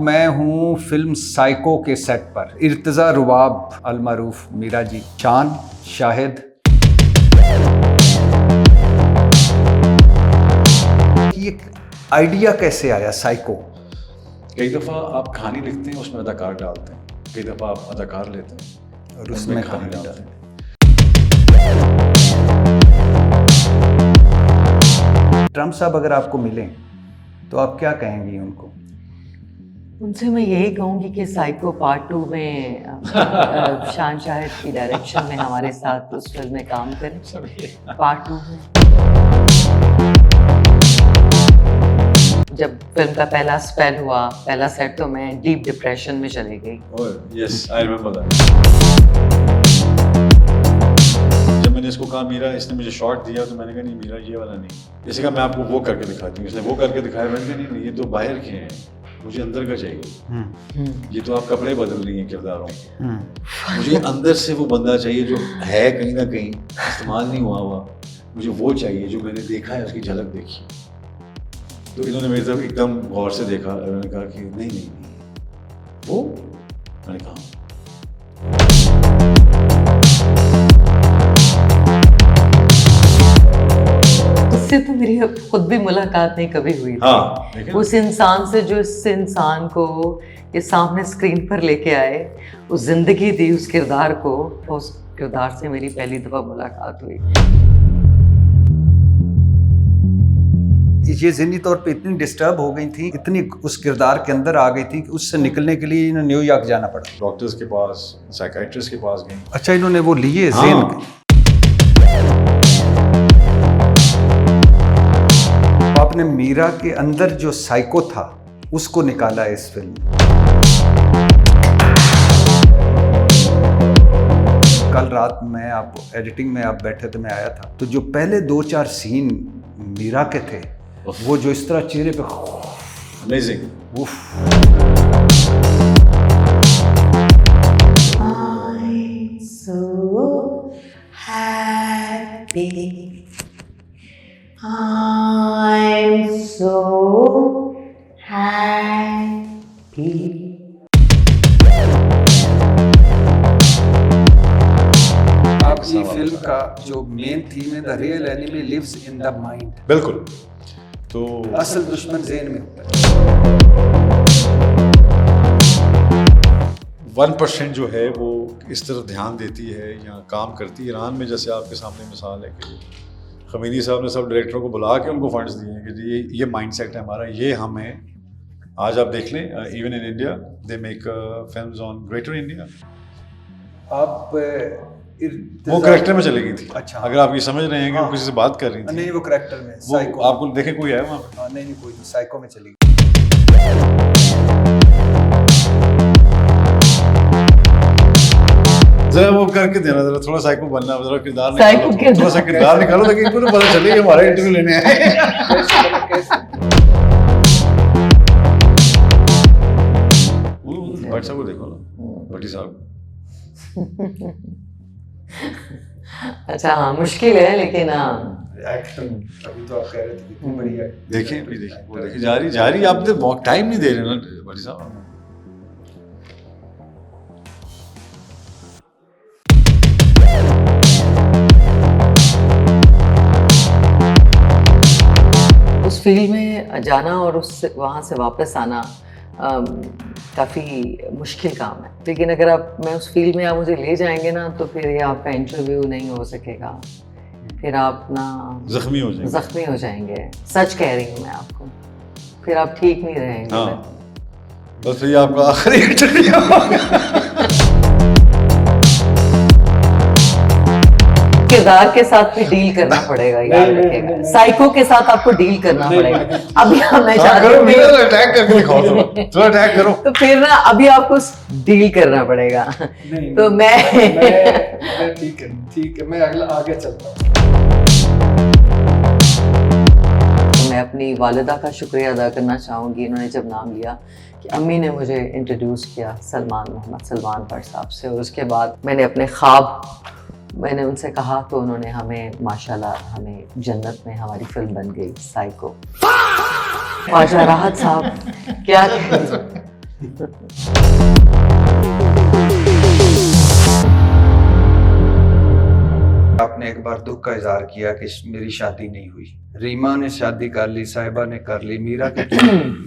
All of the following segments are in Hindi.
मैं हूँ फिल्म साइको के सेट पर। इर्तज़ा रुबाब, अलमारूफ मीरा जी, चान, शाहिद। ये आइडिया कैसे आया साइको? कई दफ़ा आप कहानी लिखते हैं, उसमें अदाकार डालते हैं, कई दफ़ा आप अदाकार लेते हैं और उसमें कहानी कहानी डालते हैं। ट्रम्प साहब अगर आपको मिलें तो आप क्या कहेंगी उनको? उनसे मैं यही कहूँगी कि साइको पार्ट 2 में शान शाहिद की डायरेक्शन में हमारे साथ उस फिल्म में काम करें। पार्ट 2 में जब फिल्म का पहला स्पेल हुआ, पहला सेट, तो मैं डीप डिप्रेशन में चली गई। Yes, I remember that. जब मैंने इसको कहा मीरा, इसने मुझे शॉट दिया तो मैंने कहा नहीं मीरा ये वाला नहीं, इसे कहा मैं आपको वो करके दिखाती हूँ। इसने वो करके दिखाया, मैंने कहा नहीं ये तो बाहर के हैं, मुझे अंदर का चाहिए। ये तो आप कपड़े बदल रही हैं किरदारों के, मुझे अंदर से वो बंदा चाहिए जो है कहीं ना कहीं इस्तेमाल नहीं हुआ, मुझे वो चाहिए जो मैंने देखा है, उसकी झलक देखी। तो इन्होंने मेरी तरफ एकदम गौर से देखा और मैंने कहा कि नहीं नहीं नहीं वो, मैंने कहा उससे तो मेरी खुद भी मुलाकात नहीं कभी हुई थी। हाँ, उस इंसान से जो इस इंसान को ये सामने स्क्रीन पर लेके आए, उस जिंदगी दी उस किरदार को, उस किरदार से मेरी पहली दफा मुलाकात हुई। ये ज़हनी तौर पे इतनी डिस्टर्ब हो गई थी, इतनी उस किरदार के अंदर आ गई थी कि उससे निकलने के लिए इन्हें न्यूयॉर्क जाना पड़ा। डॉक्टर्स के पास, साइकाइट्रिस्ट के पास गई। अच्छा, इन्होंने वो लिए हाँ। ज़हन के। आपने मीरा के अंदर जो साइको था उसको निकाला है इस फिल्म में। कल रात में आप एडिटिंग में आप बैठे थे, मैं आया था, तो जो पहले 2-4 सीन मीरा के थे, वो जो इस तरह चेहरे पे amazing. I'm so happy. I'm so happy. आपकी फिल्म का जो मेन थीम है, the real enemy lives in the mind. बिल्कुल। तो असल दुश्मन ज़हन में होता है। 1% जो है वो इस तरफ ध्यान देती है या काम करती है। ईरान में जैसे आपके सामने मिसाल है कि खमीनी साहब ने सब डायरेक्टरों को बुला के उनको फंड्स दिए हैं कि ये माइंडसेट है हमारा, ये हम हैं। आज आप देख लें, even in India they make films on greater India. आप वो करैक्टर में चली गई थी। अच्छा, अगर आप ये समझ रहे हैं कि वो किसी से बात कर रही थी, नहीं वो करैक्टर में वो साइको। आपको देखें कोई है वहाँ पे? नहीं कोई नहीं, साइको में चली गई। जरा वो करके देना, जरा थोड़ा साइको बनना, जरा किरदार साइको निकालो, थोड़ा सा किरदार निकालो ताकि इनको तो पता चले कि हमारा इंटरव्यू लेने आए। भट्ट साहब को देखो ना, भट्टी साहब। अच्छा, हाँ, मुश्किल है लेकिन एक्टिंग अभी तो आप कह रहे थे कितनी बढ़िया है। देखें अभी देखें, वो देखें जारी आप तो टाइम नहीं दे रहे ना भट्टी साहब। उस फील्ड में जाना और उससे वहाँ से वापस आना काफ़ी मुश्किल काम है। लेकिन अगर मैं उस फील्ड में आप मुझे ले जाएंगे ना, तो फिर ये आपका इंटरव्यू नहीं हो सकेगा, फिर आप ना जख्मी हो जाएंगे। सच कह रही हूँ मैं आपको, फिर आप ठीक नहीं रहेंगे। हाँ। बस ये आपका आखिरी इंटरव्यू होगा। किरदार के साथ भी डील करना पड़ेगा, याद रखिएगा। साइको के साथ आपको डील करना पड़ेगा। अभी मैं जा रही हूँ, अटैक करके दिखाओ, थोड़ा अटैक करो। तो फिर ना अभी आपको डील करना पड़ेगा। तो मैं ठीक है, मैं अगला आगे चलता हूँ। मैं अपनी वालिदा का शुक्रिया अदा करना चाहूँगी। इन्होंने जब नाम लिया कि अम्मी ने मुझे इंट्रोड्यूस किया मोहम्मद सलमान भट्ट साहब से, और उसके बाद मैंने अपने ख्वाब मैंने उनसे कहा तो उन्होंने हमें माशाल्लाह हमें जन्नत में हमारी फिल्म बन गई साइको। ख्वाजा राहत साहब क्या आपने एक बार दुख का इजहार किया कि मेरी शादी नहीं हुई। रीमा ने शादी कर ली, साहिबा ने कर ली, मीरा की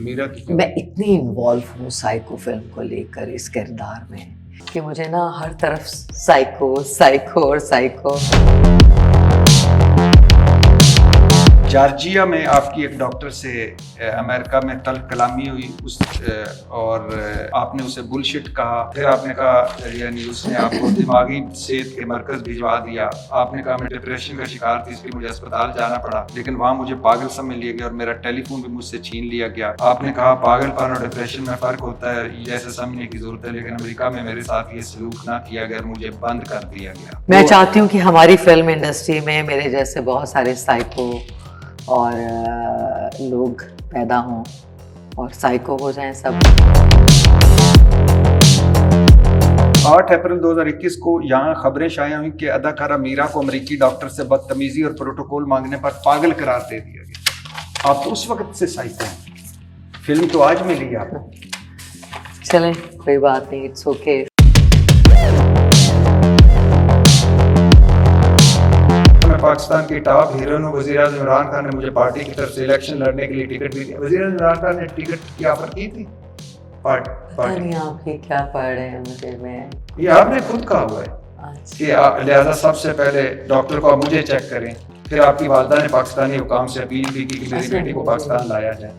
मीरा की क्यों? मैं इतनी इन्वॉल्व हूँ साइको फिल्म को लेकर, इस किरदार में, कि मुझे ना हर तरफ साइको साइको और साइको। जॉर्जिया में आपकी एक डॉक्टर से अमेरिका में तल्ख कलामी हुई उस और आपने उसे बुलशिट कहा, फिर आपने कहा यानी उसने आपको दिमागी सेहत के मरकज भिजवा दिया। आपने कहा मैं डिप्रेशन का शिकार थी इसलिए मुझे अस्पताल जाना पड़ा, लेकिन वहाँ मुझे पागल समझ लिया गया और मेरा टेलीफोन भी मुझसे छीन लिया गया। आपने कहा पागलपन और डिप्रेशन में फ़र्क होता है, ये ऐसे समझने की ज़रूरत है, लेकिन अमेरिका में मेरे साथ ये सलूक ना किया गया और मुझे बंद कर दिया गया। मैं चाहती हूँ कि हमारी फिल्म इंडस्ट्री में मेरे जैसे बहुत सारे साइको और लोग पैदा हों और साइको हो जाएं सब। 8 अप्रैल 2021 को यहाँ खबरें शाया हुई कि अदाकारा मीरा को अमेरिकी डॉक्टर से बदतमीजी और प्रोटोकॉल मांगने पर पागल करार दे दिया गया। आप तो उस वक्त से साइको हैं, फिल्म तो आज मिली आपको। चलें, कोई बात नहीं, इट्स ओके। पाकिस्तान की टॉप हीरोइन वज़ीर-ए-आज़म इमरान खान ने मुझे पार्टी की तरफ से इलेक्शन लड़ने के लिए टिकट भी दिया। वज़ीर-ए-आज़म इमरान खान ने टिकट की ऑफर की थी। पार्टी आप ये क्या पढ़ रहे हैं मुझे, मैं ये आपने खुद कहा हुआ है कि लिहाजा सबसे पहले डॉक्टर को आप मुझे चेक करें। फिर आपकी वालदा ने पाकिस्तानी हुकाम से अपील भी की कि मेरी बेटी को पाकिस्तान लाया जाए।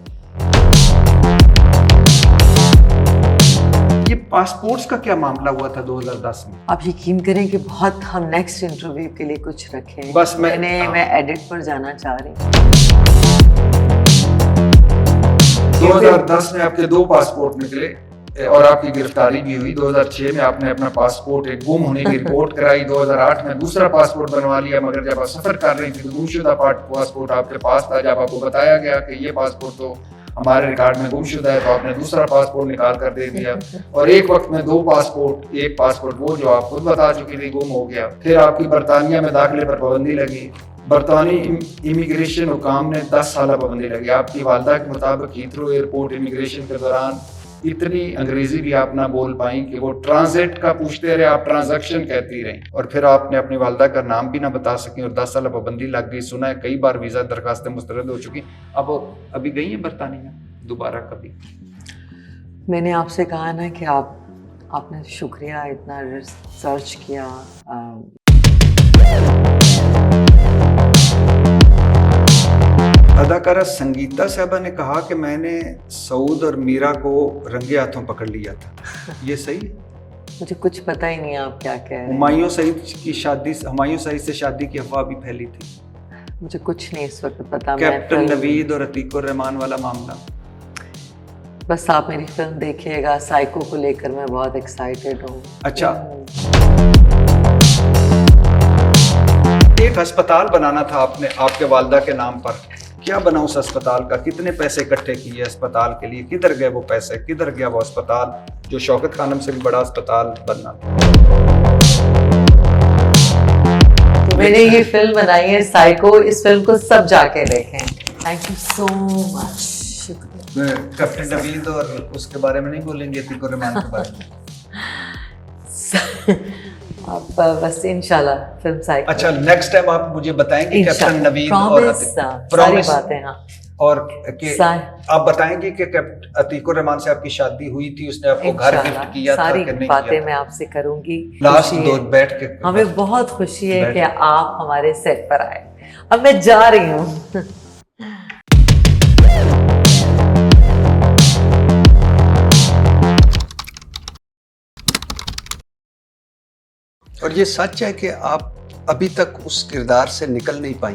ये पासपोर्ट्स का क्या मामला हुआ था 2010 में? आप यकीन करें कि बहुत हम नेक्स्ट इंटरव्यू के लिए कुछ रखें। बस मैं एडिट पर जाना चाह रही हूँ। 2010 में आपके 2 पासपोर्ट निकले और आपकी गिरफ्तारी भी हुई। 2006 में आपने अपना पासपोर्ट एक गुम होने की रिपोर्ट कराई। 2008 में दूसरा पासपोर्ट बनवा लिया, मगर जब आप सफर कर रही थी तो गुमशुदा पासपोर्ट आपके पास था। जब आपको बताया गया कि ये पासपोर्ट तो हमारे रिकॉर्ड में गुमशुदा है, तो आपने दूसरा पासपोर्ट निकाल कर दे दिया और एक वक्त में 2 पासपोर्ट, एक पासपोर्ट वो जो आप खुद बता चुकी थी गुम हो गया। फिर आपकी बरतानिया में दाखिले पर पाबंदी लगी। बरतानी इमिग्रेशन हुकाम ने 10 साल पाबंदी लगी। आपकी वालदा के मुताबिक हीथ्रो एयरपोर्ट इमिग्रेशन के दौरान इतनी अंग्रेजी भी आप ना बोल पाई कि वो ट्रांजिट का पूछते रहे, आप ट्रांजैक्शन कहती रही और फिर आपने अपनी वालदा का नाम भी ना बता सकी और 10 साल पाबंदी लग गई। सुना है कई बार वीज़ा दरखास्तें मुस्तरद हो चुकी। अब अभी गई हैं बरतानिया दोबारा कभी? मैंने आपसे कहा ना कि आपने शुक्रिया, इतना रिसर्च किया। अदाकारा संगीता साहबा ने कहा कि मैंने सऊद और मीरा को रंगे हाथों पकड़ लिया था, ये सही है? मुझे कुछ पता ही नहीं आप क्या कह रहे हैं। हुमायूं सईद से शादी की अफवाह भी फैली थी। मुझे कुछ नहीं इस वक्त पता। कैप्टन नवीद और अतीकुर रहमान वाला मामला। बस आप मेरी फिल्म देखिएगा, साइको को लेकर मैं बहुत एक्साइटेड हूँ। अच्छा, एक अस्पताल बनाना था आपने आपके वालदा के नाम पर, क्या बना उस अस्पताल का? कितने पैसे इकट्ठे किए अस्पताल के लिए? किधर गए वो पैसे? किधर गया वो अस्पताल जो शौकत खानम से भी बड़ा अस्पताल बनना था? तो मैंने ये फिल्म बनाई है साइको, इस फिल्म को सब जाके देखें। Thank you so much. Captain Naveed और उसके बारे में नहीं बोलेंगे, अतीकुर रहमान के बारे में? आप बस इंशाल्लाह फिल्म साइको। अच्छा, नेक्स्ट टाइम आप मुझे बताएंगे कैप्टन नवीद और सारी बातें। हाँ, और कि आप बताएंगे कि अतीकुर रहमान से आपकी शादी हुई थी, उसने आपको घर गिफ्ट किया था कि नहीं? सारी बातें मैं आपसे करूंगी लास्ट 2 बैठ के। हमें बहुत खुशी है कि आप हमारे सेट पर आए। अब मैं जा रही हूँ। और ये सच है कि आप अभी तक उस किरदार से निकल नहीं पाई?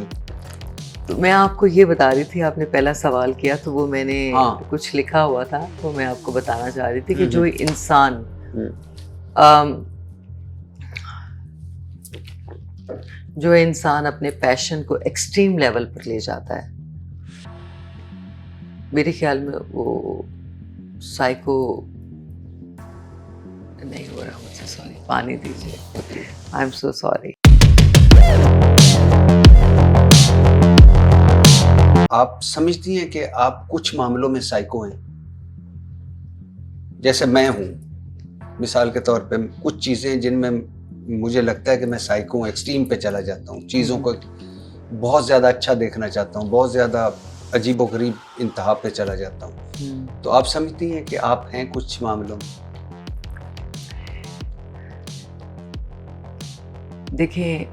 तो मैं आपको ये बता रही थी, आपने पहला सवाल किया तो वो मैंने कुछ लिखा हुआ था, तो मैं आपको बताना चाह रही थी कि जो इंसान अपने पैशन को एक्सट्रीम लेवल पर ले जाता है, मेरे ख्याल में वो साइको नहीं हो रहा। मुझे सॉरी, पानी दीजिए। I am so sorry. आप समझती हैं कि आप कुछ मामलों में साइको हैं? जैसे मैं हूँ, मिसाल के तौर पे कुछ चीज़ें जिनमें मुझे लगता है कि मैं साइको एक्सट्रीम पे चला जाता हूँ, चीज़ों को बहुत ज़्यादा अच्छा देखना चाहता हूँ, बहुत ज़्यादा अजीबोगरीब इंतहा पे चला जाता हूँ। तो आप समझती हैं कि आप हैं कुछ मामलों में? देखिए,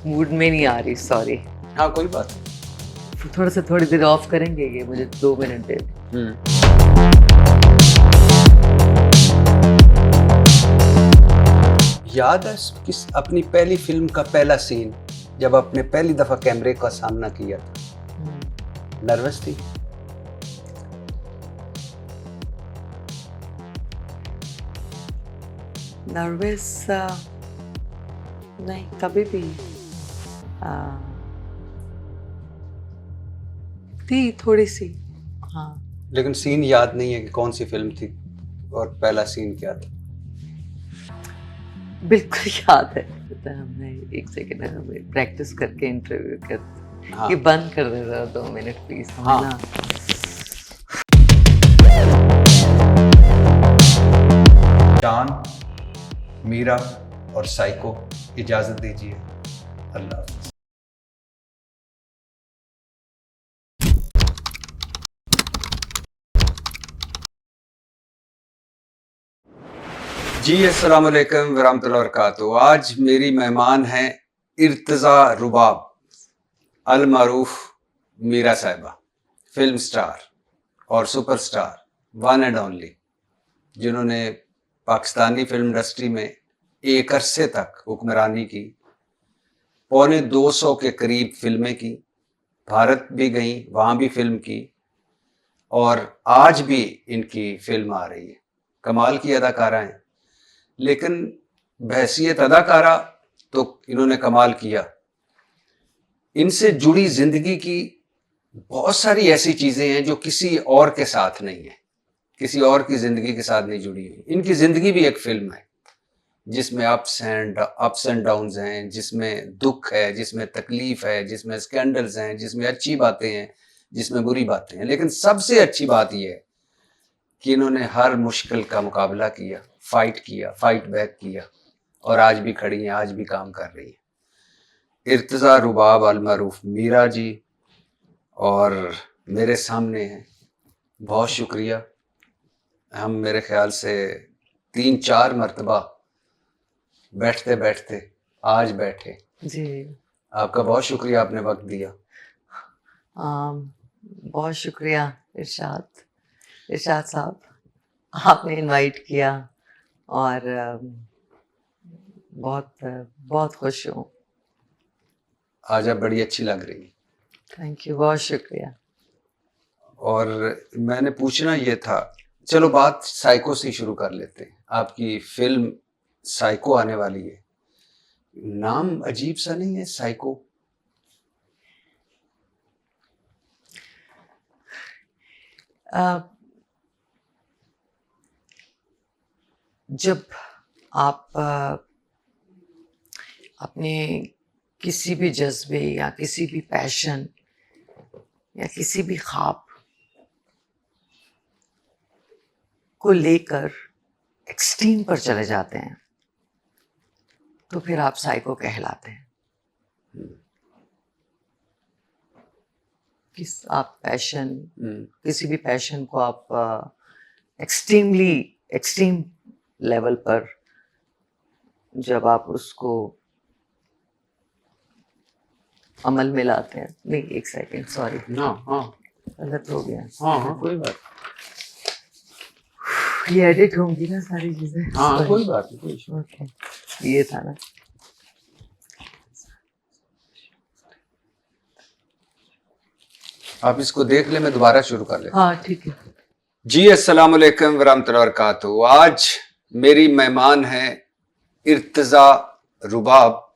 मूड में नहीं आ रही, सॉरी। हाँ, कोई बात नहीं। थोड़ा सा थोड़ी देर ऑफ करेंगे, ये मुझे 2 मिनट दे दें। याद है किस अपनी पहली फिल्म का पहला सीन, जब आपने पहली दफा कैमरे का सामना किया था? नर्वस थी? नर्वस नहीं, कभी भी थी थोड़ी सी, हाँ। लेकिन सीन याद नहीं है कि कौन सी फिल्म थी और पहला सीन क्या था? बिल्कुल याद है। तो हमने एक सेकेंड हमें प्रैक्टिस करके इंटरव्यू कर, हाँ। ये बंद कर दे रहा 2 मिनट प्लीज। हाँ। ना जान, मीरा और साइको, इजाजत दीजिए। अल्लाह हाफ़िज़। जी अस्सलाम वालेकुम वरहमतुल्लाहि वबरकातुहू। आज मेरी मेहमान हैं इर्तज़ा रुबाब अल मारूफ मीरा साहिबा, फिल्म स्टार और सुपरस्टार, वन एंड ओनली, जिन्होंने पाकिस्तानी फिल्म इंडस्ट्री में एक अरसे तक हुक्मरानी की, पौने 200 के करीब फिल्में की, भारत भी गई, वहाँ भी फिल्म की, और आज भी इनकी फिल्म आ रही है। कमाल की अदाकारा हैं, लेकिन बहैसियत अदाकारा तो इन्होंने कमाल किया। इनसे जुड़ी जिंदगी की बहुत सारी ऐसी चीजें हैं जो किसी और के साथ नहीं है, किसी और की जिंदगी के साथ नहीं जुड़ी हुई। इनकी जिंदगी भी एक फिल्म है जिसमें अप्स एंड डाउन्स हैं, जिसमें दुख है, जिसमें तकलीफ है, जिसमें स्कैंडल्स हैं, जिसमें अच्छी बातें हैं, जिसमें बुरी बातें हैं। लेकिन सबसे अच्छी बात यह है कि इन्होंने हर मुश्किल का मुकाबला किया, फाइट बैक किया, और आज भी खड़ी हैं, आज भी काम कर रही हैं। इर्तज़ा रुबाब अल मारूफ मीरा जी और मेरे सामने हैं। बहुत शुक्रिया। हम मेरे ख्याल से 3-4 मरतबा बैठते बैठते आज बैठे। जी, आपका बहुत शुक्रिया, आपने वक्त दिया। बहुत शुक्रिया इरशाद साहब, आपने इनवाइट किया, और बहुत बहुत खुश हूँ। आज आप बड़ी अच्छी लग रही हैं। थैंक यू, बहुत शुक्रिया। और मैंने पूछना ये था, चलो बात साइको से शुरू कर लेते हैं। आपकी फिल्म साइको आने वाली है, नाम अजीब सा नहीं है साइको? जब आप अपने किसी भी जज्बे या किसी भी पैशन या किसी भी ख्वाब को लेकर एक्सट्रीम पर चले जाते हैं, तो फिर आप साइको कहलाते हैं। किसी भी पैशन को आप एक्सट्रीम लेवल पर जब आप उसको अमल में लाते हैं। नहीं, एक सेकेंड, सॉरी, हाँ, गलत हो गया। हाँ, कोई बात ये एडिट होंगी ना सारी चीजें। हाँ, कोई बात नहीं, ओके, ये था ना। आप इसको देख ले, मैं दोबारा शुरू कर लेता हूं। हाँ, ठीक है। जी अस्सलाम वालेकुम वरहमतुल्लाहि वबरकातुहू। आज मेरी मेहमान है इर्तज़ा रुबाब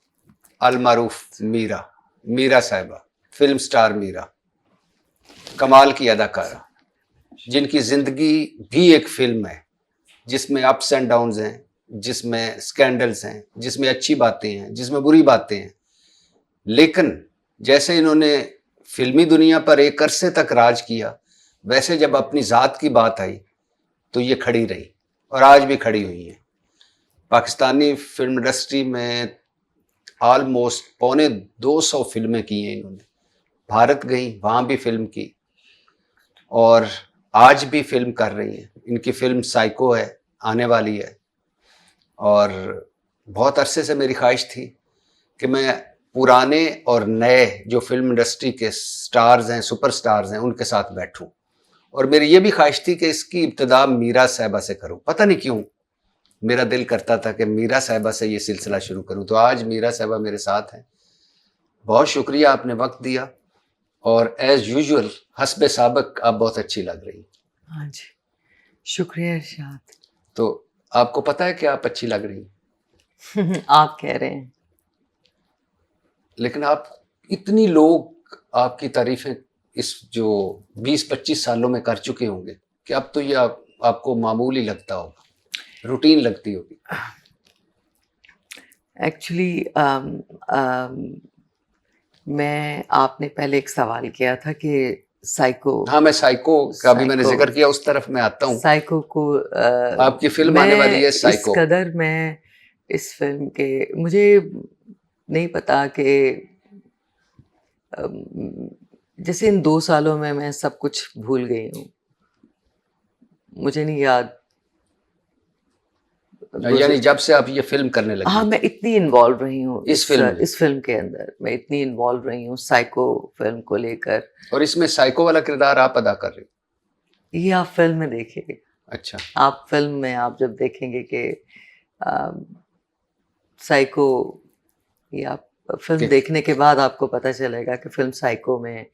अल मारूफ मीरा साहिबा, फिल्म स्टार मीरा, कमाल की अदाकारा, जिनकी जिंदगी भी एक फिल्म है, जिसमें अप्स एंड डाउन्स हैं, जिसमें स्कैंडल्स हैं, जिसमें अच्छी बातें हैं, जिसमें बुरी बातें हैं। लेकिन जैसे इन्होंने फिल्मी दुनिया पर एक अरसे तक राज किया, वैसे जब अपनी ज़ात की बात आई तो ये खड़ी रही और आज भी खड़ी हुई है। पाकिस्तानी फिल्म इंडस्ट्री में ऑलमोस्ट 250 फिल्में की हैं इन्होंने। भारत गई, वहाँ भी फिल्म की और आज भी फिल्म कर रही हैं। इनकी फिल्म साइको है, आने वाली है और बहुत अरसे से मेरी ख्वाहिश थी कि मैं पुराने और नए जो फिल्म इंडस्ट्री के स्टार्स हैं, सुपरस्टार्स हैं, उनके साथ बैठूं। और मेरी ये भी ख्वाहिश थी कि इसकी इब्तिदा मीरा साहिबा से करूं। पता नहीं क्यों मेरा दिल करता था कि मीरा साहिबा से ये सिलसिला शुरू करूं। तो आज मीरा साहिबा मेरे साथ हैं। बहुत शुक्रिया, आपने वक्त दिया और एज यूजुअल हस्बे साबक आप बहुत अच्छी लग रही। हाँ जी, शुक्रिया इरशाद। तो आपको पता है कि आप अच्छी लग रही, आप कह रहे हैं। लेकिन आप इतनी लोग आपकी तारीफें इस जो 20-25 सालों में कर चुके होंगे कि अब तो ये आपको मामूली लगता होगा, रूटीन लगती होगी। एक्चुअली मैं, आपने पहले एक सवाल किया था कि साइको, हाँ, मैं साइको का भी मैंने साइको, जिक्र किया, उस तरफ मैं आता हूँ। साइको को आपकी फिल्म आने वाली है साइको। इस कदर मैं इस फिल्म के, मुझे नहीं पता कि जैसे इन 2 सालों में मैं सब कुछ भूल गई हूँ। मुझे नहीं याद, यानी जब से आप ये फिल्म करने लगी। हाँ, मैं इतनी इन्वॉल्व रही हूँ इस फिल्म में? इस फिल्म के अंदर मैं इतनी इन्वॉल्व रही हूँ साइको फिल्म को लेकर। और इसमें साइको वाला किरदार आप अदा कर रहे हो? ये आप फिल्म में देखिए। अच्छा। आप फिल्म में आप जब देखेंगे कि साइको, ये आप फिल्म देखने के बाद आपको पता चलेगा कि फिल्म साइको में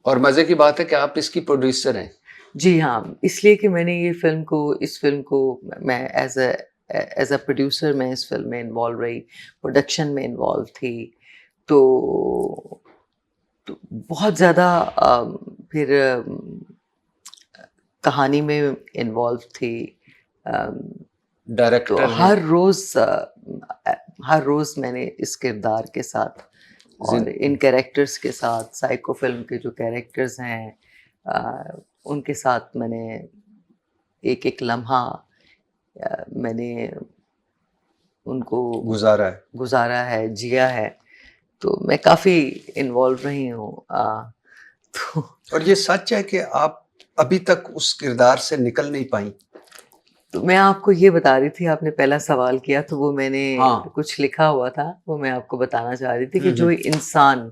और मजे की बात है कि आप इसकी प्रोड्यूसर हैं। जी हाँ, इसलिए कि मैंने इस फिल्म को मैं एज अ प्रोड्यूसर मैं इस फिल्म में इन्वॉल्व रही, प्रोडक्शन में इन्वॉल्व थी। तो बहुत ज़्यादा फिर कहानी में इन्वॉल्व थी। डायरेक्टर तो हर रोज़ मैंने इस किरदार के साथ और इन कैरेक्टर्स के साथ, साइको फिल्म के जो कैरेक्टर्स हैं उनके साथ मैंने एक लम्हा मैंने उनको गुजारा है, जिया है। तो मैं काफ़ी इन्वॉल्व रही हूँ। तो और ये सच है कि आप अभी तक उस किरदार से निकल नहीं पाई? तो मैं आपको ये बता रही थी, आपने पहला सवाल किया तो वो मैंने कुछ लिखा हुआ था, वो मैं आपको बताना चाह रही थी कि जो इंसान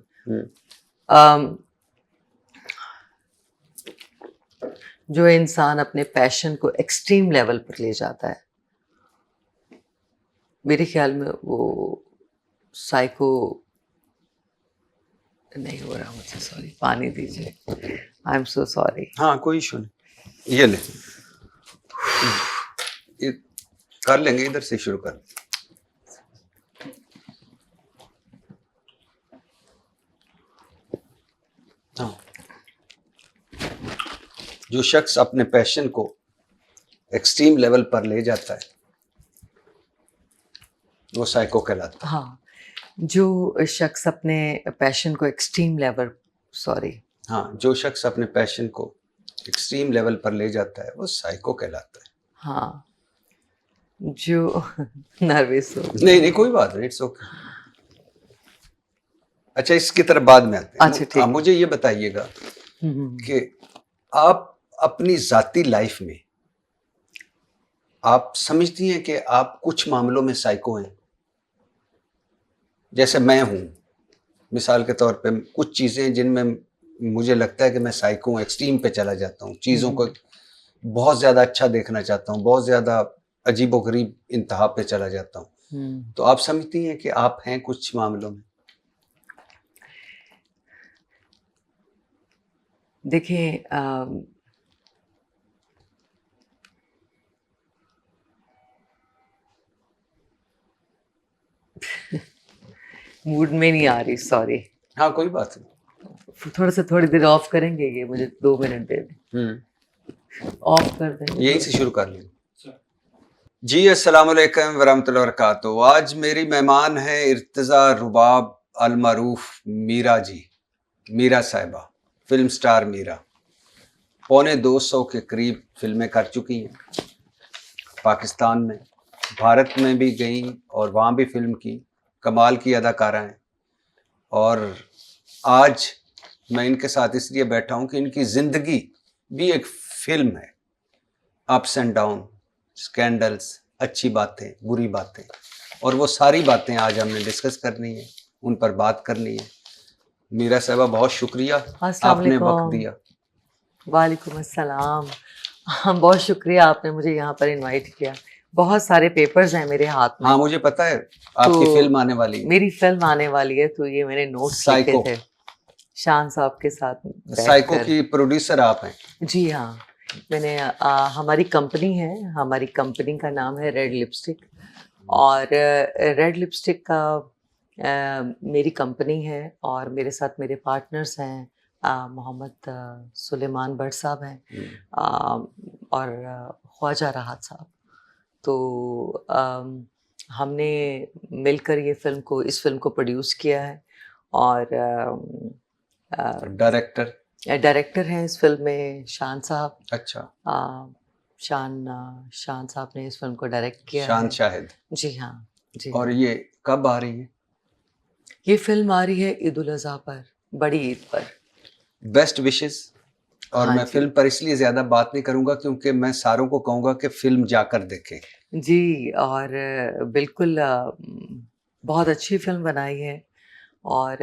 जो इंसान अपने पैशन को एक्सट्रीम लेवल पर ले जाता है, मेरे ख्याल में वो साइको नहीं हो रहा मुझसे, सॉरी, पानी दीजिए, आई एम सो सॉरी। हाँ, कोई इशू नहीं, ये ले, ये कर लेंगे, इधर से शुरू कर। हाँ, जो शख्स अपने पैशन को एक्सट्रीम लेवल पर ले जाता है वो साइको कहलाता है। हाँ, जो शख्स अपने पैशन को एक्सट्रीम लेवल, हाँ, जो शख्स अपने पैशन को एक्सट्रीम लेवल पर ले जाता है वो साइको कहलाता है। हाँ, जो नर्वस हो, नहीं, कोई बात नहीं, इट्स ओके। अच्छा, इसकी तरफ बाद में आते हैं। अच्छा, ठीक है। मुझे ये बताइएगा कि आप अपनी जाती लाइफ में आप समझती हैं कि आप कुछ मामलों में साइको हैं? जैसे मैं हूं, मिसाल के तौर पे कुछ चीजें जिनमें मुझे लगता है कि मैं साइको हूं, एक्सट्रीम पे चला जाता हूं, चीजों को बहुत ज्यादा अच्छा देखना चाहता हूं, बहुत ज्यादा अजीबोगरीब इंतहा पे चला जाता हूं। तो आप समझती हैं कि आप हैं कुछ मामलों में? देखिए, मूड में नहीं आ रही, सॉरी। हाँ, कोई बात नहीं, थोड़ी देर ऑफ करेंगे, ये मुझे 2 मिनट दे दें, ऑफ कर दें, यहीं से शुरू कर लें। जी अस्सलाम वालेकुम वरहमतुल्लाहि वबरकातुहू। आज मेरी मेहमान है इर्तिजा रुबाब अल मरूफ मीरा जी, मीरा साहिबा, फिल्म स्टार मीरा। पौने 200 के करीब फिल्में कर चुकी हैं पाकिस्तान में, भारत में भी गई और वहाँ भी फिल्म की। कमाल की अदाकारा हैं। और आज मैं इनके साथ इसलिए बैठा हूँ कि इनकी ज़िंदगी भी एक फिल्म है। अप्स एंड डाउन, स्कैंडल्स, अच्छी बातें, बुरी बातें, और वो सारी बातें आज हमने डिस्कस करनी है, उन पर बात करनी है। मीरा साहबा बहुत शुक्रिया, अस्सलाम आपने वक्त वालेकुम। दिया। वालेकुम अस्सलाम। हाँ, बहुत शुक्रिया आपने मुझे यहाँ पर इनवाइट किया। बहुत सारे पेपर्स हैं मेरे हाथ में। हाँ मुझे पता है आपकी तो फिल्म आने वाली है, मेरी फिल्म आने वाली है, तो ये मैंने नोट्स लिखे साइको। थे शान साहब के साथ साइको बैठकर। की प्रोड्यूसर आप हैं। जी हाँ, मैंने हमारी कंपनी है, हमारी कंपनी का नाम है रेड लिपस्टिक, और रेड लिपस्टिक का मेरी कंपनी है, और मेरे साथ मेरे पार्टनर्स हैं मोहम्मद सुलेमान भट्ट साहब हैं और ख्वाजा राहत साहब। तो हमने मिलकर इस फिल्म को प्रोड्यूस किया है, और डायरेक्टर डायरेक्टर हैं इस फिल्म में शान साहब। अच्छा, शान साहब ने इस फिल्म को डायरेक्ट किया शान है। शाहिद। जी हाँ, जी और हाँ। ये कब आ रही है? ये फिल्म आ रही है ईद उल अज़हा पर, बड़ी ईद पर। Best wishes. और हाँ मैं जी। फिल्म पर इसलिए ज़्यादा बात नहीं करूँगा क्योंकि मैं सारों को कहूँगा कि फिल्म जाकर देखें। जी, और बिल्कुल बहुत अच्छी फिल्म बनाई है, और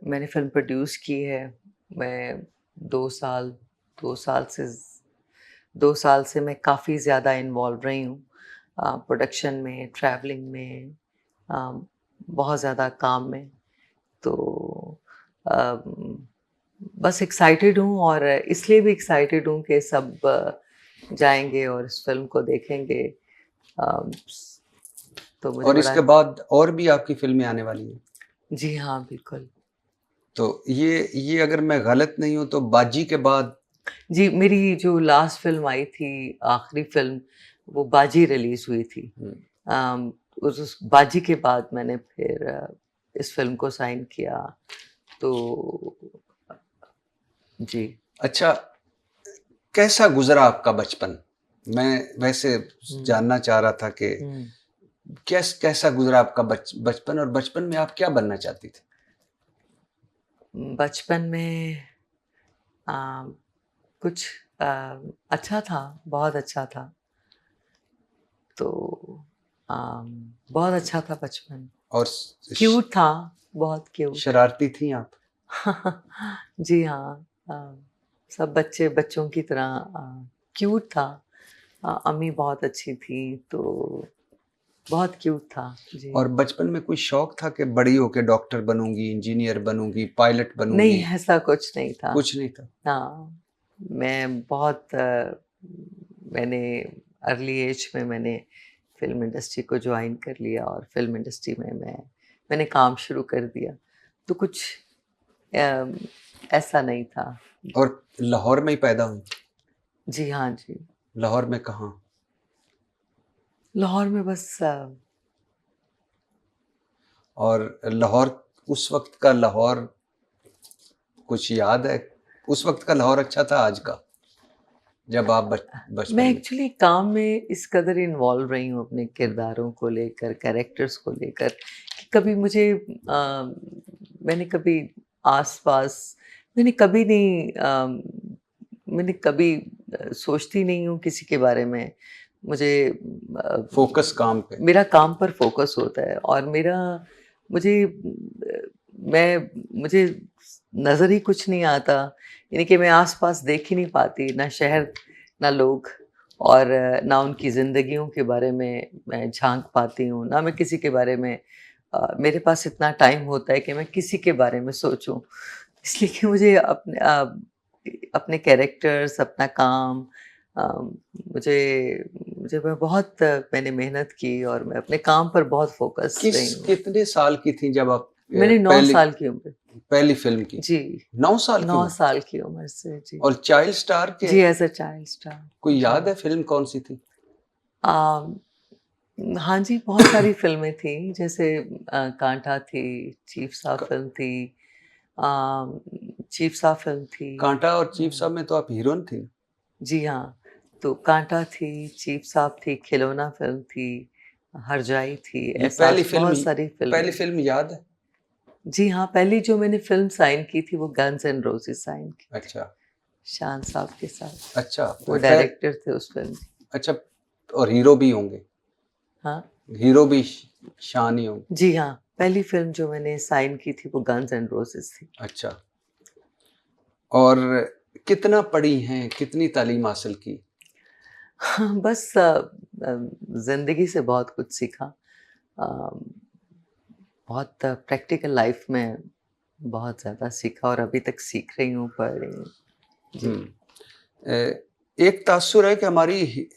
मैंने फिल्म प्रोड्यूस की है। मैं 2 साल 2 साल से 2 साल से मैं काफ़ी ज़्यादा इन्वॉल्व रही हूँ प्रोडक्शन में, ट्रैवलिंग में, बहुत ज़्यादा काम में। तो बस एक्साइटेड हूँ, और इसलिए भी एक्साइटेड हूँ कि सब जाएंगे और इस फिल्म को देखेंगे। तो मुझे और बड़ा। इसके बाद और भी आपकी फिल्में आने वाली हैं। जी हाँ, बिल्कुल। तो ये अगर मैं गलत नहीं हूँ तो बाजी के बाद जी, मेरी जो लास्ट फिल्म आई थी, आखिरी फिल्म, वो बाजी रिलीज हुई थी। उस बाजी के बाद मैंने फिर इस फिल्म को साइन किया। तो जी। अच्छा, कैसा गुजरा आपका बचपन? मैं वैसे जानना चाह रहा था कि कैसा गुजरा आपका बचपन, और बचपन में आप क्या बनना चाहती थी? बचपन में आ, कुछ अच्छा था, बहुत अच्छा था। तो बहुत अच्छा था बचपन, और क्यूट था, बहुत क्यूट। शरारती थी आप? जी हाँ, सब बच्चों की तरह क्यूट था। अम्मी बहुत अच्छी थी, तो बहुत क्यूट था जी। और बचपन में कोई शौक था कि बड़ी होके डॉक्टर बनूंगी, इंजीनियर बनूंगी, पायलट बनूंगी? नहीं, ऐसा कुछ नहीं था। कुछ नहीं था। हाँ, मैं बहुत मैंने अर्ली एज में मैंने फिल्म इंडस्ट्री को ज्वाइन कर लिया, और फिल्म इंडस्ट्री में मैंने काम शुरू कर दिया। तो कुछ ऐसा नहीं था। और लाहौर में ही पैदा हुई? जी हाँ जी। लाहौर में कहाँ? लाहौर में बस और लाहौर, उस वक्त का लाहौर कुछ याद है? उस वक्त का लाहौर अच्छा था आज का, जब आप बचपन मैं में? एक्चुअली काम में इस कदर इन्वॉल्व रही हूँ अपने किरदारों को लेकर, कैरेक्टर्स को लेकर, कि कभी मुझे मैंने कभी आसपास मैंने कभी नहीं मैंने कभी सोचती नहीं हूँ किसी के बारे में। मुझे फोकस काम पे। मेरा काम पर फोकस होता है, और मुझे नज़र ही कुछ नहीं आता, यानी कि मैं आसपास देख ही नहीं पाती, ना शहर, ना लोग, और ना उनकी ज़िंदगियों के बारे में मैं झांक पाती हूँ, ना मैं किसी के बारे में मेरे पास इतना टाइम होता है कि मैं किसी के बारे में सोचूं। इसलिए कि मुझे अपने कैरेक्टर्स, अपना काम, मैं बहुत मैंने मेहनत की, और मैं अपने काम पर बहुत फोकस रही हूँ। कितने साल की थी जब आप मैंने 9 साल की उम्र। पहली फिल्म की? जी, 9 साल की 9 उम्र? साल की उम्र से जी। और चाइल्ड स्टार के? जी, एज अ चाइल्ड स्टार। कोई याद है फिल्म कौन सी थी? हाँ जी, बहुत सारी फ़िल्में थी, जैसे कांटा थी, चीफ साहब फ़िल्म थी, चीफ साहब फ़िल्म थी। कांटा और चीफ हुँ, साहब में तो आप हीरोइन थी। जी हाँ, तो कांटा थी, चीफ साहब थी, खिलौना फ़िल्म थी, हरजाई थी, ये ऐसा बहुत सारी पहली फ़िल्में। फिल्म याद है? जी हाँ, पहली जो मैंने फ़िल्म साइन की थी वो गन्स एंड रोज़ेज़ साइन की थी, अच्छा, शान साहब के साथ। अच्छा, वो पह डायरेक्टर थे उस फ़िल्म के। अच्छा, और हीरो भी होंगे, हाँ, हीरो भी शान ही होंगे। जी हाँ, पहली फ़िल्म जो मैंने साइन की थी वो गन्स एंड रोज़ेज़ थी। अच्छा, और कितना पढ़ी हैं, कितनी तालीम हासिल की? हाँ, बस ज़िंदगी से बहुत कुछ सीखा। अ, बहुत प्रैक्टिकल लाइफ़ में बहुत ज़्यादा सीखा और अभी तक सीख रही हूँ, पढ़ रही हूँ। जी। हुँ। अ, एक तासुर है कि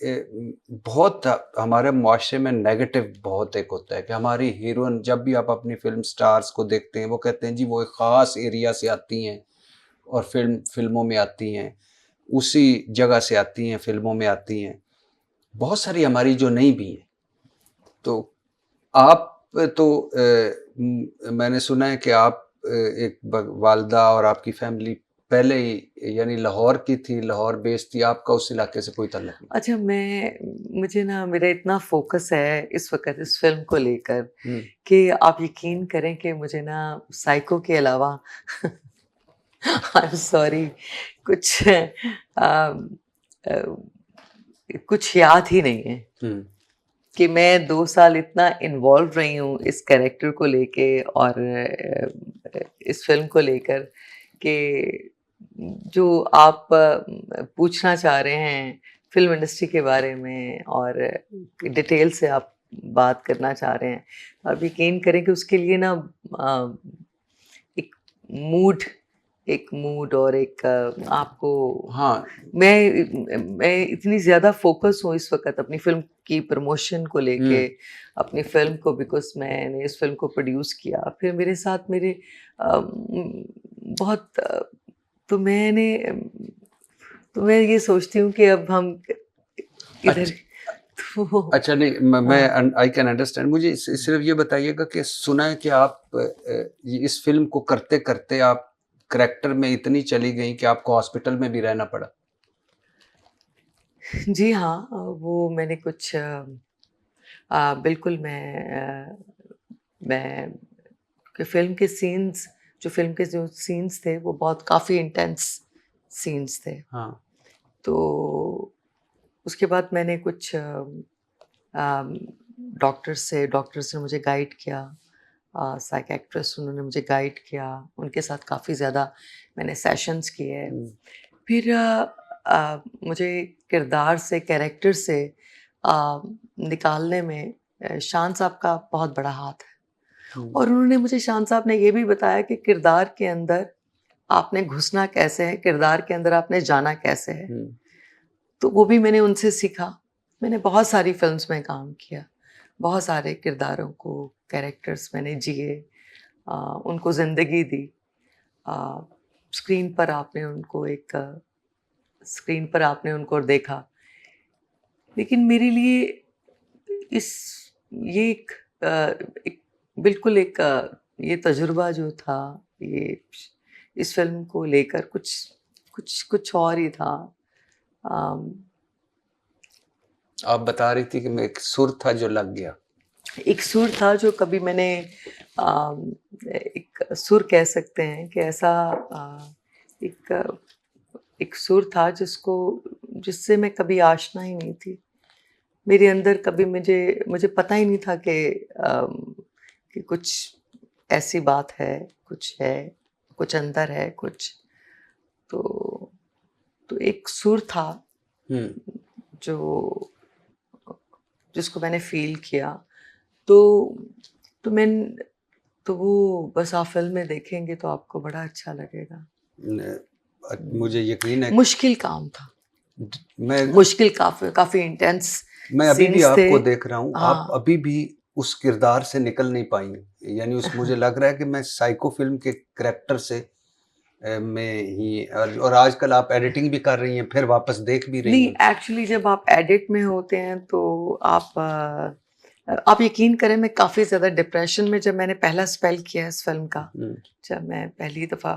बहुत हमारे मुआशरे में नेगेटिव बहुत एक होता है कि हमारी हीरोइन, जब भी आप अपनी फ़िल्म स्टार्स को देखते हैं, वो कहते हैं जी वो एक ख़ास एरिया से आती हैं और फ़िल्मों में आती हैं, उसी जगह से आती हैं, फ़िल्मों में आती हैं। बहुत सारी हमारी जो नहीं भी हैं। तो आप मैंने सुना है कि आप एक वालदा और आपकी फैमिली पहले ही यानी लाहौर की थी, लाहौर बेस्ड थी, आपका उस इलाके से कोई ताल्लुक नहीं। अच्छा, मुझे ना मेरा इतना फ़ोकस है इस वक़्त इस फ़िल्म को लेकर हुँ, कि आप यकीन करें कि मुझे ना साइको के अलावा आई एम सॉरी, कुछ अ, कुछ याद ही नहीं है। हुँ, कि मैं 2 साल इतना इन्वॉल्व रही हूँ इस कैरेक्टर को लेके और इस फ़िल्म को लेकर कि जो आप पूछना चाह रहे हैं फ़िल्म इंडस्ट्री के बारे में और डिटेल से आप बात करना चाह रहे हैं। आप यकीन करें कि उसके लिए ना अ, एक मूड एक मूड और एक आपको हाँ, मैं इतनी ज़्यादा फ़ोकस हूँ इस वक़्त अपनी फ़िल्म की प्रमोशन को हुँ, लेके, अपनी फ़िल्म को बिकॉज़ मैंने इस फ़िल्म को प्रोड्यूस किया। फिर मेरे साथ मेरे बहुत तो मैंने तो मैं ये सोचती हूँ कि अब हम इधर अच्छ तो अच्छा नहीं, मैं हाँ। I can understand. मुझे सिर्फ़ ये बताइएगा कि सुना है कि आप ये इस फ़िल्म को करते-करते आप करैक्टर में इतनी चली गईं कि आपको हॉस्पिटल में भी रहना पड़ा। जी हाँ, वो मैंने कुछ बिल्कुल मैं कि फ़िल्म के जो सीन्स थे वो बहुत काफ़ी इंटेंस सीन्स थे। हाँ, तो उसके बाद मैंने कुछ अम, डॉक्टर्स ने मुझे गाइड किया, साइकियाट्रिस्ट उन्होंने मुझे गाइड किया, उनके साथ काफ़ी ज़्यादा मैंने सेशंस किए। हुँ, फिर मुझे किरदार से, कैरेक्टर से निकालने में शान साहब का बहुत बड़ा हाथ है। हुँ, और उन्होंने मुझे शान साहब ने ये भी बताया कि किरदार के अंदर आपने घुसना कैसे है, किरदार के अंदर आपने जाना कैसे है। हुँ। तो वो भी मैंने उनसे सीखा। मैंने बहुत सारी फ़िल्म्स में काम किया, बहुत सारे किरदारों को, कैरेक्टर्स मैंने जिए, उनको ज़िंदगी दी। अ, स्क्रीन पर आपने उनको एक स्क्रीन पर आपने उनको देखा। लेकिन मेरे लिए इस ये एक बिल्कुल ये तजुर्बा जो था, ये इस फ़िल्म को लेकर कुछ और ही था। अम, आप बता रही थी कि मैं एक सुर था जो लग गया। एक सुर था जो कभी मैंने अम, एक सुर कह सकते हैं कि ऐसा एक एक सुर था जिससे मैं कभी आशना ही नहीं थी। मेरे अंदर कभी मुझे मुझे पता ही नहीं था कि कुछ ऐसी बात है, कुछ अंदर है कुछ। तो एक सुर था हुँ। जो जिसको मैंने फ़ील किया। तो तो मैं तो वो बस आप फ़िल्म में देखेंगे तो आपको बड़ा अच्छा लगेगा। न हुँ। मुझे यकीन है। मुश्किल काम था, मैं मुश्किल काफ़ी काफ़ी इंटेंस मैं अभी भी सीन्स थे। आपको देख रहा हूँ, आप हाँ। अभी भी उस किरदार से निकल नहीं पाई हैं। यानी उस मुझे लग रहा है कि मैं साइको फ़िल्म के करैक्टर से में ही और आजकल आप एडिटिंग भी कर रही हैं, फिर वापस देख भी रही नहीं, हैं। एक्चुअली जब आप एडिट में होते हैं तो आप आप यकीन करें मैं काफ़ी ज़्यादा डिप्रेशन में, जब मैंने पहला स्पेल किया इस फिल्म का, जब मैं पहली दफ़ा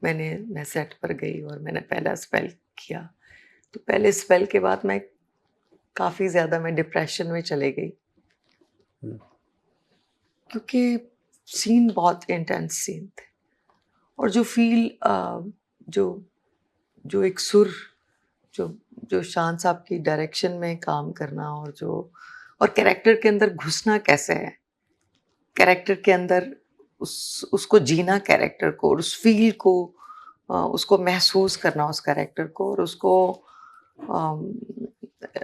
मैं सेट पर गई और मैंने पहला स्पेल किया, तो पहले स्पेल के बाद मैं काफ़ी ज़्यादा मैं डिप्रेशन में चले गई, क्योंकि सीन बहुत इंटेंस सीन थे और जो फील जो एक सुर जो शान साहब की डायरेक्शन में काम करना और कैरेक्टर के अंदर घुसना कैसे है, कैरेक्टर के अंदर उसको जीना, कैरेक्टर को और उस फील को उसको महसूस करना, उस कैरेक्टर को और उसको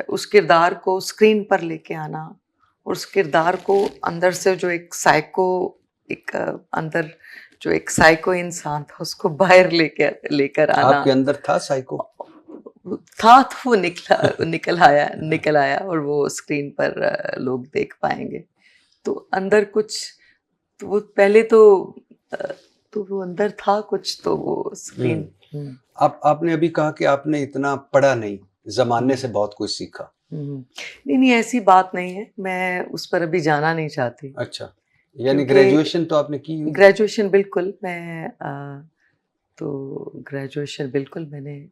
उस किरदार को स्क्रीन पर लेके आना और उस किरदार को अंदर से जो एक अंदर जो एक साइको इंसान था उसको बाहर लेकर आना। आपके अंदर था साइको? था तो वो निकल आया और वो स्क्रीन पर लोग देख पाएंगे। तो अंदर कुछ, तो वो पहले तो वो अंदर था कुछ, तो वो स्क्रीन। आपने अभी कहा कि आपने इतना पढ़ा नहीं, जमाने से बहुत कुछ सीखा। नहीं ऐसी बात नहीं है, मैं उस पर अभी जाना नहीं चाहती। अच्छा, यानी ग्रेजुएशन तो आपने की? ग्रेजुएशन बिल्कुल, मैं तो ग्रेजुएशन बिल्कुल मैंने,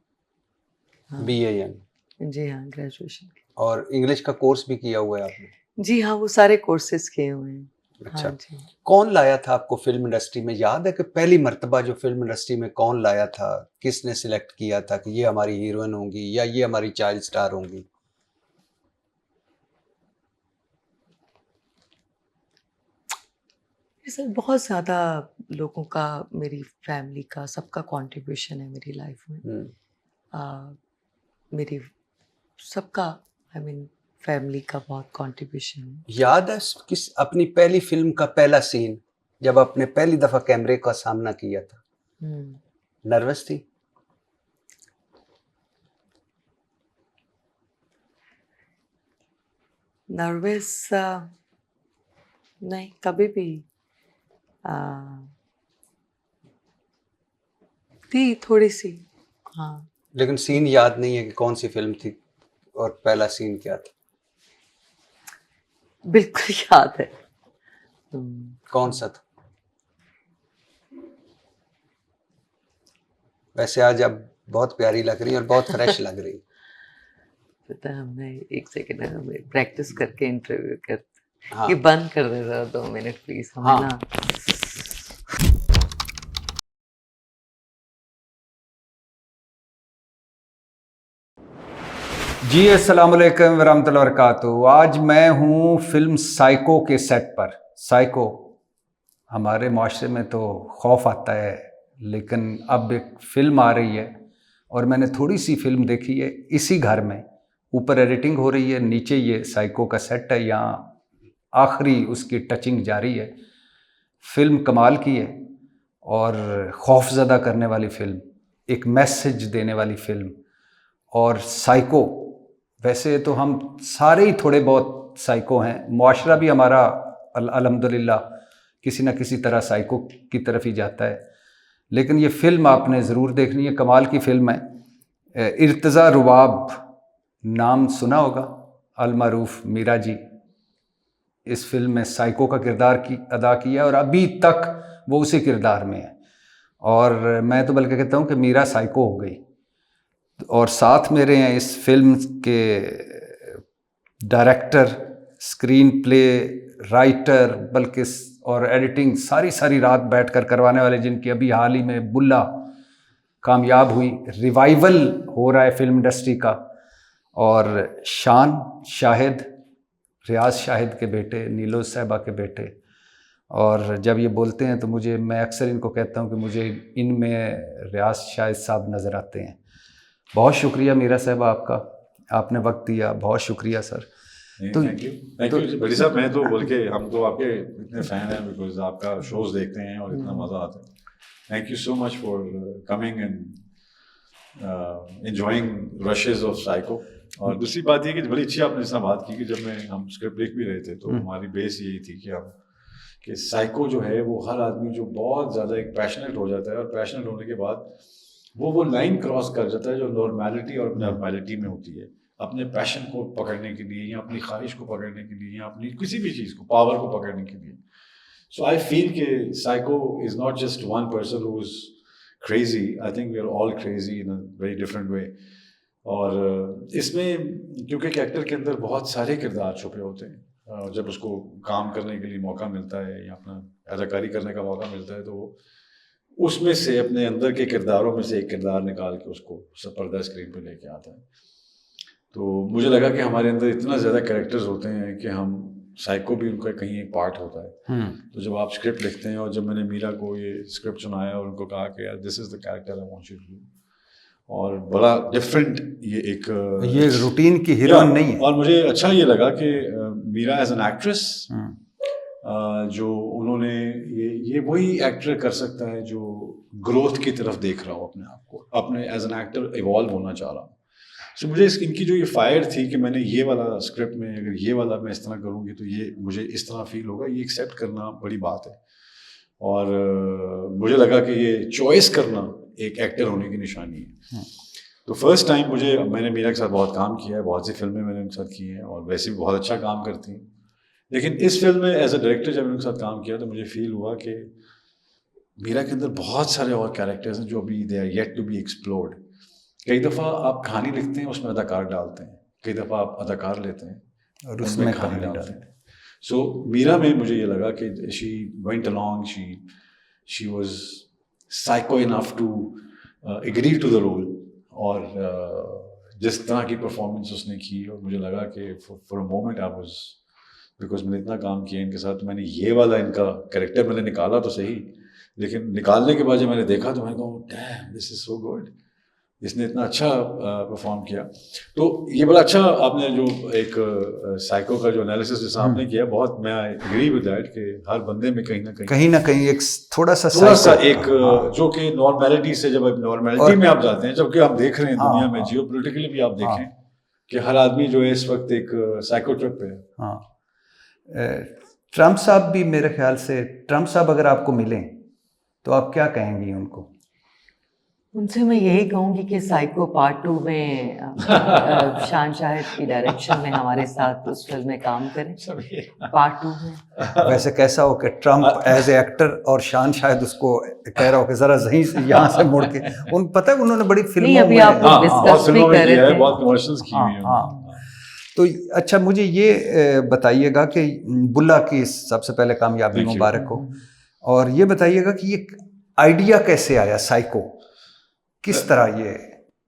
BA यानी? जी हाँ, ग्रेजुएशन। और इंग्लिश का कोर्स भी किया हुआ है आपने? जी हाँ, वो सारे कोर्सेज किए हुए हैं। अच्छा, हाँ जी। कौन लाया था आपको फिल्म इंडस्ट्री में? याद है कि पहली मर्तबा जो फिल्म इंडस्ट्री में कौन लाया था? किसने सिलेक्ट किया था कि ये हमारी हीरोइन होंगी या ये हमारी चाइल्ड स्टार होंगी? सर बहुत ज़्यादा लोगों का, मेरी फैमिली का, सबका कंट्रीब्यूशन है मेरी लाइफ में। मेरी सबका, आई मीन फैमिली का बहुत कंट्रीब्यूशन है। याद है किस अपनी पहली फिल्म का पहला सीन जब आपने पहली दफा कैमरे का सामना किया था? नर्वस थी? नर्वस नहीं, कभी भी थी थोड़ी सी, हाँ। लेकिन सीन याद नहीं है कि कौन सी फिल्म थी और पहला सीन क्या था? बिल्कुल याद है। कौन सा था? वैसे आज आप बहुत प्यारी लग रही हैं और बहुत फ्रेश लग रही हैं। पता है, हमने एक सेकेंड में प्रैक्टिस करके इंटरव्यू कर, हाँ। ये बंद कर दे जरा 2 मिनट प्लीज, हमें हाँ। ना। जी अस्सलाम वालेकुम वरहमतुल्लाहि वबरकातुहू। आज मैं हूँ फिल्म साइको के सेट पर। साइको, हमारे माशरे में तो खौफ आता है, लेकिन अब एक फ़िल्म आ रही है और मैंने थोड़ी सी फिल्म देखी है इसी घर में। ऊपर एडिटिंग हो रही है, नीचे ये साइको का सेट है, यहाँ आखिरी उसकी टचिंग जारी है। फिल्म कमाल की है और खौफज़दा करने वाली फ़िल्म, एक मैसेज देने वाली फ़िल्म। और साइको, वैसे तो हम सारे ही थोड़े बहुत साइको हैं, मुआशरा भी हमारा अल्हम्दुलिल्लाह किसी न किसी तरह साइको की तरफ ही जाता है। लेकिन ये फ़िल्म आपने ज़रूर देखनी है, कमाल की फ़िल्म है। इर्तज़ा रुबाब नाम सुना होगा, अलमारूफ मीरा जी इस फिल्म में साइको का किरदार अदा किया और अभी तक वो उसी किरदार में है। और मैं तो बल्कि कहता हूँ कि मीरा साइको हो गई। और साथ मेरे हैं इस फिल्म के डायरेक्टर, स्क्रीन प्ले राइटर, बल्कि और एडिटिंग सारी रात बैठकर करवाने वाले, जिनकी अभी हाल ही में बुल्ला कामयाब हुई, रिवाइवल हो रहा है फिल्म इंडस्ट्री का। और शाहिद, रियाज शाहिद के बेटे, नीलोज साहिबा के बेटे। और जब ये बोलते हैं तो मैं अक्सर इनको कहता हूँ कि मुझे इनमें रियाज शाहिद साहब नज़र आते हैं। बहुत शुक्रिया मीरा साहबा आपका, आपने वक्त दिया, बहुत शुक्रिया सर। तो थैंक यू बड़ी साहब। मैं तो बल्कि हम तो आपके इतने फ़ैन हैं, बिकॉज आपका शोज़ देखते हैं और इतना मज़ा आता है। Thank you so much for coming and enjoying rashes of psycho. और दूसरी बात ये कि बड़ी अच्छी आपने जिस बात की कि जब हम स्क्रिप्ट लिख भी रहे थे तो हमारी बेस यही थी कि साइको जो है वो हर आदमी जो बहुत ज़्यादा एक पैशनेट हो जाता है और पैशनेट होने के बाद वो लाइन क्रॉस कर जाता है जो नॉर्मैलिटी और नॉर्मैलिटी में होती है। अपने पैशन को पकड़ने के लिए या अपनी ख्वाहिश को पकड़ने के लिए या अपनी किसी भी चीज़ को, पावर को पकड़ने के लिए. सो आई फील कि psycho is not just one person who is crazy. I think we are all crazy in a very different way. और इसमें क्योंकि कैरेक्टर के अंदर बहुत सारे किरदार छुपे होते हैं, जब उसको काम करने के लिए मौका मिलता है या अपना अदाकारी करने का मौका मिलता है, तो वो उसमें से अपने अंदर के किरदारों में से एक किरदार निकाल के उसको पर्दा स्क्रीन पे लेके आता है. तो मुझे लगा कि हमारे अंदर इतना ज़्यादा कैरेक्टर्स होते हैं कि हम साइको भी उनका कहीं एक पार्ट होता है. तो जब आप स्क्रिप्ट लिखते हैं, और जब मैंने मीरा को ये स्क्रिप्ट सुनाया और उनको कहा कि यार this is the character I want you to do, और बड़ा डिफरेंट ये रूटीन की हीरोइन नहीं है. और मुझे अच्छा ये लगा कि मीरा एज एन एक्ट्रेस, जो उन्होंने ये वही एक्टर कर सकता है जो ग्रोथ की तरफ देख रहा हो अपने आप को, अपने एज एन एक्टर इवॉल्व होना चाह रहा हूँ. सो मुझे इनकी जो ये फायर थी कि मैंने ये वाला स्क्रिप्ट में अगर ये वाला मैं इस तरह करूँगी तो ये मुझे इस तरह फील होगा, ये एक्सेप्ट करना बड़ी बात है. और मुझे लगा कि ये चॉइस करना एक एक्टर होने की निशानी है. तो फर्स्ट टाइम मैंने मीरा के साथ बहुत काम किया है, बहुत सी फिल्में मैंने उनके साथ की हैं और वैसे भी बहुत अच्छा काम करती हैं. लेकिन इस फिल्म में एज अ डायरेक्टर जब उनके साथ काम किया तो मुझे फील हुआ कि मीरा के अंदर बहुत सारे और कैरेक्टर्स हैं जो अभी they are yet to be explored. कई दफ़ा आप कहानी लिखते हैं, उसमें अदाकार डालते हैं, कई दफ़ा आप अदाकार लेते हैं और उसमें कहानी डालते हैं. सो मीरा में मुझे ये लगा कि she went along, she was psycho enough to agree to the role. और जिस तरह की परफॉर्मेंस उसने की, और मुझे लगा कि for a moment I was, because मैंने इतना काम किया इनके साथ, तो मैंने ये वाला इनका कैरेक्टर मैंने निकाला तो सही, लेकिन निकालने के बाद जब मैंने देखा तो मैंने कहा dam this is so good, इसने इतना अच्छा परफॉर्म किया. तो ये बड़ा अच्छा आपने जो एक साइको का जो एनालिसिस जैसा आपने किया, बहुत मैं एग्री विद दैट कि हर बंदे में कहीं ना कहीं एक थोड़ा सा एक जो कि नॉर्मैलिटी से, जब नॉर्मैलिटी में आप जाते हैं, जबकि आप देख रहे हैं दुनिया में जियोपॉलिटिकली भी आप देखें कि हर आदमी जो है इस वक्त एक साइको ट्रिप पे है. ट्रम्प साहब भी मेरे ख्याल से, ट्रम्प साहब अगर आपको मिलें तो आप क्या कहेंगी उनको? उनसे मैं यही कहूँगी कि साइको पार्ट 2 में शान शाहिद की डायरेक्शन में हमारे साथ उस फिल्म में काम करें, पार्ट 2 में. वैसे कैसा हो कि ट्रम्प एज ए एक्टर और शान शाहिद उसको कह रहा हो कि जरा सही से यहाँ से मुड़ के, उन पता है उन्होंने बड़ी फिल्मों में अभी आप डिस्कस भी कर रहे थे, बहुत कमर्शियल्स की हुई हैं. तो अच्छा मुझे ये बताइएगा कि बुल्ला की सबसे पहले कामयाबी मुबारक हो, और ये बताइएगा कि ये आइडिया कैसे आया साइको, किस तरह ये?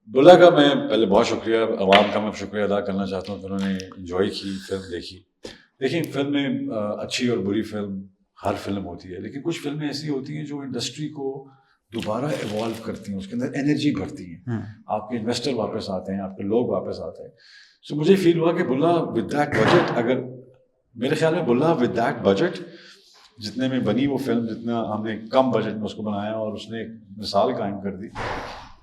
बुल्ला का मैं पहले बहुत शुक्रिया, अवाम का मैं शुक्रिया अदा करना चाहता हूँ कि उन्होंने एंजॉय की, फिल्म देखी. देखिए फिल्म में अच्छी और बुरी फिल्म हर फिल्म होती है, लेकिन कुछ फिल्में ऐसी होती हैं जो इंडस्ट्री को दोबारा इवॉल्व करती हैं, उसके अंदर एनर्जी भरती हैं, आपके इन्वेस्टर वापस आते हैं, आपके लोग वापस आते हैं. सो मुझे फील हुआ कि बुल्ला विद दैट बजट, अगर मेरे ख्याल में बुल्ला विद दैट बजट जितने में बनी वो फिल्म, जितना हमने कम बजट में उसको बनाया और उसने एक मिसाल कायम कर दी,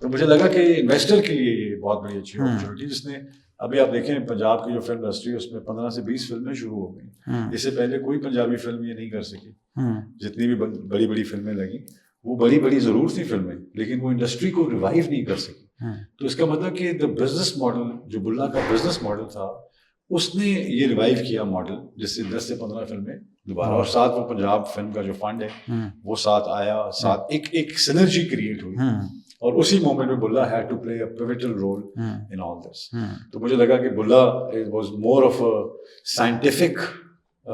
तो मुझे लगा कि इन्वेस्टर के लिए ये बहुत बड़ी अच्छी अपॉर्चुनिटी, जिसने अभी आप देखें पंजाब की जो फिल्म इंडस्ट्री है उसमें 15 से 20 फिल्में शुरू हो गई. इससे पहले कोई पंजाबी फिल्म ये नहीं कर सकी. जितनी भी बड़ी बड़ी फिल्में लगी वो बड़ी बड़ी ज़रूर थी फिल्में, लेकिन वो इंडस्ट्री को रिवाइव नहीं कर सकी. तो इसका मतलब कि द बिजनेस मॉडल, जो बुल्ला का बिजनेस मॉडल था, उसने ये रिवाइव किया मॉडल, जिससे 10 से 15 फिल्में दोबारा, और साथ वो पंजाब फिल्म का जो फंड है वो साथ आया, साथ एक सिनर्जी क्रिएट हुई, और उसी मोमेंट में Bulla had to play a pivotal role in all this. तो मुझे लगा कि Bulla was more of a scientific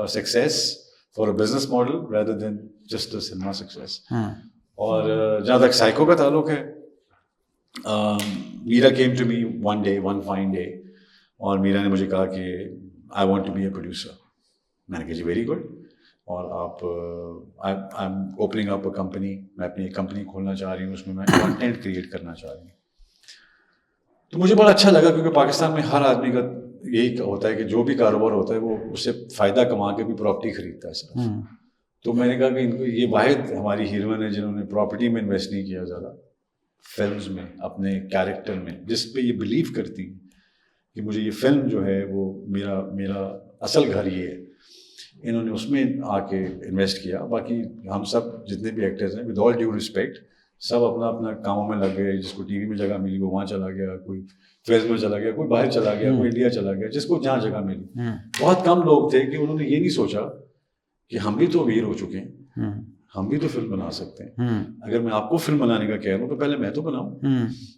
success for a business model rather than just a cinema success. और जहाँ तक साइको का ताल्लुक है, Meera came to me one fine day, और मीरा ने मुझे कहा कि I want to be a producer. मैंने कहा जी वेरी गुड, और आप I am opening up a company, मैं अपनी एक कंपनी खोलना चाह रही हूँ, उसमें मैं कंटेंट क्रिएट करना चाह रही हूँ. तो मुझे बड़ा अच्छा लगा, क्योंकि पाकिस्तान में हर आदमी का यही होता है कि जो भी कारोबार होता है वो उससे फ़ायदा कमा के भी प्रॉपर्टी खरीदता है सिर्फ. तो मैंने कहा कि इनको, ये वाहिद हमारी हीरोइन है जिन्होंने प्रॉपर्टी में इन्वेस्ट नहीं किया ज़्यादा, फिल्म्स में, अपने कैरेक्टर में, जिस पे ये बिलीव करती कि मुझे ये फिल्म जो है वो मेरा असल घर ये है, इन्होंने उसमें आके इन्वेस्ट किया. बाकी हम सब जितने भी एक्टर्स हैं, विद ऑल ड्यू रिस्पेक्ट, सब अपना अपना कामों में लग गए, जिसको टीवी में जगह मिली वो वहाँ चला गया, कोई फिल्म में चला गया, कोई बाहर चला गया, कोई इंडिया चला गया, जिसको जहाँ जगह मिली। बहुत कम लोग थे कि उन्होंने ये नहीं सोचा कि हम भी तो वीर हो चुके हैं, हम भी तो फिल्म बना सकते हैं। अगर मैं आपको फिल्म बनाने का कह रहा हूँ तो पहले मैं तो बनाऊं।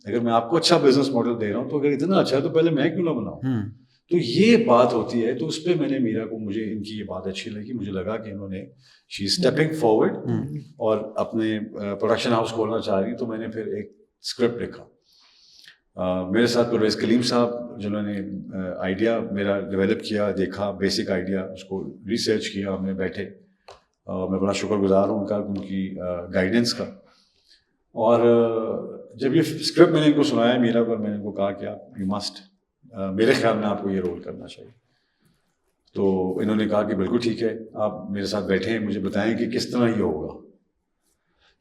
अगर मैं आपको अच्छा बिजनेस मॉडल दे रहा हूँ तो अगर इतना अच्छा है तो पहले मैं क्यों ना बनाऊं। तो ये बात होती है। तो उस पर मैंने मीरा को, मुझे इनकी ये बात अच्छी लगी, मुझे लगा कि इन्होंने शी स्टेपिंग फॉरवर्ड और अपने प्रोडक्शन हाउस खोलना चाह रही। तो मैंने फिर एक स्क्रिप्ट लिखा। मेरे साथ परवेज़ कलीम साहब जिन्होंने आइडिया मेरा डेवलप किया, देखा बेसिक आइडिया, उसको रिसर्च किया, हमने बैठे। मैं बड़ा शुक्रगुजार हूँ उनका, उनकी गाइडेंस का। और जब ये स्क्रिप्ट मैंने इनको सुनाया मीरा को, मैंने इनको कहा कि आप यू मस्ट, मेरे ख्याल में आपको ये रोल करना चाहिए। तो इन्होंने कहा कि बिल्कुल ठीक है, आप मेरे साथ बैठे हैं, मुझे बताएं कि किस तरह ये होगा।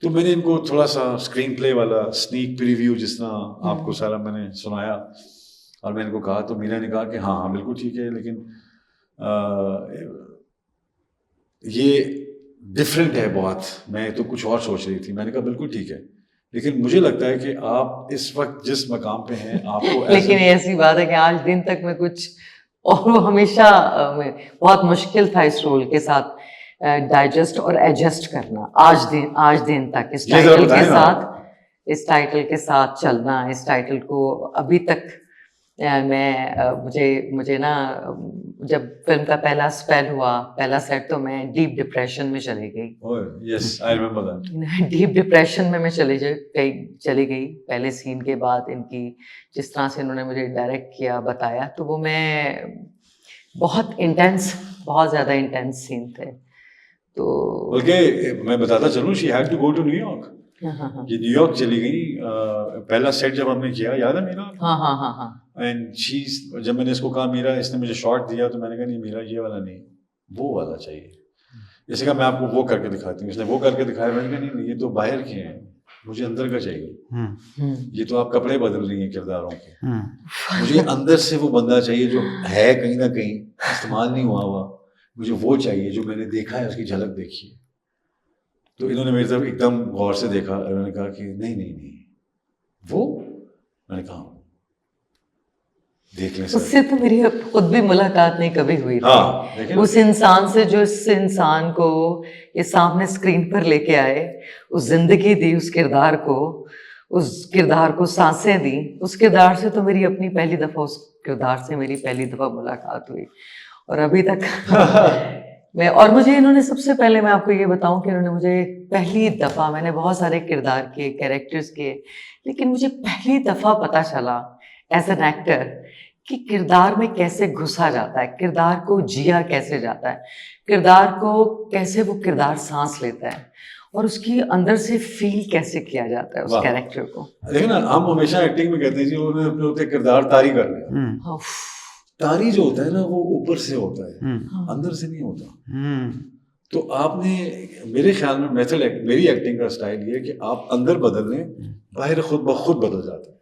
तो मैंने इनको थोड़ा सा स्क्रीन प्ले वाला स्नीक प्रीव्यू जिस तरह आपको सारा मैंने सुनाया, और मैंने इनको कहा। तो मीरा ने कहा कि हाँ हाँ बिल्कुल ठीक है, लेकिन ये डिफरेंट है बहुत, मैं तो कुछ और सोच रही थी। मैंने कहा बिल्कुल ठीक है, लेकिन मुझे लगता है कि आप इस वक्त जिस मकाम पे हैं आपको लेकिन ऐसी बात है कि आज दिन तक मैं कुछ, और वो हमेशा बहुत मुश्किल था इस रोल के साथ डाइजेस्ट और एडजस्ट करना। आज दिन तक इस टाइटल के साथ चलना, इस टाइटल को अभी तक मुझे ना, जब फिल्म का पहला स्पेल हुआ, पहला सेट, तो मैं डीप डिप्रेशन में चली गई। Yes I remember that. Deep depression में मैं चली गई पहले सीन के बाद। इनकी जिस तरह से इन्होंने मुझे डायरेक्ट किया, बताया, तो वो मैं बहुत इंटेंस, बहुत ज़्यादा इंटेंस सीन थे। तो बल्कि मैं बताता चलूँ, she had to go to New York. ये न्यूयॉर्क चली गई। पहला सेट जब हमने किया, याद है मीरा? हाँ। एंड जब मैंने इसको कहा मीरा, इसने मुझे शॉट दिया, तो मैंने कहा नहीं मीरा, ये वाला नहीं, वो वाला चाहिए। जैसे कहा मैं आपको वो करके दिखाती हूँ। इसने वो करके दिखाया। मैंने कहा नहीं, ये तो बाहर के हैं, मुझे अंदर का चाहिए। ये तो आप कपड़े बदल रही हैं किरदारों के, मुझे अंदर से वो बंदा चाहिए जो है कहीं ना कहीं इस्तेमाल नहीं हुआ। मुझे वो चाहिए जो मैंने देखा है, उसकी झलक देखी है। तो इन्होंने मेरी तरफ एकदम गौर से देखा, इन्होंने कहा कि नहीं वो। मैंने कहा देख लें सर। उससे तो मेरी खुद भी मुलाकात नहीं कभी हुई थी। उस इंसान से जो इस इंसान को ये सामने स्क्रीन पर लेके आए, उस जिंदगी दी उस किरदार को सांसें दी, उस किरदार से तो मेरी अपनी पहली दफ़ा, उस किरदार से मेरी पहली दफ़ा मुलाकात हुई। और अभी तक मुझे इन्होंने, सबसे पहले मैं आपको ये बताऊं कि इन्होंने मुझे पहली दफ़ा, मैंने बहुत सारे किरदार के, कैरेक्टर्स के, लेकिन मुझे पहली दफ़ा पता चला एज एन एक्टर कि किरदार में कैसे घुसा जाता है, किरदार को जिया कैसे जाता है, किरदार को कैसे वो किरदार सांस लेता है, और उसकी अंदर से फील कैसे किया जाता है उस कैरेक्टर को। देखिए ना, हम हमेशा एक्टिंग में कहते हैं जी उन्होंने अपने होते किरदार तारी कर लिया। तारी जो होता है ना, वो ऊपर से होता है, अंदर से नहीं होता। तो आपने, मेरे ख्याल में मेरी एक्टिंग का स्टाइल ये है कि आप अंदर बदल लें, बाहर खुद ब खुद बदल जाता है।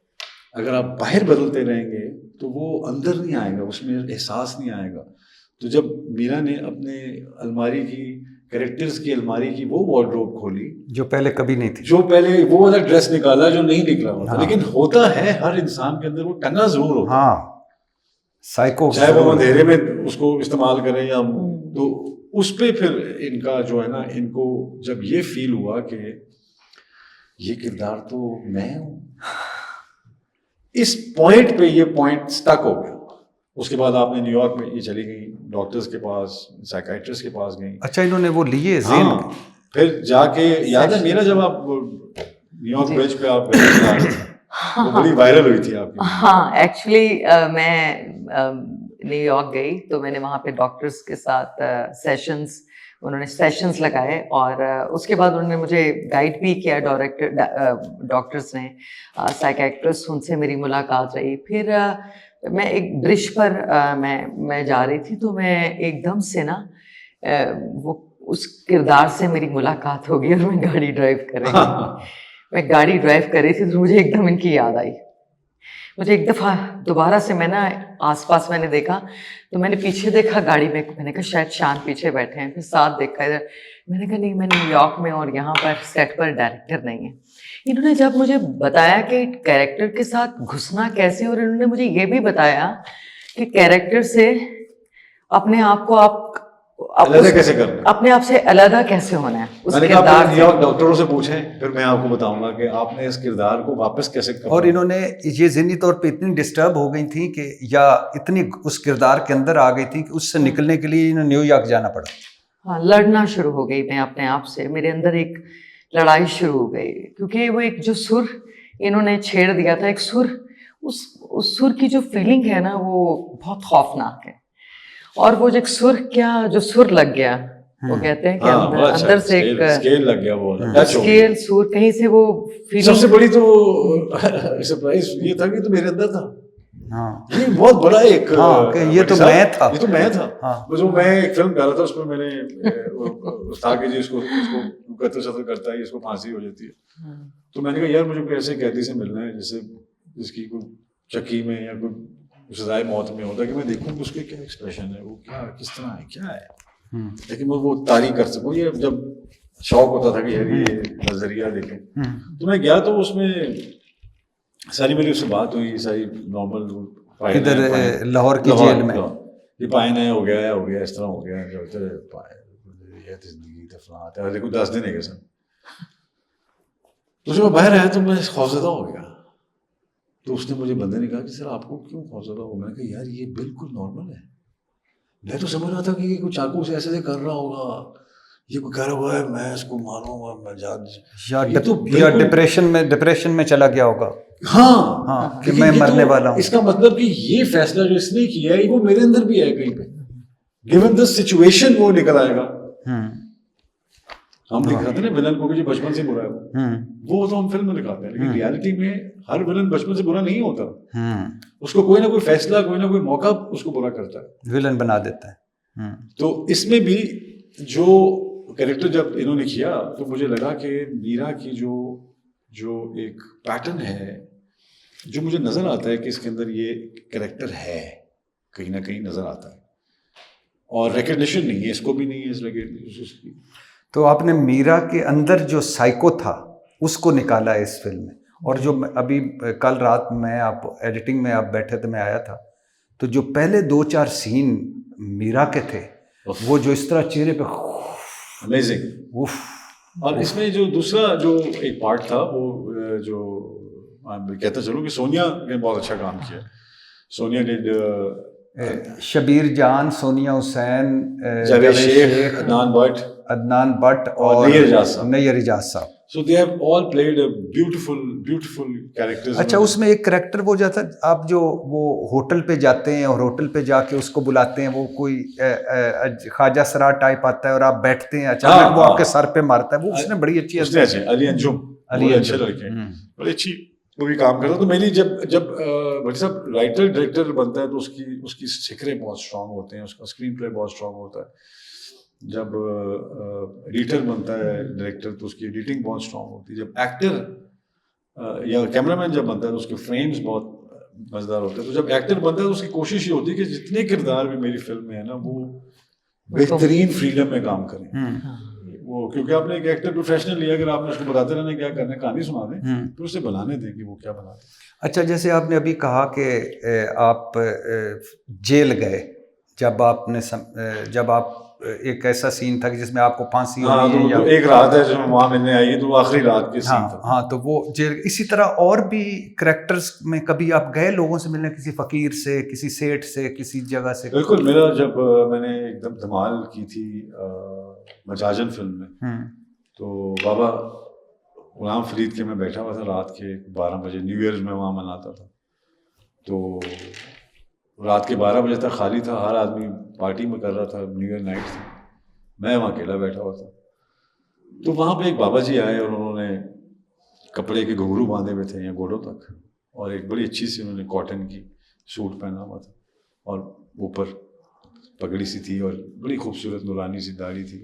अगर आप बाहर बदलते रहेंगे तो वो अंदर नहीं आएगा, उसमें एहसास नहीं आएगा। तो जब मीरा ने अपने अलमारी की, कैरेक्टर्स की अलमारी की वो वार्डरोब खोली जो पहले कभी नहीं थी, जो पहले वो वाला ड्रेस निकाला जो नहीं निकला होता, लेकिन होता है हर इंसान के अंदर, वो टंगा जरूर होता है। साइको, चाहे वो अंधेरे में उसको इस्तेमाल करें या, तो उस पे फिर इनका जो है ना, इनको जब ये फील हुआ कि ये किरदार तो मैं हूँ, इस पॉइंट पे ये पॉइंट स्टक हो गया। उसके बाद आपने न्यूयॉर्क में ये चली गई, डॉक्टर्स के पास, साइकाइट्रिस्ट के पास गई। अच्छा, इन्होंने वो लिए फिर जाके, याद है मेरा, जब आप न्यूयॉर्क ब्रिज पे आप वो बड़ी वायरल हुई थी आपकी। हाँ, एक्चुअली मैं न्यूयॉर्क गई तो मैंने वहाँ पे डॉक्टर्स के साथ उन्होंने सेशंस लगाए, और उसके बाद उन्होंने मुझे गाइड भी किया डॉक्टर्स ने, साइकाइट्रिस्ट, उनसे मेरी मुलाकात रही। फिर मैं एक ब्रिज पर मैं जा रही थी, तो मैं एकदम से ना वो उस किरदार से मेरी मुलाकात हो गई, और मैं गाड़ी ड्राइव कर रही थी। मैं गाड़ी ड्राइव कर रही थी तो मुझे एकदम इनकी याद आई। मुझे एक दफ़ा दोबारा से मैं ना आसपास मैंने देखा, तो मैंने पीछे देखा गाड़ी में, मैंने कहा शायद शान पीछे बैठे हैं, फिर साथ देखा इधर, मैंने कहा नहीं, मैं न्यूयॉर्क में और यहाँ पर सेट पर डायरेक्टर नहीं है। इन्होंने जब मुझे बताया कि कैरेक्टर के साथ घुसना कैसे, और इन्होंने मुझे ये भी बताया कि कैरेक्टर से अपने आप को आप अलग कैसे करना है? अपने आप से अलग कैसे होना है उस मैंने कहा किरदार आप से। न्यूयॉर्क डॉक्टरों से पूछें, फिर मैं आपको बताऊंगा कि आपने इस किरदार को वापस कैसे करना और है। इन्होंने ये ज़हनी तौर पे इतनी डिस्टर्ब हो गई थी कि या इतनी उस किरदार के अंदर आ गई थी कि उससे निकलने के लिए इन्हें न्यूयॉर्क जाना पड़ा। हाँ, लड़ना शुरू हो गई मैं अपने आप से, मेरे अंदर एक लड़ाई शुरू हो गई, क्योंकि वो एक जो सुर इन्होंने छेड़ दिया था, एक सुर, उस सुर की जो फीलिंग है ना वो बहुत खौफनाक है। और वो जो एक सुर, क्या जो सुर लग गया, वो कहते हैं कि हाँ, बड़ा अच्छा अंदर से स्केल, एक स्केल लग गया, वो टच हो गया। स्केल सुर कहीं से वो सबसे फीलिंग। बड़ी तो सरप्राइज ये था कि तो मेरे अंदर था। हाँ ये बहुत बड़ा एक हाँ, कि ये तो भाई साहब, मैं था। ये तो मैं था। हाँ। जो मैं एक फिल्म कर रहा था उसमें मैंने था कि जी इसको कत्ल शत्ल करता है, इसको फांसी हो जाती है। तो मैंने कहा यार मुझे कोई ऐसे कैदी से मिलना है जैसे जिसकी कोई चक्की में या कोई सजाए मौत में होता है, कि मैं देखूं कि उसके क्या एक्सप्रेशन है, वो क्या किस तरह है, क्या है, लेकिन वो तारीफ कर सकूं। ये जब शौक होता था कि यार ये नजरिया देखें, तो मैं गया तो उसमें सारी मेरी उससे बात हुई, सारी नॉर्मल इधर लाहौर की जेल में ये पाइन है, हो गया इस तरह हो गया, जो होता है पाइन ये जिंदगी दफना देखो 10 दिन है सर। तो जब मैं बाहर आया तो मैं खौफजदा हो गया। तो उसने मुझे बंदे ने कहा कि सर आपको क्यों खौफजदा हो? मैंने कहा यार ये बिल्कुल नॉर्मल है, मैं तो समझ रहा था कि ये कोई चाकू से ऐसे कर रहा होगा, ये कोई कह रहा हुआ है मैं इसको मारूंगा, मैं या डिप्रेशन में चला गया होगा। हाँ हाँ, कि मैं मरने वाला हूँ। इसका मतलब कि ये फैसला जो इसने किया है वो मेरे अंदर भी है कहीं पे, गिवन द सिचुएशन वो निकल आएगा। हम दिखाते हैं ना विलन को कि जो बचपन से बुरा है वो तो हम फिल्म में दिखाते हैं, लेकिन रियलिटी में हर विलन बचपन से बुरा नहीं होता। उसको कोई ना कोई फैसला, कोई ना कोई मौका उसको बुरा करता है, विलन बना देता है। तो इसमें भी जो कैरेक्टर जब इन्होंने किया तो मुझे लगा कि मीरा की जो एक पैटर्न है जो मुझे नजर आता है कि इसके अंदर ये कैरेक्टर है, कहीं ना कहीं नजर आता है, और रिकग्निशन नहीं है, इसको भी नहीं है इस रिकग्निशन की। तो आपने मीरा के अंदर जो साइको था उसको निकाला है इस फिल्म में। और जो अभी कल रात में आप एडिटिंग में आप बैठे थे, मैं आया था, तो जो पहले 2-4 सीन मीरा के थे वो जो इस तरह चेहरे पे अमेजिंग। और इसमें जो दूसरा जो एक पार्ट था वो जो कहता चलूं कि सोनिया ने बहुत अच्छा काम किया। सोनिया ने शबीर जान, सोनिया हुसैन, जावेद शेख, अदनान भट्ट और नैयर इजाज साहब। So they have all played a beautiful characters. अच्छा, उसमें एक कैरेक्टर वो जाता, आप जो वो होटल पे जाते हैं और होटल पे जाके उसको बुलाते हैं, वो कोई ख्वाजा सरार टाइप आता है और आप बैठते हैं, अचानक वो आपके सर पे मारता है, वो उसने बड़ी अच्छी अली अंजुम, अच्छे लड़के, बड़ी अच्छी मूवी काम करता। तो मेरी जब भट्टी साहब राइटर डायरेक्टर बनता है तो उसकी शिखरें बहुत स्ट्रांग होते हैं, उसका स्क्रीन प्ले बहुत स्ट्रांग होता है। जब एडिटर बनता है डायरेक्टर तो उसकी एडिटिंग बहुत स्ट्रांग होती है। जब एक्टर या कैमरामैन जब बनता है तो उसके फ्रेम्स बहुत मजेदार होते हैं। तो जब एक्टर बनता है तो उसकी कोशिश ये होती है कि जितने किरदार भी मेरी फिल्म में है ना वो बेहतरीन फ्रीडम में काम करें। वो क्योंकि आपने एक एक्टर प्रोफेशनल लिया, अगर आपने उसको बताते रहना क्या करना है, कहानी सुना दें तो उसे बनाने दें कि वो क्या बनाते। अच्छा, जैसे आपने अभी कहा कि आप जेल गए, जब आप एक ऐसा सीन था कि जिसमें आपको फांसी हुई तो एक रात है जब वहाँ मिलने आई, तो आखिरी रात के सीन था। हाँ, तो वो जेल। इसी तरह और भी कैरेक्टर्स में कभी आप गए लोगों से मिलने, किसी फकीर से, किसी सेठ से, किसी जगह से? बिल्कुल। मेरा जब मैंने एकदम धमाल की थी मजाजन फिल्म में, तो बाबा गुलाम फरीद के मैं बैठा हुआ था रात के 12 बजे, न्यू ईयर में वहाँ मनाता था, तो रात के 12 बजे तक खाली था, हर आदमी पार्टी में कर रहा था, न्यू ईयर नाइट थी, मैं वहाँ अकेला बैठा हुआ था। तो वहाँ पे एक बाबा जी आए और उन्होंने कपड़े के घुंघरू बांधे हुए थे या घोड़ों तक, और एक बड़ी अच्छी सी उन्होंने कॉटन की सूट पहना हुआ था और ऊपर पगड़ी सी थी और बड़ी खूबसूरत नूरानी सी दाढ़ी थी,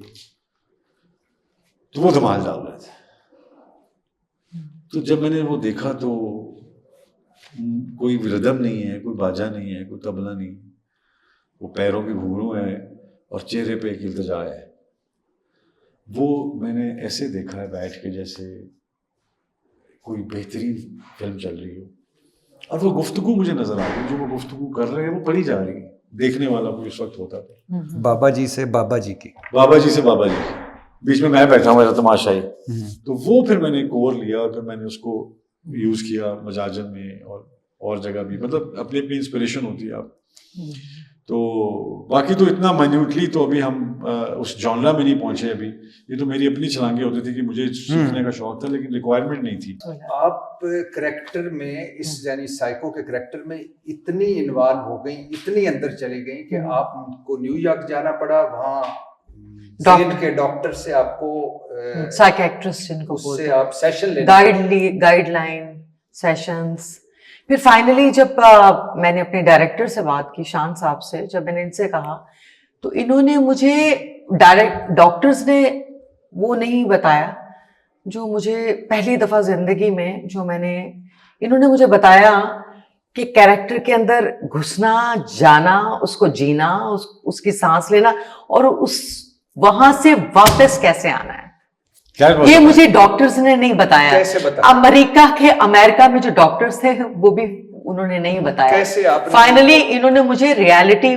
तो वो धमाल डाल रहे थे। तो जब मैंने वो देखा तो कोई रिदम नहीं है, कोई बाजा नहीं है, कोई तबला नहीं है, वो पैरों के घुंघरू है और चेहरे पे एक इल्तिजा है। वो मैंने ऐसे देखा है बैठ के जैसे कोई बेहतरीन फिल्म चल रही हो, और वो गुफ्तगू मुझे नजर आ रही, जो वो गुफ्तगू कर रहे हैं वो पढ़ी जा रही है, देखने वाला कोई उस वक्त होता था। बाबा जी से बाबा जी की, बाबा जी से बाबा जी, बीच में मैं बैठा हूँ ऐसा तमाशाई। तो वो फिर मैंने कोर लिया और फिर मैंने उसको यूज किया मजाजन में और जगह भी, मतलब अपनी अपनी इंस्पिरेशन होती है आप। तो बाकी तो इतना माइन्यूटली तो अभी हम उस जॉनरा में नहीं पहुंचे अभी, ये तो मेरी अपनी छलांगे होती थी कि मुझे सीखने का शौक था लेकिन रिक्वायरमेंट नहीं थी। आप करेक्टर में इस यानी साइको के करेक्टर में इतनी इन्वॉल्व हो गई, इतनी अंदर चली गई कि आपको न्यूयॉर्क जाना पड़ा, वहाँ जेल के डॉक्टर से आपको साइकेट्रिस्ट जिनको उससे आप सेशन ले गाइडलाइन सेशंस। फिर फाइनली जब मैंने अपने डायरेक्टर से बात की, शान साहब से, जब मैंने इनसे कहा तो इन्होंने मुझे डॉक्टर्स ने वो नहीं बताया जो मुझे पहली दफ़ा ज़िंदगी में इन्होंने मुझे बताया कि कैरेक्टर के अंदर घुसना, जाना, उसको जीना, उसकी सांस लेना और वहां से वापस कैसे आना है, ये मुझे डॉक्टर्स ने नहीं बताया। कैसे बताया? अमेरिका में जो डॉक्टर्स थे वो भी उन्होंने नहीं बताया। कैसे आपने फाइनली इन्होंने मुझे रियलिटी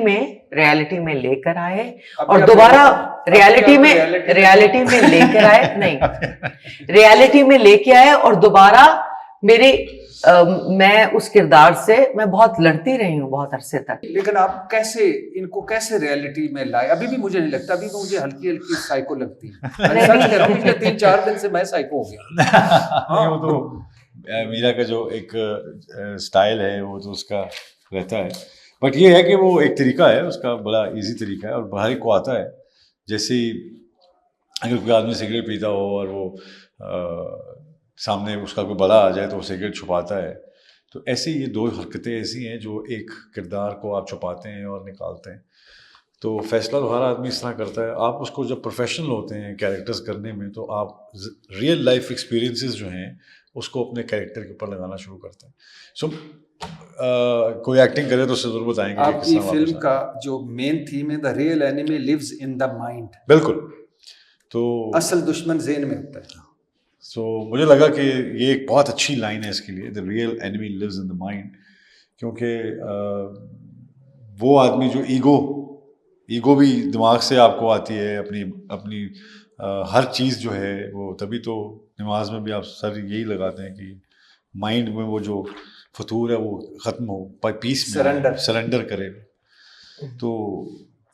में लेकर आए और दोबारा रियलिटी में लेकर आए, नहीं रियलिटी में लेके आए और दोबारा मैं उस किरदार से मैं बहुत लड़ती रही हूँ बहुत अरसे तक। लेकिन आप इनको कैसे रियलिटी में लाए? अभी भी मुझे नहीं लगता, अभी भी मुझे हल्की हल्की साइको लगती है। मैं सच कह रहा हूँ, पिछले 3-4 दिन से मैं साइको हो गया। वो तो मीरा का जो एक स्टाइल है वो तो उसका रहता है, बट ये है कि वो एक तरीका है उसका, बड़ा इजी तरीका है और हर एक को आता है। जैसे अगर कोई आदमी सिगरेट पीता हो और वो सामने उसका कोई बड़ा आ जाए तो वो सिगरेट छुपाता है, तो ऐसे ये दो हरकतें ऐसी हैं जो एक किरदार को आप छुपाते हैं और निकालते हैं। तो फैसला तो हर आदमी इस तरह करता है। आप उसको जब प्रोफेशनल होते हैं कैरेक्टर्स करने में तो आप रियल लाइफ एक्सपीरियंसेस जो हैं उसको अपने कैरेक्टर के ऊपर लगाना शुरू करते हैं। सो कोई एक्टिंग करे तो उससे जरूर बताएंगे। आपकी फिल्म का जो मेन थीम है, the real enemy lives in the mind. बिल्कुल, तो असल दुश्मन ज़हन में होता है। सो मुझे लगा कि ये एक बहुत अच्छी लाइन है इसके लिए, the real enemy lives in the mind, क्योंकि वो आदमी जो ईगो भी दिमाग से आपको आती है, अपनी हर चीज़ जो है वो, तभी तो नमाज में भी आप सर यही लगाते हैं कि माइंड में वो जो फतूर है वो ख़त्म हो, पीस में सरेंडर करे। तो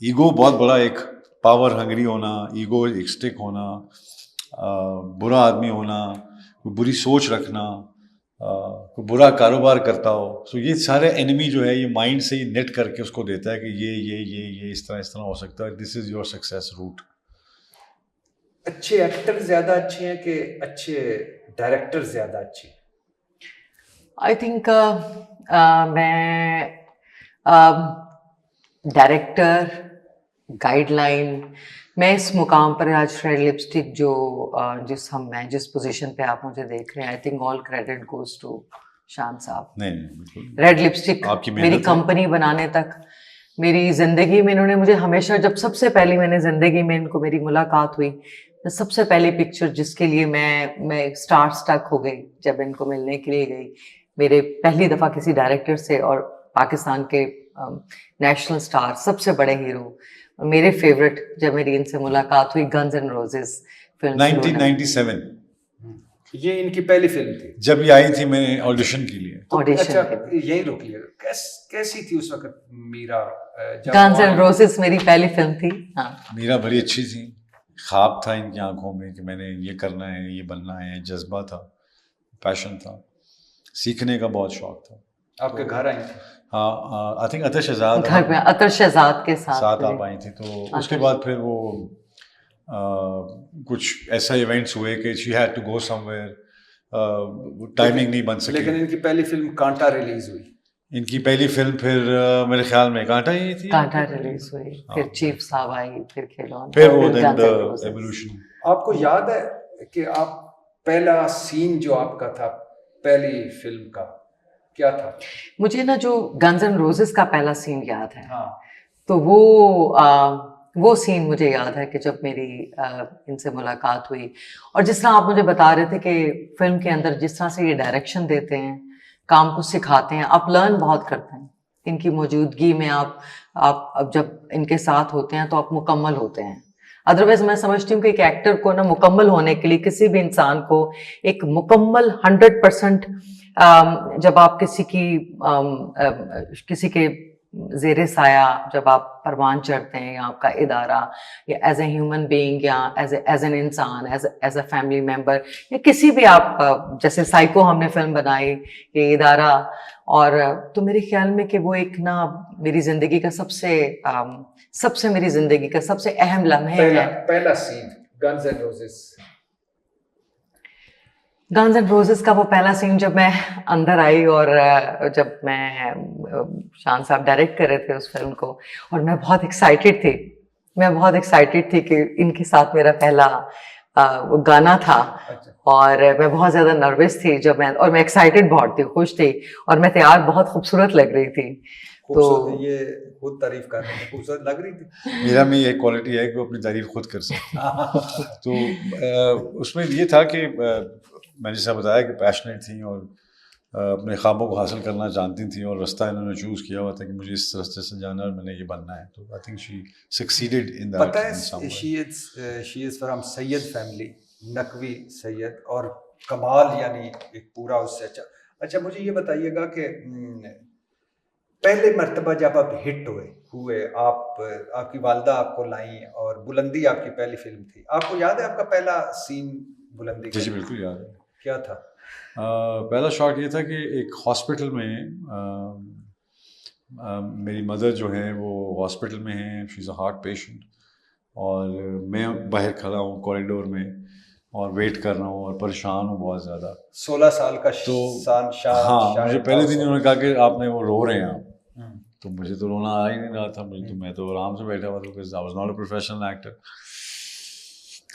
ईगो बहुत बड़ा एक पावर हंगरी होना, ईगो एक स्टिक होना, बुरा आदमी होना, कोई बुरी सोच रखना, कोई बुरा कारोबार करता हो, तो ये सारे एनिमी जो है ये माइंड से ही नेट करके उसको देता है कि ये इस तरह हो सकता है, this is your success route. अच्छे एक्टर ज़्यादा अच्छे हैं कि अच्छे डायरेक्टर ज़्यादा अच्छे? आई थिंक मैं डायरेक्टर, गाइडलाइन, मैं इस मुकाम पर आज रेड लिपस्टिक मैं जिस पोजीशन पे आप मुझे देख रहे हैं, I think all credit goes to Shaan साहब। नहीं, रेड लिपस्टिक मेरी कंपनी बनाने तक, मेरी जिंदगी में इन्होंने मुझे हमेशा, जब सबसे पहली मैंने जिंदगी में इनको मेरी मुलाकात हुई, सबसे पहली पिक्चर जिसके लिए मैं स्टार स्टक हो गई जब इनको मिलने के लिए गई, मेरे पहली दफ़ा किसी डायरेक्टर से और पाकिस्तान के नेशनल स्टार, सबसे बड़े हीरो, मेरे फेवरेट, जब मेरी इनसे मुलाकात हुई गन्स एंड रोजेस फिल्म 1997, ये इनकी पहली फिल्म थी जब ये आई थी मैंने ऑडिशन के लिए। अच्छा, यही रोक लिया। कैसी थी उस वक्त मीरा? गन्स एंड रोजेस मेरी पहली फिल्म थी। हाँ, मीरा बड़ी अच्छी थी, ख्वाब था इनकी आंखों में कि मैंने ये करना है, ये बनना है, जज्बा था, पैशन था, सीखने का बहुत शौक था। आपके घर आई थी? हाँ, आई थिंक अतर शहजाद घर में अतर शहजाद के साथ आप आई थी। तो उसके बाद फिर वो कुछ ऐसा इवेंट्स हुए कि she had to go somewhere, timing नहीं बन सकी। लेकिन इनकी पहली फिल्म कांटा रिलीज हुई। इनकी पहली फिल्म फिर मेरे ख्याल में कांटा ही थी। कांटा रिलीज हुई, फिर चीफ साहब आई, फिर खिलौना, फिर वो द एवोल्यूशन। आपको याद है कि आप पहला सीन जो आपका था पहली फिल्म का क्या था? मुझे ना जो गन्स एंड रोजेस का पहला सीन याद है, हाँ तो वो सीन मुझे याद है कि जब मेरी इनसे मुलाकात हुई, और जिस तरह आप मुझे बता रहे थे कि फिल्म के अंदर जिस तरह से ये डायरेक्शन देते हैं, काम को सिखाते हैं, आप लर्न बहुत करते हैं इनकी मौजूदगी में। आप अब जब इनके साथ होते हैं तो आप मुकम्मल होते हैं। अदरवाइज मैं समझती हूँ कि एक एक्टर को ना मुकम्मल होने के लिए, किसी भी इंसान को एक मुकम्मल 100% जब आप किसी के ज़ेरे साया जब आप परवान चढ़ते हैं, या आपका इदारा, या एज ए ह्यूमन बीइंग, या एज एन इंसान, एज अ फैमिली मेंबर, या किसी भी आप जैसे साइको हमने फिल्म बनाई, ये इदारा, और तो मेरे ख्याल में कि वो एक ना मेरी ज़िंदगी का सबसे मेरी ज़िंदगी का सबसे अहम लम्हे है। पहला scene guns and roses. Guns and roses का वो पहला सीन जब मैं अंदर आई, और जब मैं शान साहब डायरेक्ट कर रहे थे उस फिल्म को, और मैं बहुत एक्साइटेड थी कि इनके साथ मेरा पहला वो गाना था। अच्छा। और मैं बहुत ज़्यादा नर्वस थी और मैं एक्साइटेड बहुत थी, खुश थी, और मैं तैयार बहुत खूबसूरत लग रही थी। तो ये खुद तारीफ कर रहे हैं, खूबसूरत लग रही थी। मेरा में ये क्वालिटी है कि वो अपनी तारीफ खुद कर सकते। तो उसमें ये था कि मैंने जैसा बताया कि पैशनेट थी और अपने ख्वाबों को हासिल करना जानती थी, और रास्ता इन्होंने चूज़ किया हुआ था कि मुझे इस रास्ते से जाना है और मैंने ये बनना है। तो I think she succeeded in that. पता है she is from Syed family, Naqvi Syed, और कमाल यानी एक पूरा उससे अच्छा मुझे ये बताइएगा कि पहले मर्तबा जब आप हिट हुए आपकी वालदा आपको लाई और बुलंदी आपकी पहली फिल्म थी, आपको याद है आपका पहला सीन बुलंदी का? जी बिल्कुल याद है। क्या था? पहला शॉट ये था कि एक हॉस्पिटल में मेरी मदर जो है वो हॉस्पिटल में है, she is a heart patient, और मैं बाहर खड़ा हूँ कॉरिडोर में और वेट कर रहा हूँ और परेशान हूँ बहुत ज़्यादा। 16 साल का तो हाँ, मुझे पहले दिन उन्होंने कहा कि आपने वो रो रहे हैं आप। तो मुझे तो रोना आ ही नहीं रहा था, मैं तो आराम से बैठा हुआ था, because I was not a professional actor.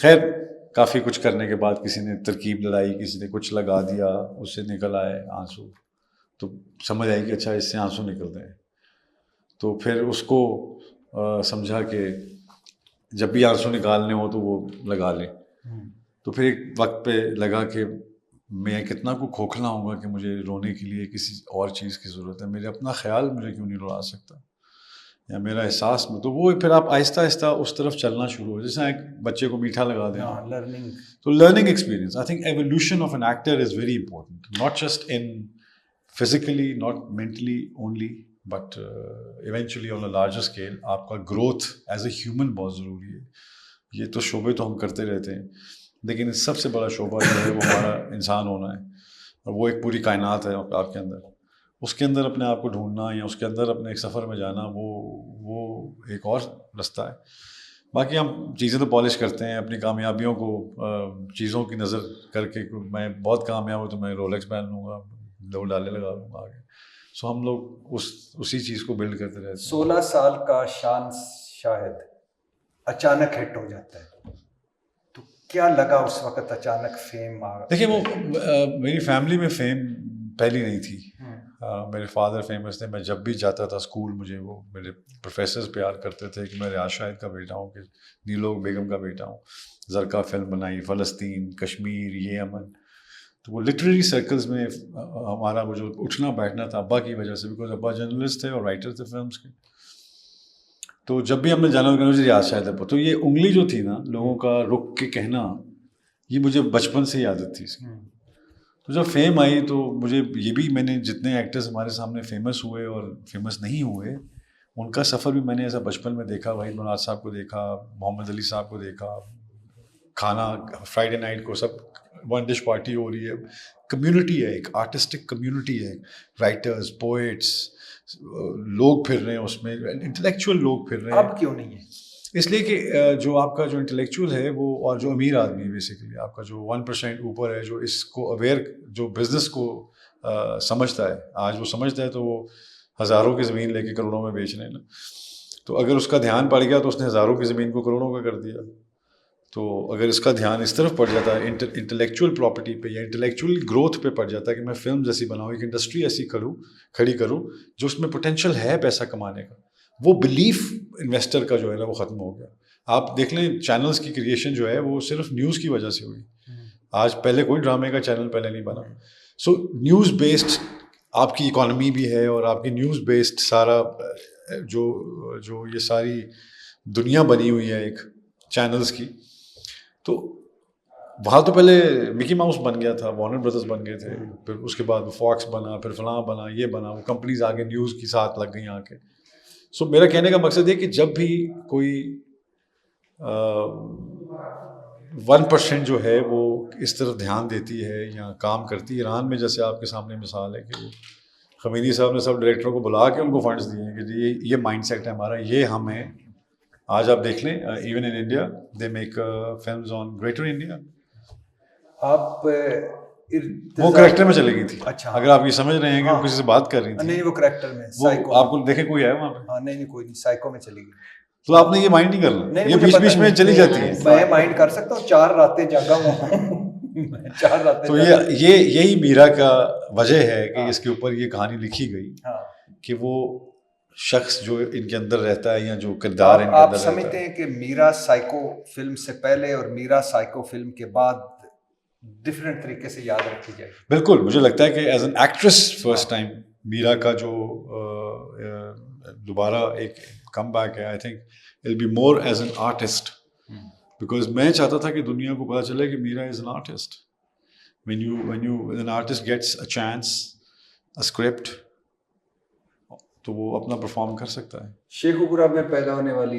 खैर काफ़ी कुछ करने के बाद किसी ने तरकीब लगाई, किसी ने कुछ लगा दिया, उससे निकल आए आंसू। तो समझ आई कि अच्छा इससे आंसू निकलते हैं। तो फिर उसको समझा कि जब भी आंसू निकालने हो तो वो लगा लें। तो फिर एक वक्त पे लगा कि मैं कितना को खोखला होऊंगा कि मुझे रोने के लिए किसी और चीज़ की ज़रूरत है, मेरे अपना ख्याल मुझे क्यों नहीं रुला सकता, या मेरा एहसास में। तो वो फिर आप आहिस्ता आहिस्ता उस तरफ चलना शुरू हो, जैसे एक बच्चे को मीठा लगा देना। लर्निंग। तो learning experience, I think evolution of an actor is very important, not just in physically, not mentally only, but eventually on a larger scale आपका ग्रोथ एज ए ह्यूमन बहुत ज़रूरी है। ये तो शोबे तो हम करते रहते हैं, लेकिन सबसे बड़ा शोबा जो है वो हमारा इंसान होना है, और वो एक पूरी कायनात है आपके अंदर। उसके अंदर अपने आप को ढूंढना या उसके अंदर अपने एक सफ़र में जाना, वो एक और रास्ता है। बाकी हम चीज़ें तो पॉलिश करते हैं अपनी कामयाबियों को, चीज़ों की नज़र करके। मैं बहुत कामयाब हूँ तो मैं रोलेक्स पहन लूँगा, 2 डाले लगा लूँगा आगे। सो हम लोग उसी चीज़ को बिल्ड करते रहते हैं। 16 साल का शान शाहिद अचानक हिट हो जाता है, तो क्या लगा उस वक्त अचानक फेम आ? देखिए वो मेरी फैमिली में फेम पहली नहीं थी। मेरे फादर फेमस थे। मैं जब भी जाता था स्कूल, मुझे वो मेरे प्रोफेसर्स प्यार करते थे कि मैं रियाज शाहिद का बेटा हूँ, कि नीलो बेगम का बेटा हूँ। ज़रका फिल्म बनाई, फ़लस्तीन, कश्मीर, ये अमन। तो वो लिटरेरी सर्कल्स में हमारा वो जो उठना बैठना था अब्बा की वजह से, बिकॉज अब्बा जर्नलिस्ट थे और राइटर थे फिल्म्स के। तो जब भी हमने जाना करना मुझे रियाज शाहिद है। तो ये उंगली जो थी ना लोगों का रुक के कहना, ये मुझे बचपन से ही आदत थी इसकी। तो जब फेम आई तो मुझे ये भी, मैंने जितने एक्टर्स हमारे सामने फेमस हुए और फेमस नहीं हुए, उनका सफ़र भी मैंने ऐसा बचपन में देखा। वहीद मुराद साहब को देखा, मोहम्मद अली साहब को देखा, खाना फ्राइडे नाइट को सब वन डिश पार्टी हो रही है, कम्युनिटी है, एक आर्टिस्टिक कम्युनिटी है, राइटर्स, पोइट्स, लोग फिर रहे हैं उसमें, इंटेलेक्चुअल लोग फिर रहे हैं। अब क्यों नहीं है? इसलिए कि जो आपका जो इंटेलेक्चुअल है वो, और जो अमीर आदमी है बेसिकली, आपका जो 1% ऊपर है, जो इसको अवेयर, जो बिज़नेस को समझता है, आज वो समझता है, तो वो हज़ारों की ज़मीन लेके करोड़ों में बेच रहे हैं ना। तो अगर उसका ध्यान पड़ गया तो उसने हज़ारों की ज़मीन को करोड़ों का कर दिया। तो अगर इसका ध्यान इस तरफ पड़ जाता है इंटेलेक्चुअल प्रॉपर्टी पे या इंटेलेक्चुअल ग्रोथ पे पड़ जाता है कि मैं फिल्म जैसी बनाऊँ, एक इंडस्ट्री ऐसी खड़ी करूँ जो उसमें पोटेंशियल है पैसा कमाने का, वो बिलीफ इन्वेस्टर का जो है ना वो ख़त्म हो गया। आप देख लें चैनल्स की क्रिएशन जो है वो सिर्फ न्यूज़ की वजह से हुई। आज पहले कोई ड्रामे का चैनल पहले नहीं बना। सो न्यूज़ बेस्ड आपकी इकॉनमी भी है और आपकी न्यूज़ बेस्ड सारा जो ये सारी दुनिया बनी हुई है एक चैनल्स की। तो वहाँ तो पहले मिकी माउस बन गया था, वार्नर ब्रदर्स बन गए थे, फिर उसके बाद फॉक्स बना, फिर फलां बना, ये बना, वो कंपनीज आगे न्यूज़ की साथ लग गई आके। सो मेरा कहने का मकसद है कि जब भी कोई 1% जो है वो इस तरफ ध्यान देती है या काम करती है, ईरान में जैसे आपके सामने मिसाल है कि खमीनी साहब ने सब डायरेक्टरों को बुला के उनको फंड्स दिए हैं कि ये माइंड सेट है हमारा, ये हम हैं। आज आप देख लें even in India they make films on greater India. आप वो करेक्टर में चली गई थी। अच्छा, अगर आप ये समझ रहे हैं कि वो किसी से बात कर रही थी, नहीं वो करेक्टर में, वो साइको आपको देखे कोई है वहाँ पे? हाँ नहीं कोई नहीं, साइको में चली गई। तो आपने ये माइंड नहीं करना, ये मुझे बीच पता बीच में नहीं, चली जाती है। मैं माइंड कर सकता हूँ, 4 रातें जागा हुआ हूँ। 4 रातें तो जागा। यही मीरा का वजह है कि इसके ऊपर ये कहानी लिखी गई कि वो शख्स जो इनके अंदर रहता है या जो किरदार इनके आप अंदर समझते रहता है। हैं कि मीरा साइको फिल्म से पहले और मीरा साइको फिल्म के बाद डिफरेंट तरीके से याद रखी जाएगी? बिल्कुल, मुझे लगता है कि as an actress first time Meera का जो दोबारा एक कम बैक है, I think it be more as an artist, because मैं चाहता था कि दुनिया को पता चले कि Meera is an artist. when an artist gets a chance, a script, तो वो अपना परफॉर्म कर सकता है। शेखुपुरा में पैदा होने वाली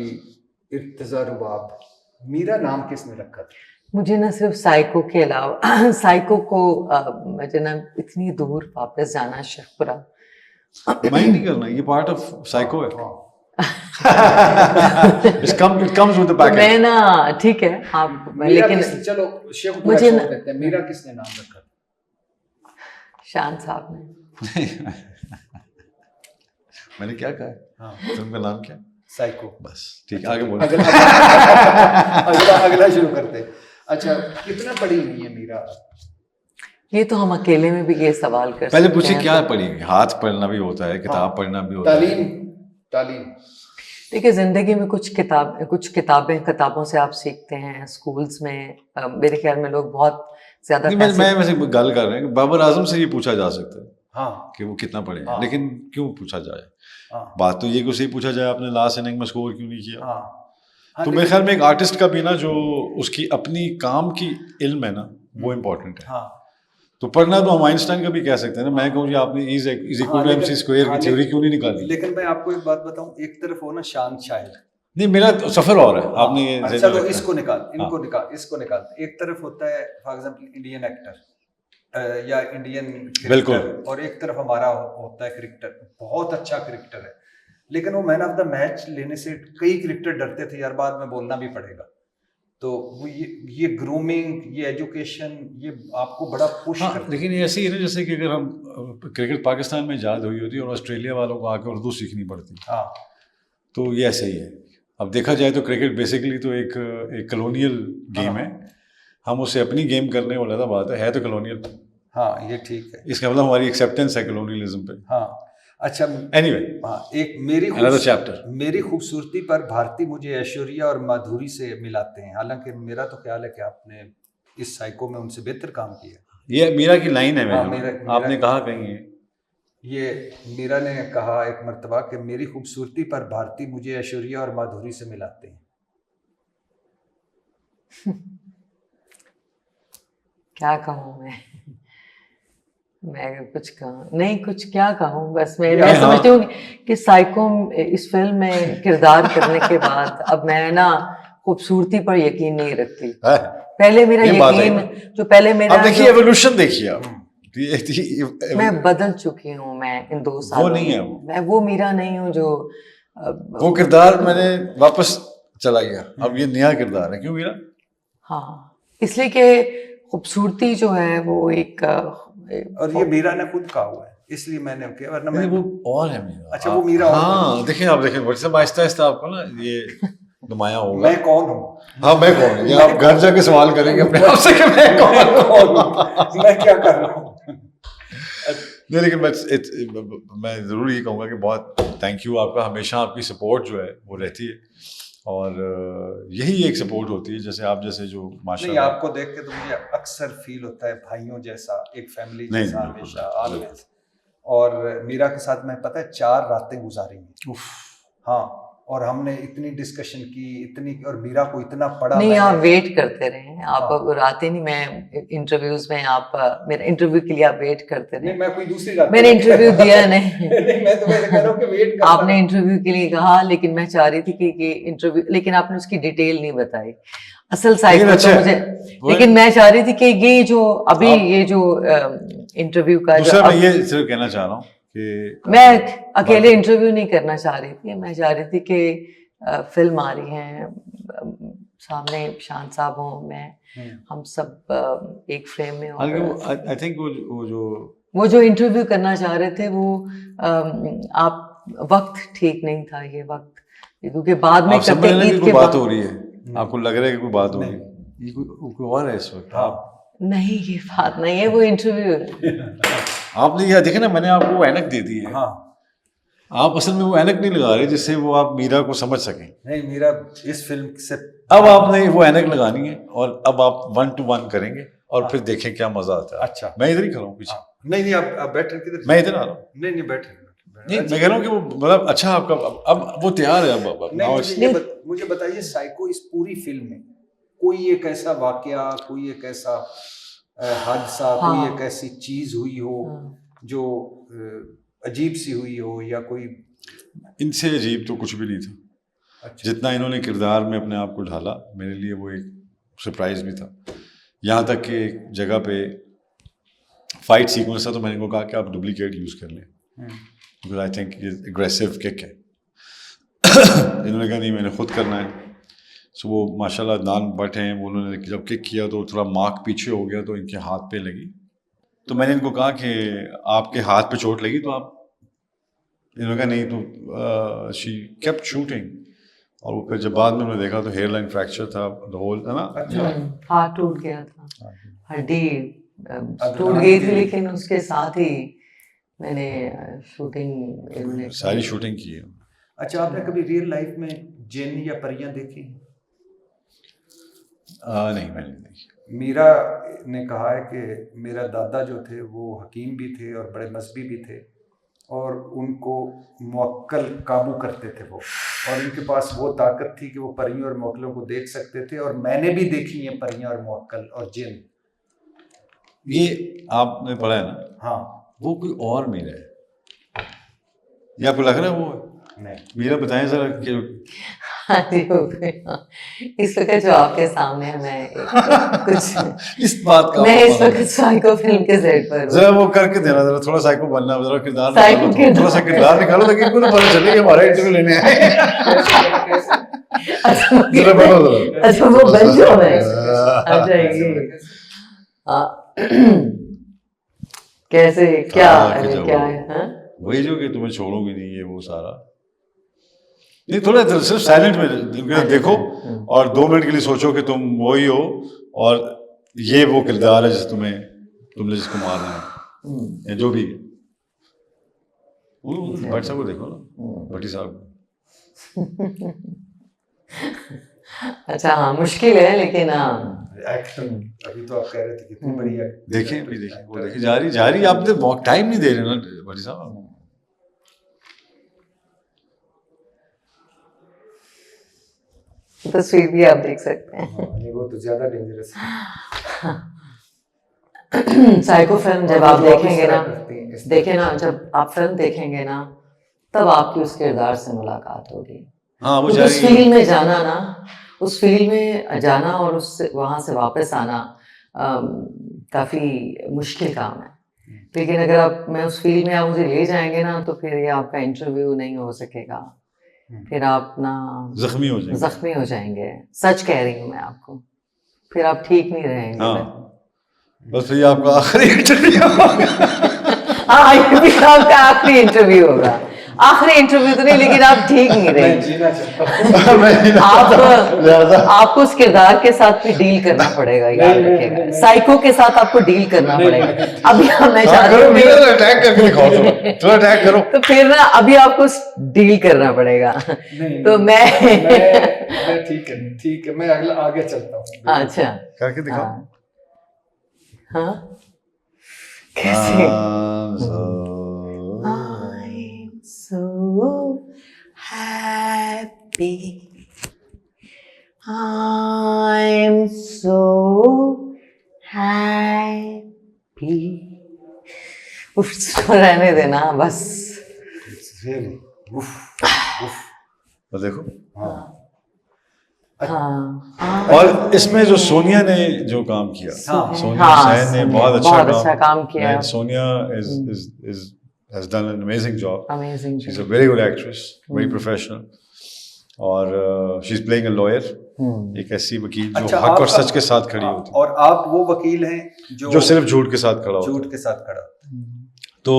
इर्तिजा रुबाब, मीरा नाम किसने रखा था? मुझे ना सिर्फ साइको के अलावा साइको को मुझे ना इतनी दूर वापस जाना शेखपुरा माइंड नहीं करना, ये पार्ट ऑफ साइको है। it comes with the package। मैं ना ठीक है आप, लेकिन चलो शेखुपुरा मुझे छोड़ देते हैं, मीरा किसने नाम रखा था? शान साहब ने। मैंने क्या कहा है? हाँ। फिल्म का नाम क्या? साइको। बस ठीक, आगे बोलो। अगला शुरू करते हैं। अच्छा, कितना पढ़ी हुई है मीरा? ये तो हम अकेले में भी ये सवाल कर पहले सकते पूछिए हैं। क्या पढ़ी? हाथ पढ़ना भी होता है, किताब पढ़ना भी होता है। तालीम। देखिए जिंदगी में कुछ किताबों से आप सीखते हैं। स्कूल्स में मेरे ख्याल में लोग बहुत ज्यादा मैं वैसे गल कर रहे हैं, बाबर आजम से ये पूछा जा सकता है हाँ कि वो कितना पढ़े हैं, हाँ। लेकिन क्यों पूछा जाए? हाँ। बात तो ये कि उसे पूछा जाए आपने लास्ट इनिंग में स्कोर क्यों नहीं किया। हाँ, तो मेरे ख्याल में एक आर्टिस्ट का भी ना जो उसकी अपनी काम की इल्म है ना वो इम्पोर्टेंट है। हाँ। तो पढ़ना तो हम आइंस्टाइन का भी कह सकते हैं ना। मैं कहूँ कि आपने is equal to MC square की थ्योरी क्यों नहीं निकाली? लेकिन मैं आपको एक बात बताऊं, एक तरफ हो ना शांत शायर, नहीं मेरा तो सफर और है, आपने ये ज़हन में चलो रखना है। इसको निकाल, इसको निकाल। एक तरफ होता है फॉर एग्जांपल इंडियन एक्टर या इंडियन बिल्कुल। क्रिकेटर, और एक तरफ हमारा होता है क्रिकेटर, बहुत अच्छा क्रिकेटर है, लेकिन वो मैन ऑफ द मैच लेने से कई क्रिकेटर डरते थे यार बाद में बोलना भी पड़ेगा। तो वो ये ग्रूमिंग, ये एजुकेशन, ये आपको बड़ा पुश हाँ, करता है। लेकिन ये ऐसे ही है ना जैसे कि अगर हम क्रिकेट पाकिस्तान में इजाद हुई होती और ऑस्ट्रेलिया वालों को आके उर्दू सीखनी पड़ती, हाँ तो ये ऐसे ही है। अब देखा जाए तो क्रिकेट बेसिकली तो एक कलोनियल गेम है। हम उसे अपनी गेम करने वाला था, बात है तो कलोनियल। हाँ ये ठीक है। इसका मतलब हमारी एक्सेप्टेंस है कलोनियलिज्म पे। हाँ अच्छा, एनीवे हाँ, एक another chapter। मेरी खूबसूरती पर भारती मुझे ऐश्वर्या और माधुरी से मिलाते हैं। हालांकि मेरा तो ख्याल है कि आपने इस साइको में उनसे बेहतर काम किया। ये मीरा की लाइन है। हाँ, आपने कहा कहीं है ये मीरा ने कहा एक मर्तबा कि मेरी खूबसूरती पर भारती मुझे ऐश्वर्या और माधुरी से मिलाते हैं। क्या कहूँ मैं कुछ नहीं, कुछ क्या कहूँ, बस मैं समझती हूँ कि साइको इस फिल्म में किरदार करने के बाद अब मैं ना खूबसूरती पर यकीन नहीं रखती। पहले मेरा यकीन जो पहले मेरा, अब देखिए एवोल्यूशन देखिए आप, मैं बदल चुकी हूँ। मैं इन 2 सालों वो नहीं है मैं वो मीरा नहीं हूँ जो वो किरदार मैंने वापस चला गया। अब ये नया किरदार है। क्यों मीरा? हाँ, इसलिए कि खूबसूरती जो है वो एक और ये मीरा ने खुद कहा हुआ है, इसलिए मैंने किया, वरना मैं वो और है मीरा। अच्छा वो मीरा। हाँ देखिए, आप देखें व्हाट्सएप आहिस्ता आहिस्ता आपको ना तो माया होगा। मैं कौन हूँ? हाँ, मैं कौन हूँ, ये आप घर जाके सवाल करेंगे अपने आप से कि मैं कौन हूँ, मैं क्या कर रहा हूँ? नहीं, लेकिन मैं ज़रूर ये कहूँगा कि बहुत थैंक यू आपका, हमेशा आपकी सपोर्ट जो है वो रहती है, और यही एक सपोर्ट होती है, जैसे आप जैसे जो नहीं, माशाल्लाह। आपको देख के तो मुझे अक्सर फील होता है भाइयों जैसा, एक फैमिली नहीं, जैसा, नहीं, हमेशा बिल्कुल, ऑलवेज। और मीरा के साथ मैं पता है 4 रातें गुजारी हैं। हाँ, और हमने इतनी डिस्कशन की, इतनी, और मीरा को इतना पढ़ा नहीं, मैंने। आप वेट करते रहे, आप हाँ। अब आते नहीं, मैं इंटरव्यूज में आप मेरे इंटरव्यू के लिए आप वेट करते नहीं, रहे। मैं कोई दूसरी रात मैंने इंटरव्यू दिया नहीं। नहीं, मैं तो वैसे कह रहा हूँ कि वेट करता आपने रहा। इंटरव्यू के लिए कहा, लेकिन मैं चाह रही थी कि इंटरव्यू, लेकिन आपने उसकी डिटेल नहीं बताई असल साइको लेकिन तो अच्छा, मुझे, लेकिन मैं चाह रही थी कि ये जो अभी ये जो इंटरव्यू का जो दूसरा मैं ये सिर्फ कहना चाह रहा हूँ कि मैं अकेले इंटरव्यू नहीं करना चाह रही थी, मैं चाह रही थी कि फिल्म आ रही है, सामने शान साहब हो, मैं, हम सब एक फ्रेम में हो। आई थिंक वो जो इंटरव्यू करना चाह रहे थे वो आप वक्त ठीक नहीं था, ये वक्त, क्योंकि बाद में आप समझ रहे हैं कि ईद कोई के बात बाद हो रही है, आपको लग रहा है कि कोई बात हो रही है, ये कोई और है इस वक्त। आप नहीं, ये बात नहीं है, वो इंटरव्यू है। आपने यह देखे ना, मैंने आपको वो ऐनक दे दी है। हाँ, आप असल में वो ऐनक नहीं लगा रहे जिससे वो आप मीरा को समझ सकें। नहीं, मीरा इस फिल्म से अब आपने वो ऐनक लगानी है, और अब आप 1 to 1 करेंगे, और फिर देखें क्या मजा आता है। अच्छा। मैं इधर ही खड़ा हूँ पीछे। नहीं, नहीं, आप बैठे किधर? मैं इधर आ रहा हूँ। नहीं, नहीं, बैठे नहीं, मैं कह रहा हूँ कि वो मतलब अच्छा आपका अब वो तैयार है। अब नहीं, मुझे बताइए, साइको इस पूरी फिल्म में कोई एक ऐसा वाकया, कोई एक ऐसा हादसा, कोई एक ऐसी चीज हुई हो जो अजीब सी हुई हो, या कोई? इनसे अजीब तो कुछ भी नहीं था। अच्छा। जितना इन्होंने किरदार में अपने आप को ढाला, मेरे लिए वो एक सरप्राइज भी था। यहाँ तक कि एक जगह पे फाइट सीक्वेंस था, तो मैंने इनको कहा कि आप डुप्लीकेट यूज़ कर लें, बिकॉज आई थिंक ये एग्रेसिव किक है। इन्होंने कहा नहीं, मैंने खुद करना है। सो वो माशाल्लाह अदनान भट्ट हैं, वो उन्होंने जब किक किया तो थोड़ा मार्क पीछे हो गया, तो इनके हाथ पे लगी। तो मैंने इनको कहा कि आपके हाथ पे चोट लगी, तो आप, इन्होंने कहा नहीं, तो शी केप्ट शूटिंग। और वो फिर जब बाद में उन्होंने देखा तो हेयर लाइन फ्रैक्चर था, द होल, है ना। अच्छा। हाथ टूट गया था, हड्डी टूट गई थी, लेकिन उसके साथ ही मैंने शूटिंग सारी शूटिंग की है। अच्छा, आपने कभी रियल लाइफ में जिन या परियां देखी? नहीं, मैंने नहीं देखी। मीरा ने कहा है कि मेरा दादा जो थे वो हकीम भी थे और बड़े मजहबी भी थे, और उनको मुअक्कल काबू करते थे वो, और इनके पास वो ताकत थी कि वो परियों और मुअक्कलों को देख सकते थे, और मैंने भी देखी हैं परियां और मुअक्कल और जिन। ये आपने पढ़ा है ना? हाँ। वो कोई और मीरा है, ये आपको लग रहा है वो नहीं, मीरा? बताएं जरा कि हाँ जी, हो गया। इस वक्त जो आपके सामने है, मैं कुछ इस बात का मैं इस वक्त साइको फिल्म के सेट पर हूँ। जरा वो करके देना, जरा थोड़ा साइको बनना, जरा किरदार साइको निकालो, किरदार। थोड़ा सा किरदार निकालो, लेकिन इनको तो पता चले कि हमारा इंटरव्यू लेने आए। जरा बनो जरा। अच्छा, वो बन जाओ मैं अच्छा ये कैसे क्या क्या है? हाँ? वही जो कि तुम्हें छोड़ोगे नहीं, ये वो सारा नहीं, थोड़ा सिर्फ साइलेंट में देखो, और 2 मिनट के लिए सोचो कि तुम वही हो, और ये वो किरदार है तुमने जिसको मारना है, या जो भी। भट्ट साहब को देखो ना, भट्टी साहब। अच्छा, हाँ, मुश्किल है, लेकिन एक्शन अभी तो आप कह रहे थे कितनी बड़ी है। देखें अभी, देखें वो, देखें जारी आप टाइम नहीं दे रहे ना भट्टी साहब। तस्वीर भी आप देख सकते हैं। नहीं, वो तो ज्यादा डेंजरस है। साइको फिल्म जब आप देखेंगे ना, देखें देखें ना, जब आप फिल्म देखेंगे ना, तब आपकी उस किरदार से मुलाकात होगी। हाँ, वो उस फील्ड में जाना ना, उस फील्ड में जाना और उससे वहाँ से वापस आना काफ़ी मुश्किल काम है। लेकिन अगर मैं उस फील्ड में आप मुझे ले जाएंगे ना, तो फिर ये आपका इंटरव्यू नहीं हो सकेगा, फिर आप ना जख्मी हो जाएंगे। सच कह रही हूँ मैं आपको, फिर आप ठीक नहीं रहेंगे। हाँ, बस ये आपका आखिरी इंटरव्यू होगा। हाँ, ये भी आपका आखिरी इंटरव्यू होगा। आखिरी इंटरव्यू तो नहीं, लेकिन आप ठीक नहीं रहे। जीना चाहता हूँ। आपको उस किरदार के साथ भी डील करना पड़ेगा, याद रखिएगा। साइको के साथ आपको डील करना पड़ेगा। अभी मैं चाहती हूँ अटैक करके दिखाओ, थोड़ा अटैक करो। तो फिर ना अभी आपको डील करना पड़ेगा। तो मैं ठीक है, मैं अगला आगे चलता हूँ। अच्छा करके दिखाओ। हाँ कैसे? I'm so happy. I'm so happy. उसको रहने देना बस। और देखो, हाँ और इसमें जो सोनिया ने जो काम किया, सोनिया हुसैन ने बहुत अच्छा काम किया। Sonia has done an amazing job. Amazing She's job. a very good actress, very professional. और she's playing a lawyer, एक ऐसी वकील जो हक और सच के साथ खड़ी होती है। और आप वो वकील हैं जो सिर्फ झूठ के साथ खड़ा होता है। झूठ के साथ खड़ा होता है। तो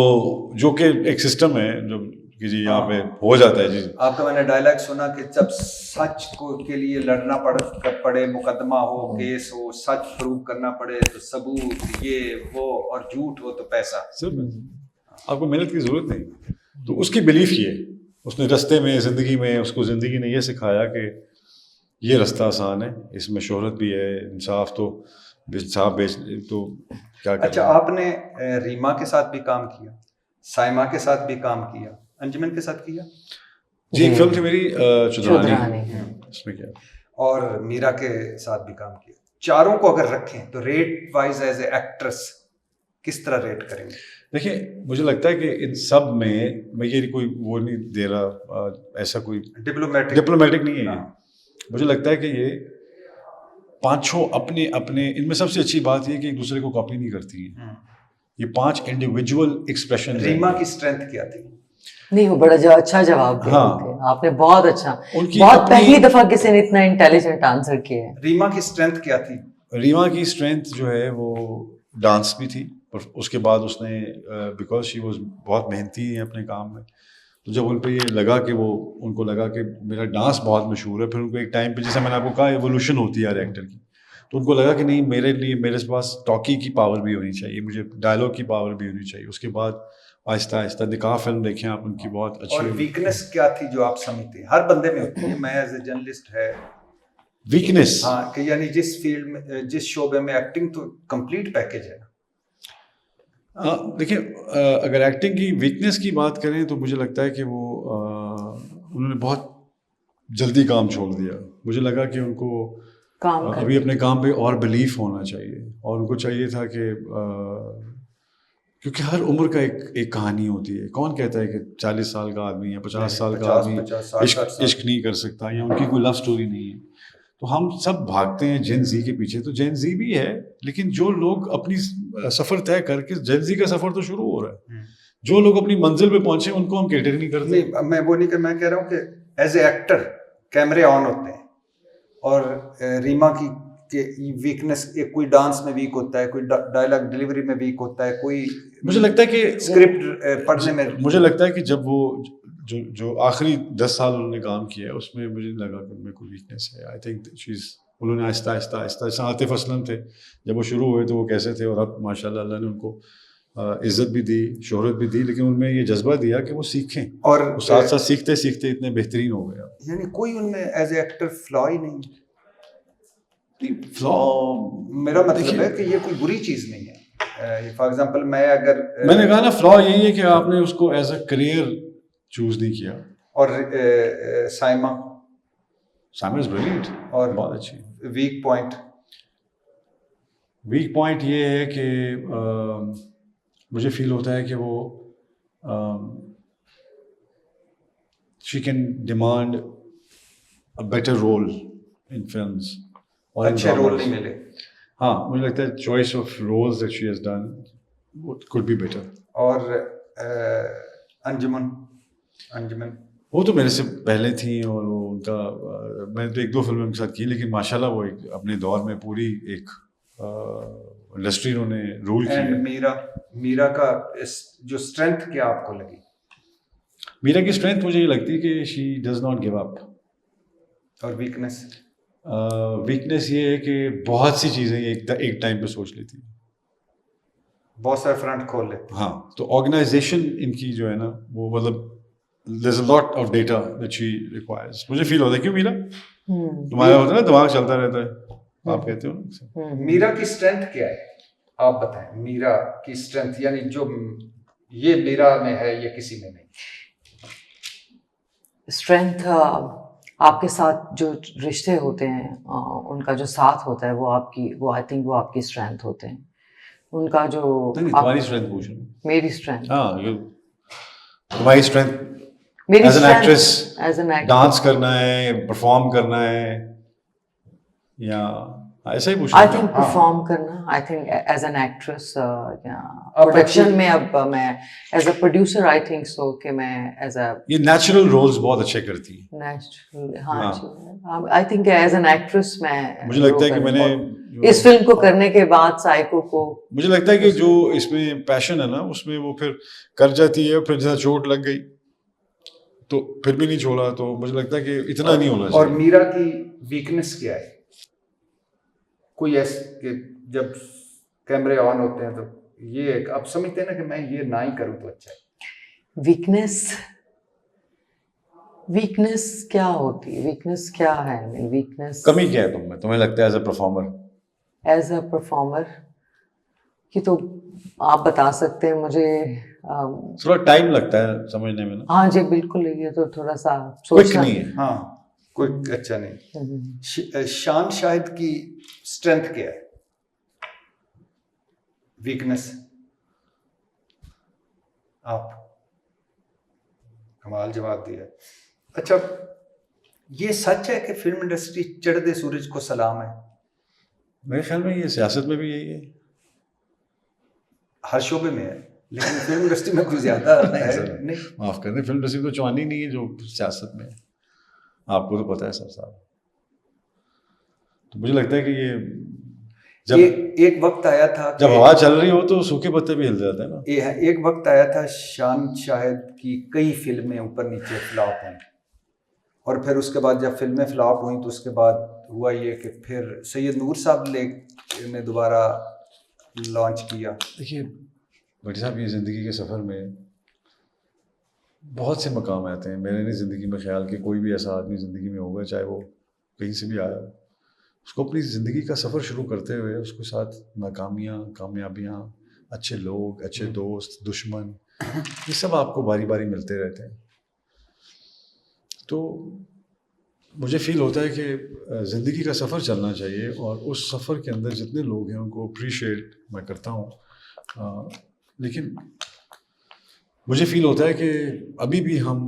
जो कि एक सिस्टम है जो कि जी यहाँ पे हो जाता है जी। आपका मैंने डायलॉग सुना कि जब सच को के लिए लड़ना पड़े, मुकदमा हो, केस हो, सच प्रूव करना पड़े तो सबूत ये वो, और झूठ हो तो पैसा। सिर्फ आपको मेहनत की जरूरत नहीं, तो उसकी बिलीफ ये, उसने रास्ते में ज़िंदगी में उसको ज़िंदगी ने ये सिखाया कि ये रास्ता आसान है, इसमें शोहरत भी है, इंसाफ तो इंसाफ बेच तो क्या करना। अच्छा, आपने रीमा के साथ भी काम किया, साइमा के साथ भी काम किया, अंजुमन के साथ किया जी। एक फिल्म थी मेरी चुदरानी, उसमें किया, और मीरा के साथ भी काम किया। चारों को अगर रखें तो rate wise as a actress किस तरह रेट करेंगे? देखिए, मुझे लगता है कि इन सब में मैं ये कोई वो नहीं दे रहा, ऐसा कोई डिप्लोमेटिक नहीं है। मुझे लगता है कि ये पांचों अपने अपने, इनमें सबसे अच्छी बात ये कि एक दूसरे को कॉपी नहीं करती है। ये 5 इंडिविजुअल एक्सप्रेशन। रीमा की स्ट्रेंथ क्या थी? नहीं, वो बड़ा अच्छा जवाब दिया। आपने बहुत अच्छा, बहुत पहली दफा किसी ने इतना इंटेलिजेंट आंसर किया है। रीमा की स्ट्रेंथ क्या थी? रीमा की स्ट्रेंथ जो है वो डांस भी थी, और उसके बाद उसने बिकॉज शी वाज बहुत मेहनती है अपने काम में, तो जब उन पे ये लगा कि वो उनको लगा कि मेरा डांस बहुत मशहूर है, फिर उनको एक टाइम पे, जैसे मैंने आपको कहा, एवोल्यूशन होती है हर एक्टर की, तो उनको लगा कि नहीं, मेरे पास टॉकी की पावर भी होनी चाहिए, मुझे डायलॉग की पावर भी होनी चाहिए। उसके बाद आहिस्ता आहिस्ता निकाह फिल्म देखें आप, उनकी बहुत अच्छी। और वीकनेस क्या थी जो आप समझते? हर बंदे में होती है, मैं एज ए जर्नलिस्ट है वीकनेस, हाँ, कि यानी जिस फील्ड में, जिस शोबे में एक्टिंग तो कंप्लीट पैकेज है। देखिए, अगर एक्टिंग की वीकनेस की बात करें तो मुझे लगता है कि वो उन्होंने बहुत जल्दी काम छोड़ दिया। मुझे लगा कि उनको अभी अपने काम पे और बिलीफ होना चाहिए, और उनको चाहिए था कि क्योंकि हर उम्र का एक कहानी होती है। कौन कहता है कि 40 साल का आदमी या 50 साल का आदमी इश्क नहीं कर सकता, या उनकी कोई लव स्टोरी नहीं है। तो हम सब भागते हैं जेन जी के पीछे, तो जेन जी भी है, लेकिन जो लोग अपनी सफ़र तय करके, जेन जी का सफ़र तो शुरू हो रहा है, जो लोग अपनी मंजिल पे पहुंचे उनको हम कैटर नहीं करते। नहीं, मैं वो नहीं कर, मैं कह रहा हूँ कि एज ए एक्टर कैमरे ऑन होते हैं, और रीमा की वीकनेस, कोई डांस में वीक होता है, कोई डायलॉग डिलीवरी में वीक होता है, कोई मुझे लगता है कि स्क्रिप्ट पढ़ने में, मुझे लगता है कि जब वो जो आखिरी 10 साल उन्होंने काम किया है उसमें मुझे लगा कि उनमें कोई वीकनेस है। आई थिंक उन्होंने आहिस्ता आहिस्ता जैसे आतिफ असलम थे, जब वो शुरू हुए तो वो कैसे थे, और अब माशाल्लाह अल्लाह ने उनको इज्जत भी दी, शोहरत भी दी, लेकिन उनमें ये जज्बा दिया कि वो सीखें, और साथ साथ सीखते सीखते इतने बेहतरीन हो गया। यानी कोई उनमें एज ए एक्टर फ्लॉ ही नहीं। फ्लॉ, मेरा मतलब है कि ये कोई बुरी चीज़ नहीं है। फॉर एग्जांपल मैं अगर मैंने कहा ना, फ्लॉ यही है कि आपने उसको एज अ करियर चूज नहीं किया। और साइमा इज ब्रिलियंट, और बहुत अच्छी। वीक पॉइंट ये है कि मुझे फील होता है कि वो she can demand a better role in films, और अच्छे रोल नहीं मिले। हाँ, मुझे लगता है choice of roles that she has done could be better. और अंजुमन वो तो मेरे से पहले थी, और वो उनका मैंने तो 1-2 फिल्में उनके साथ की, लेकिन माशाल्लाह वो एक अपने दौर में पूरी एक इंडस्ट्री उन्होंने रूल किया। मीरा का जो स्ट्रेंथ क्या आपको लगी? मीरा की स्ट्रेंथ मुझे ये लगती है कि she does not give up. और वीकनेस? वीकनेस ये है कि बहुत सी चीज़ें एक टाइम पे सोच लेती है, बहुत सारे फ्रंट खोल लेते। हाँ। तो ऑर्गेनाइजेशन इनकी जो है ना वो मतलब there's a lot of data that she requires। मुझे फील होता है, क्यों मीरा तुम्हारा होता है ना दिमाग चलता रहता है, आप कहते हो ना। मीरा की स्ट्रेंथ क्या है, आप बताएं। मीरा की स्ट्रेंथ यानी जो ये मीरा में है ये किसी में नहीं। स्ट्रेंथ आपके साथ जो रिश्ते होते हैं उनका जो साथ होता है वो आई थिंक वो आपकी स्ट्रेंथ होते हैं। उनका जो नहीं, तुम्हारी स्ट्रेंथ पूछ रहा हूँ। मेरी स्ट्रेंथ, हाँ, तुम्हारी स्ट्रेंथ मेरी as an actress, as an actor dance करना है, परफॉर्म करना है, या ऐसा ही पूछ आई रहा थिंक हूँ। परफॉर्म करना, I think as an actress production में अब मैं as a producer I think so कि मैं एज अ ये नेचुरल रोल्स बहुत अच्छे करती है। नेचुरल, हाँ हाँ। I think as an actress मैं मुझे लगता है कि मैंने इस फिल्म को करने के बाद साइको को, मुझे लगता है कि जो इसमें पैशन है ना उसमें वो फिर कर जाती है, फिर जैसा चोट लग गई तो फिर भी नहीं छोड़ा, तो मुझे लगता है कि इतना नहीं होना और चाहिए। मीरा की वीकनेस क्या है? कोई ऐसे कि जब कैमरे ऑन होते हैं तो ये आप समझते हैं ना कि मैं ये ना ही करूँ तो अच्छा है। वीकनेस क्या होती है? वीकनेस क्या है? वीकनेस कमी क्या है तुम्हें लगता है as a performer? As a performer कि तो आप बता सकते हैं मुझे। थोड़ा टाइम लगता है समझने में ना। हाँ जी बिल्कुल, ये तो थोड़ा सा क्विक सोचना नहीं है। हाँ, कोई अच्छा नहीं। शान शाहिद की स्ट्रेंथ क्या है, वीकनेस? आप कमाल जवाब दिया। अच्छा, ये सच है कि फिल्म इंडस्ट्री चढ़ते सूरज को सलाम है? मेरे ख्याल में ये सियासत में भी यही है। हर शोबे में है, लेकिन फिल्म इंडस्ट्री में कुछ ज्यादा है नहीं। माफ कर दें, फिल्म इंडस्ट्री में तो चवानी नहीं है जो सियासत में है, आपको तो पता है सर साहब। तो मुझे लगता है कि ये जब एक वक्त आया था जब हवा चल रही हो तो सूखे पत्ते भी हिल जाते हैं ना। एक वक्त आया था शान शाहिद की कई फिल्में ऊपर नीचे फ्लॉप हुई, और फिर उसके बाद जब फिल्में फ्लॉप हुई तो उसके बाद हुआ ये कि फिर सैयद नूर साहब ने दोबारा लॉन्च किया। देखिए भट्टी साहब, ये ज़िंदगी के सफ़र में बहुत से मकाम आते हैं। मेरे नहीं ज़िंदगी में ख्याल कि कोई भी ऐसा आदमी ज़िंदगी में होगा, चाहे वो कहीं से भी आया, उसको अपनी ज़िंदगी का सफ़र शुरू करते हुए उसके साथ नाकामियाँ, कामयाबियाँ, अच्छे लोग, अच्छे दोस्त, दुश्मन, ये सब आपको बारी बारी मिलते रहते हैं। तो मुझे फ़ील होता है कि ज़िंदगी का सफ़र चलना चाहिए, और उस सफ़र के अंदर जितने लोग हैं उनको अप्रिशिएट मैं करता हूँ। लेकिन मुझे फ़ील होता है कि अभी भी हम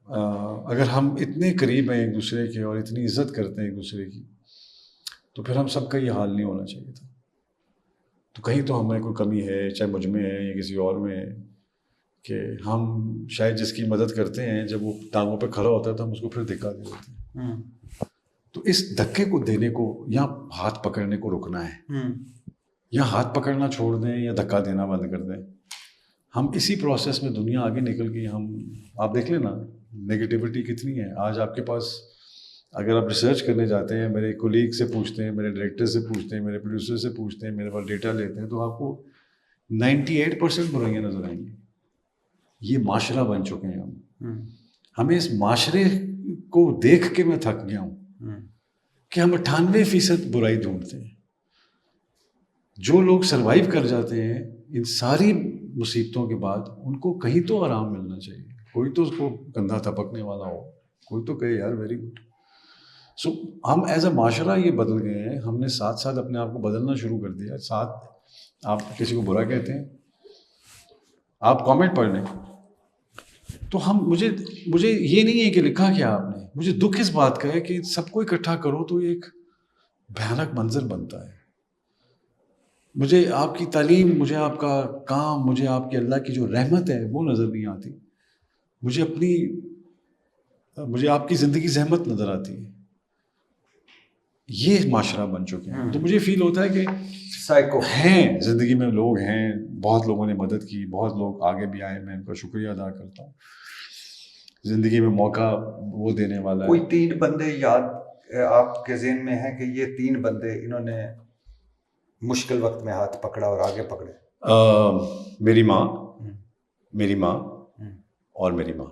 अगर हम इतने करीब हैं एक दूसरे के और इतनी इज़्ज़त करते हैं एक दूसरे की, तो फिर हम सबका ये हाल नहीं होना चाहिए था। तो कहीं तो हमें कोई कमी है, चाहे मुझ में है या किसी और में है, कि हम शायद जिसकी मदद करते हैं जब वो टांगों पे खड़ा होता है तो हम उसको फिर धक्का दे देते हैं। तो इस धक्के को देने को या हाथ पकड़ने को रुकना है, या हाथ पकड़ना छोड़ दें या धक्का देना बंद कर दें। हम इसी प्रोसेस में दुनिया आगे निकल गई। आप देख लेना नेगेटिविटी कितनी है आज आपके पास। अगर आप रिसर्च करने जाते हैं, मेरे कोलीग से पूछते हैं, मेरे डायरेक्टर से पूछते हैं, मेरे प्रोड्यूसर से पूछते हैं, मेरे पास डेटा लेते हैं, तो आपको 98% बुराइयाँ नजर आएंगी। ये माशरा बन चुके हैं हम। हमें इस माशरे को देख के मैं थक गया हूँ कि हम 98% बुराई ढूंढते हैं। जो लोग सरवाइव कर जाते हैं इन सारी मुसीबतों के बाद, उनको कहीं तो आराम मिलना चाहिए। कोई तो उसको कंधा थपकने वाला हो, कोई तो कहे यार वेरी गुड। सो हम एज अ माशरा ये बदल गए हैं। हमने साथ साथ अपने आप को बदलना शुरू कर दिया। साथ आप किसी को बुरा कहते हैं, आप कमेंट पढ़ लें, तो हम मुझे ये नहीं है कि लिखा क्या आपने, मुझे दुख इस बात का है कि सबको इकट्ठा करो तो एक भयानक मंजर बनता है। मुझे आपकी तालीम, मुझे आपका काम, मुझे आपकी अल्लाह की जो रहमत है वो नज़र नहीं आती। मुझे आपकी ज़िंदगी ज़हमत नज़र आती है। ये माशरा बन चुके हैं। तो मुझे फील होता है कि साइको हैं ज़िंदगी में, लोग हैं, बहुत लोगों ने मदद की, बहुत लोग आगे भी आए, मैं उनका शुक्रिया अदा करता हूँ। जिंदगी में मौका वो देने वाला कोई है। 3 बंदे याद आपके ज़हन में है कि ये 3 बंदे इन्होंने मुश्किल वक्त में हाथ पकड़ा और आगे पकड़े? मेरी माँ, हम्म, मेरी माँ हम्म, और मेरी माँ,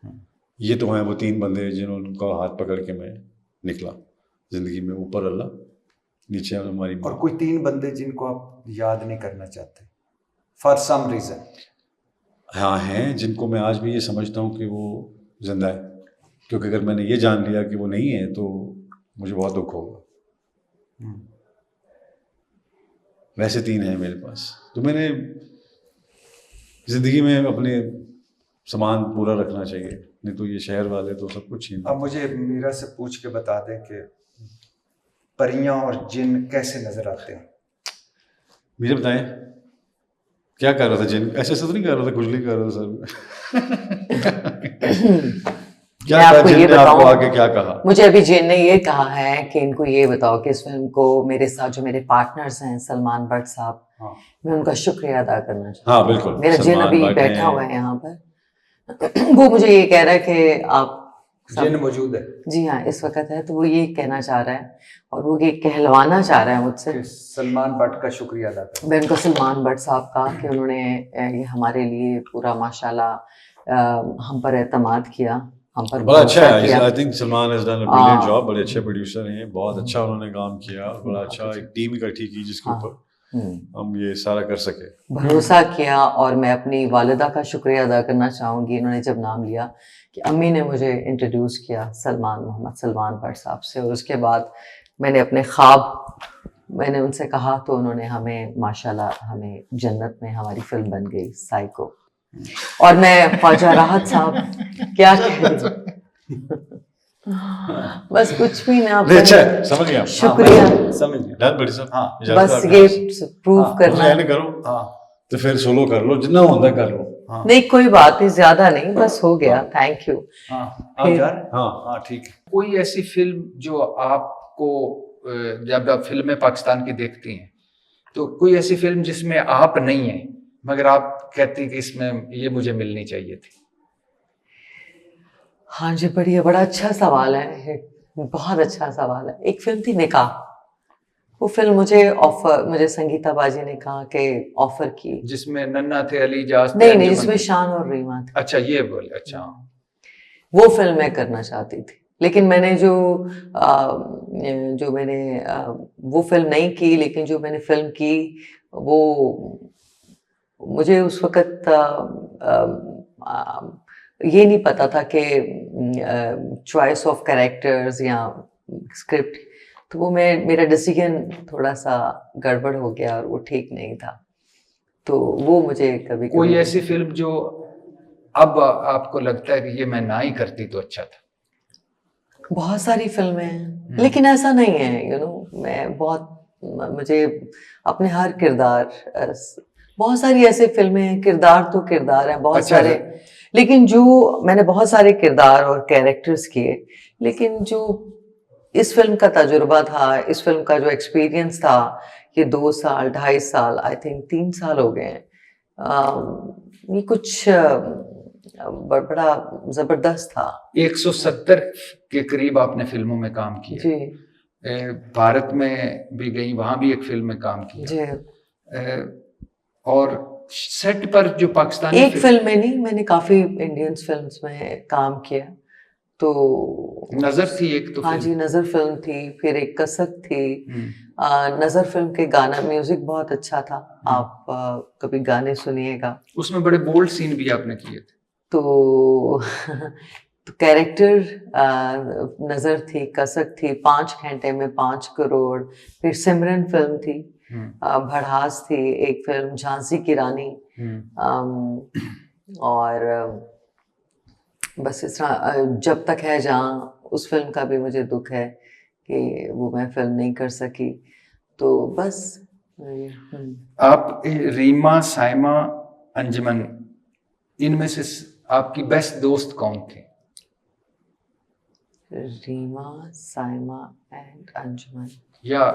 हम्म। ये तो हैं वो 3 बंदे जिन्होंने हाथ पकड़ के मैं निकला जिंदगी में। ऊपर अल्लाह, नीचे हमारी माँ। और कोई 3 बंदे जिनको आप याद नहीं करना चाहते फॉर सम रीज़न? हाँ, हैं जिनको मैं आज भी ये समझता हूँ कि वो जिंदा है, क्योंकि अगर मैंने ये जान लिया कि वो नहीं है तो मुझे बहुत दुख होगा। वैसे 3 हैं मेरे पास। तो मैंने ज़िंदगी में अपने सामान पूरा रखना चाहिए, नहीं तो ये शहर वाले तो सब कुछ छीन। अब मुझे मीरा से पूछ के बता दें कि परियां और जिन कैसे नजर आते हैं? मुझे बताएं, क्या कर रहा था जिन? ऐसे तो नहीं कर रहा था, खुजली कर रहा था सर क्या मैं था आपको जिन ये ने आपको बताऊं, आके क्या कहा? मुझे अभी जिन ने ये कहा है कि इनको ये बताओ कि इस फिल्म को मेरे साथ जो मेरे पार्टनर्स हैं सलमान भट्ट साहब, हाँ। मैं उनका शुक्रिया अदा करना चाहती हाँ बिल्कुल, हूँ। मेरा जिन सलमान अभी भट्ट बैठा हैं। हुआ है यहाँ पर वो मुझे ये कह रहा है कि आप जिन मौजूद है जी हाँ इस वक्त है, तो वो ये कहना चाह रहा है और वो ये कहलवाना चाह रहा है मुझसे कि सलमान भट्ट का शुक्रिया अदा करें। मैं उनको सलमान भट्ट साहब का कि उन्होंने ये हमारे लिए पूरा माशाल्लाह हम पर एतमाद किया, हम पर बड़ा अच्छा भरोसा है। किया। I think Salman has done a brilliant हाँ। जॉब। बड़े अच्छे प्रोड्यूसर हैं, बहुत अच्छा उन्होंने काम किया और बड़ा अच्छा एक टीम इकट्ठी की जिसके हाँ। ऊपर हम ये सारा कर सके। भरोसा किया। और मैं अपनी वालिदा का शुक्रिया अदा करना चाहूँगी, इन्होंने जब नाम लिया कि अम्मी ने मुझे इंट्रोड्यूस किया मोहम्मद सलमान भट्ट साहब से, और उसके बाद मैंने अपने ख्वाब मैंने उनसे कहा तो उन्होंने हमें माशाल्लाह हमें जन्नत में हमारी फिल्म बन गई साइको। और मैं ख्वाजा राहत साहब क्या कह रही बस कुछ भी ना नहीं, अच्छा है, समझ गया। शुक्रिया। समझ गया। डन बड़ी साहब, हाँ, इजाजत बस आपके ये पास। प्रूव हाँ, करना एंड है। करो हाँ तो फिर सोलो कर लो, जितना होता है कर लो। हाँ नहीं कोई बात नहीं, ज्यादा नहीं, बस हो गया। Thank you. हाँ, आप जा रहे हैं? हाँ हाँ ठीक है। कोई ऐसी फिल्म जो आपको जब आप फिल्में पाकिस्तान की देखती हैं तो कोई ऐसी फिल्म जिसमें आप नहीं हैं मगर आप कहती कि इसमें ये मुझे मिलनी चाहिए थी? हाँ जी, बढ़िया, बड़ा अच्छा सवाल है, बहुत अच्छा सवाल है। एक फिल्म थी निकाह, वो फिल्म मुझे संगीता बाजी ने कहा कि ऑफर की। जिसमें नन्ना थे, अली जाज थे, नहीं, अंजुमन जिसमें थी। शान और रीमा थी। अच्छा ये बोले, अच्छा वो फिल्म मैं करना चाहती थी, लेकिन मैंने वो फिल्म नहीं की, लेकिन जो मैंने फिल्म की वो मुझे उस वक़्त ये नहीं पता था कि चॉइस ऑफ कैरेक्टर्स या स्क्रिप्ट, तो वो मेरा डिसीजन थोड़ा सा गड़बड़ हो गया और वो ठीक नहीं था, तो वो मुझे कभी कोई ऐसी फिल्म जो अब आपको लगता है कि ये मैं ना ही करती तो अच्छा था? बहुत सारी फिल्में हैं, लेकिन ऐसा नहीं है मैं मुझे अपने हर किरदार बहुत सारी ऐसे फिल्में हैं, किरदार तो किरदार हैं बहुत अच्छा, सारे, लेकिन जो मैंने बहुत सारे किरदार और कैरेक्टर्स किए, लेकिन जो इस फिल्म का तजुर्बा था, इस फिल्म का जो एक्सपीरियंस था, ये 2 साल 2.5 साल, आई थिंक 3 साल हो गए हैं, ये कुछ बड़ा जबरदस्त था। 170 के करीब आपने फिल्मों में काम किया जी भारत में भी गई, वहां भी एक फिल्म में काम किया जी। और सेट पर जो पाकिस्तानी एक फिल्म में नहीं, मैंने काफी इंडियंस फिल्म्स में काम किया, तो नजर थी एक तो हाँ फिल्म। जी, नजर फिल्म थी, फिर एक कसक थी। नजर फिल्म के गाना म्यूजिक बहुत अच्छा था, आप कभी गाने सुनिएगा। उसमें बड़े बोल्ड सीन भी आपने किए थे। तो तो कैरेक्टर नजर थी, कसक थी, 5 घंटे में 5 करोड़, फिर सिमरन फिल्म थी, भड़ास थी, एक फिल्म झांसी की रानी, और बस इस तरह जब तक है जहाँ, उस फिल्म का भी मुझे दुख है कि वो मैं फिल्म नहीं कर सकी, तो बस। आप रीमा, साइमा, अंजुमन, इनमें से आपकी बेस्ट दोस्त कौन थी? रीमा, साइमा एंड अंजुमन, या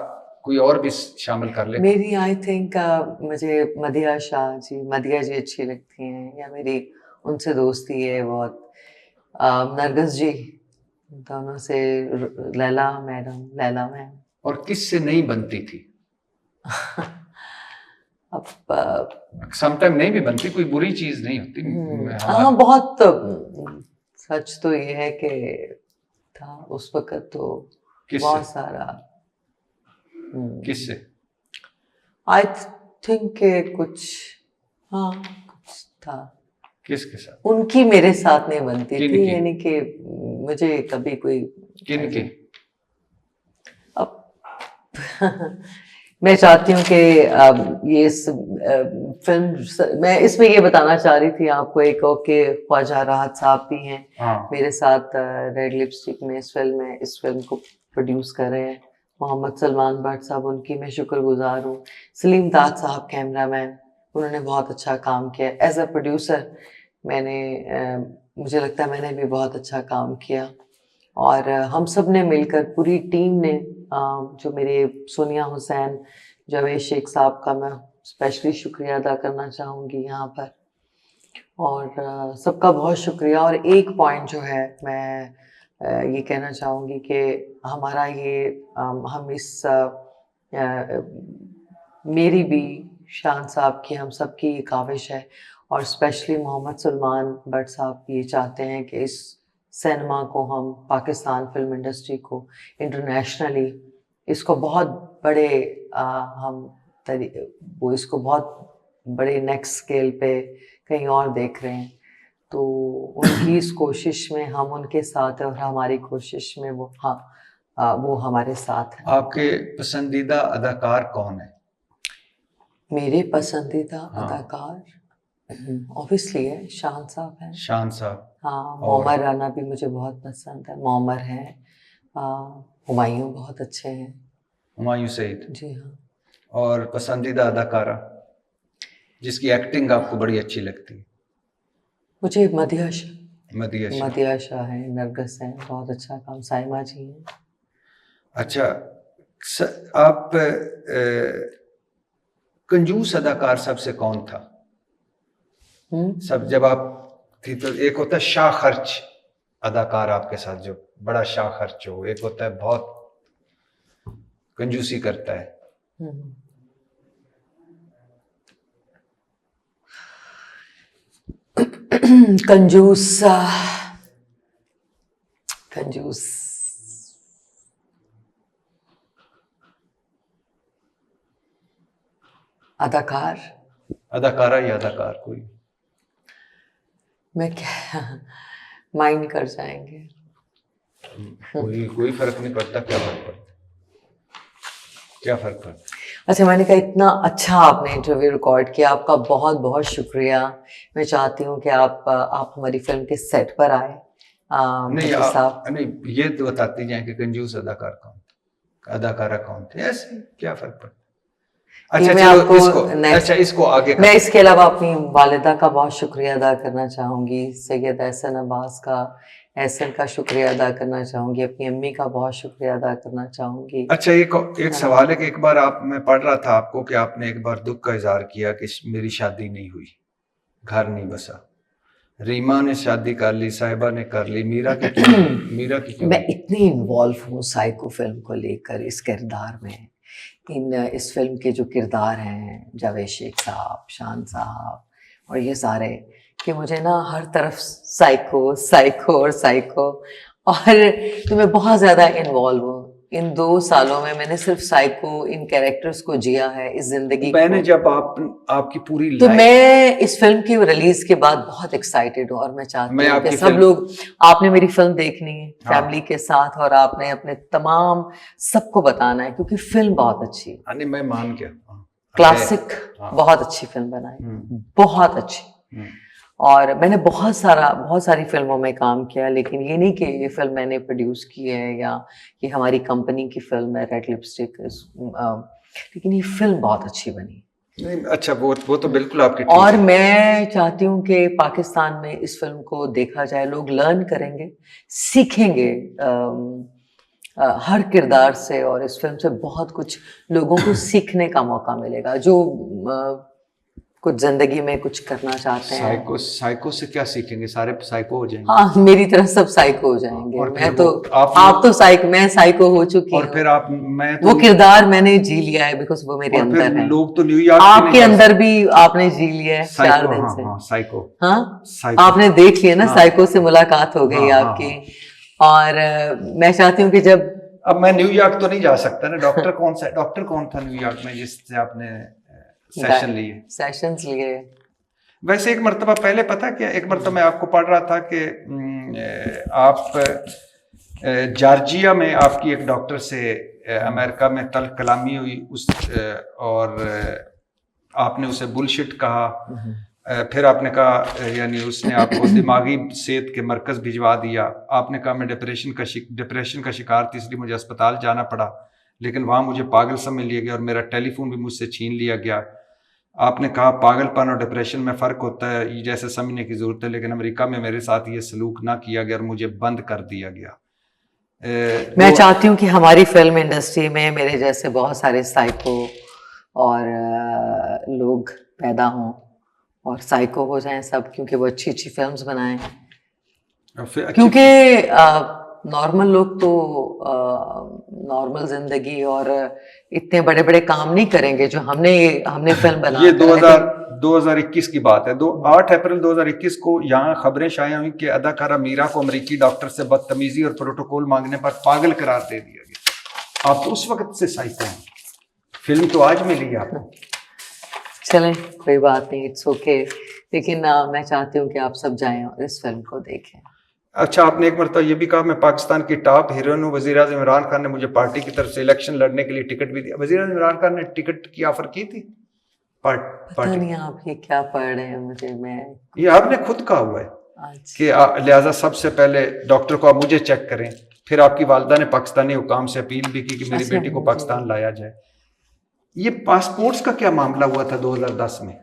कोई और भी शामिल कर ले? मेरी आई थिंक मुझे मदिया शाह जी, मदिया जी अच्छी लगती हैं, या मेरी उनसे दोस्ती है बहुत। नरगिस जी, दोनों से, लैला मैम। और किससे नहीं बनती थी? अब समटाइम नहीं भी बनती, कोई बुरी चीज नहीं होती। हाँ, बहुत सच तो ये है कि था उस वक्त तो किससे? बहुत सारा। किससे? आई थिंक के कुछ, हाँ कुछ था। किसके साथ? उनकी मेरे साथ नहीं बनती किन थी, की? यानी कि मुझे कभी कोई किन के? अब मैं चाहती हूँ कि ये फिल्म, मैं इसमें ये बताना चाह रही थी आपको एक कि ख्वाजा राहत साहब भी हैं हाँ। मेरे साथ रेड लिपस्टिक में इस फिल्म को प्रोड्यूस कर रहे हैं। मोहम्मद सलमान भट्ट साहब, उनकी मैं शुक्रगुजार हूँ। सलीम दाद साहब कैमरामैन, उन्होंने बहुत अच्छा काम किया। एज अ प्रोड्यूसर मैंने मुझे लगता है मैंने भी बहुत अच्छा काम किया, और हम सब ने मिलकर, पूरी टीम ने, जो मेरे सोनिया हुसैन, जावेद शेख साहब का मैं स्पेशली शुक्रिया अदा करना चाहूँगी यहाँ पर, और सबका बहुत शुक्रिया। और एक पॉइंट जो है मैं ये कहना चाहूँगी कि हमारा ये हम इस मेरी भी, शान साहब की, हम सब की ये काविश है, और स्पेशली मोहम्मद सलमान भट्ट साहब ये चाहते हैं कि इस सिनेमा को, हम पाकिस्तान फिल्म इंडस्ट्री को इंटरनेशनली इसको बहुत बड़े वो इसको बहुत बड़े नेक्स्ट स्केल पे कहीं और देख रहे हैं। तो उनकी इस कोशिश में हम उनके साथ हैं, और हमारी कोशिश में वो वो हमारे साथ हैं। आपके पसंदीदा अदाकार कौन है? मेरे पसंदीदा हाँ। अदाकार ऑब्वियसली है शान साहब हैं। शान साहब। हाँ, मोमर राना भी मुझे बहुत पसंद है। मोमर हैं, हुमायूं बहुत अच्छे हैं। हुमायूं सईद। जी हाँ। और पसंदीदा अदाकारा जिसकी एक्टिंग आपको बड़ी अच्छी लगती है? मुझे मदिया शाह है, नरगिस हैं, बहुत अच्छा काम। साइमा जी हैं। अच्छा, आप कंजूस अदाकार सबसे कौन था? सब जब आप थी तो एक होता है शाह खर्च अदाकार आपके साथ, जो बड़ा शाह खर्च हो, एक होता है बहुत कंजूसी करता है। कंजूस अदाकारा या अदाकार कोई? मैं क्या माइंड कर जाएंगे। कोई फर्क नहीं पड़ता। क्या फर्क पड़ता? अच्छा, मैंने कहा इतना अच्छा आपने इंटरव्यू रिकॉर्ड किया, आपका बहुत बहुत शुक्रिया। मैं चाहती हूँ कि आप हमारी फिल्म के सेट पर आए। नहीं, ये तो बताती जाए कि कंजूस अदाकारा कौन थे, ऐसे क्या फर्क पड़ता? अच्छा, मैं आपको इसको आगे मैं इसके अलावा अपनी वालिदा का बहुत शुक्रिया अदा करना चाहूँगी, सैयद एहसन अब्बास का, एहसन का शुक्रिया अदा करना चाहूँगी, अपनी अम्मी का बहुत शुक्रिया अदा करना चाहूँगी। अच्छा, एक सवाल है कि एक बार मैं पढ़ रहा था आपको कि आपने एक बार दुख का इजहार किया कि मेरी शादी नहीं हुई, घर नहीं बसा। रीमा ने शादी कर ली, साहिबा ने कर ली, मीरा की क्यों? मैं इतनी इन्वॉल्व हूँ साइको फिल्म को लेकर, इस किरदार में, इस फिल्म के जो किरदार हैं, जावेद शेख साहब, शान साहब और ये सारे, कि मुझे ना हर तरफ साइको और तो मैं बहुत ज़्यादा इन्वॉल्व हूँ। इन 2 सालों में मैंने सिर्फ साइको, इन कैरेक्टर्स को जिया है, इस जिंदगी मैंने को। जब आपकी पूरी तो मैं इस फिल्म की रिलीज के बाद बहुत एक्साइटेड हूँ, और मैं चाहती हूँ कि सब लोग, आपने मेरी फिल्म देखनी है फैमिली के साथ, और आपने अपने तमाम सबको बताना है, क्योंकि फिल्म बहुत अच्छी है। नहीं, मैं मान गया, क्लासिक, बहुत अच्छी फिल्म बनाई, बहुत अच्छी। और मैंने बहुत सारी फिल्मों में काम किया, लेकिन ये नहीं कि ये फिल्म मैंने प्रोड्यूस की है या ये हमारी कंपनी की फिल्म है रेड लिपस्टिक, लेकिन ये फिल्म बहुत अच्छी बनी। नहीं, अच्छा, वो तो बिल्कुल आपकी। और मैं चाहती हूँ कि पाकिस्तान में इस फिल्म को देखा जाए, लोग लर्न करेंगे, सीखेंगे हर किरदार से, और इस फिल्म से बहुत कुछ लोगों को सीखने का मौका मिलेगा। जो कुछ जिंदगी में कुछ करना चाहते हैं। साइको से क्या सीखेंगे? सारे साइको हो जाएंगे। हाँ, मेरी तरह सब साइको हो जाएंगे। और मैं फिर तो आप तो मैं साइको हो चुकी और हूँ। फिर आप मैं तो वो किरदार मैंने जी लिया है, बिकॉज वो मेरे और फिर अंदर है। लोग तो न्यूयॉर्क आपके अंदर भी आपने जी लिया है 4 दिन से। हाँ, साइको हाँ, साइको आपने देख लिया ना, हाँ। साइको से मुलाकात हो गई हाँ, हाँ, आपकी। और मैं चाहती हूँ कि जब अब मैं न्यूयॉर्क तो नहीं जा सकता ना। डॉक्टर कौन था न्यूयॉर्क में जिससे आपने सेशन लिए? सेशंस लिए। वैसे एक मर्तबा पहले पता क्या, एक मर्तबा मैं आपको पढ़ रहा था कि आप जॉर्जिया में आपकी एक डॉक्टर से अमेरिका में तल्ख कलामी हुई और आपने उसे बुलशिट कहा। फिर आपने कहा, यानी उसने आपको दिमागी सेहत के मरकज भिजवा दिया। आपने कहा मैं डिप्रेशन का शिकार थी, इसलिए मुझे अस्पताल जाना पड़ा, लेकिन वहाँ मुझे पागल समझ लिया गया और मेरा टेलीफोन भी मुझसे छीन लिया गया। आपने कहा पागलपन और डिप्रेशन में फ़र्क होता है, ये जैसे समझने की ज़रूरत है, लेकिन अमेरिका में मेरे साथ ये सलूक ना किया गया और मुझे बंद कर दिया गया। मैं चाहती हूँ कि हमारी फिल्म इंडस्ट्री में मेरे जैसे बहुत सारे साइको और लोग पैदा हों और साइको हो जाएं सब, क्योंकि वो अच्छी अच्छी फिल्म्स बनाएं। क्योंकि नॉर्मल लोग तो नॉर्मल जिंदगी और इतने बड़े बड़े काम नहीं करेंगे जो हमने फिल्म बना। ये 2021 की बात है। 8 अप्रैल 2021 को यहाँ खबरें शाया हुई कि अदाकारा मीरा को अमेरिकी डॉक्टर से बदतमीजी और प्रोटोकॉल मांगने पर पागल करार दे दिया गया। आप तो उस वक्त से साइको हैं, फिल्म तो आज मिली है आपको। चलें, कोई बात नहीं, इट्स ओके। लेकिन मैं चाहती हूँ कि आप सब जाएं और इस फिल्म को देखें। अच्छा, आपने एक मरतबा ये भी कहा मैं पाकिस्तान की टॉप हीरोइन हूँ। वज़ीर-ए-आज़म इमरान खान ने मुझे पार्टी की तरफ से इलेक्शन लड़ने के लिए टिकट भी दिया। वज़ीर-ए-आज़म इमरान खान ने टिकट की ऑफर की थी? पता नहीं आप ये क्या पढ़ रहे हैं, मुझे ये आपने खुद कहा हुआ है कि लिहाजा सबसे पहले डॉक्टर को आप मुझे चेक करें। फिर आपकी वालदा ने पाकिस्तानी हुकाम से अपील भी की कि मेरी बेटी को पाकिस्तान लाया जाए। ये पासपोर्ट्स का क्या मामला हुआ था 2010 में?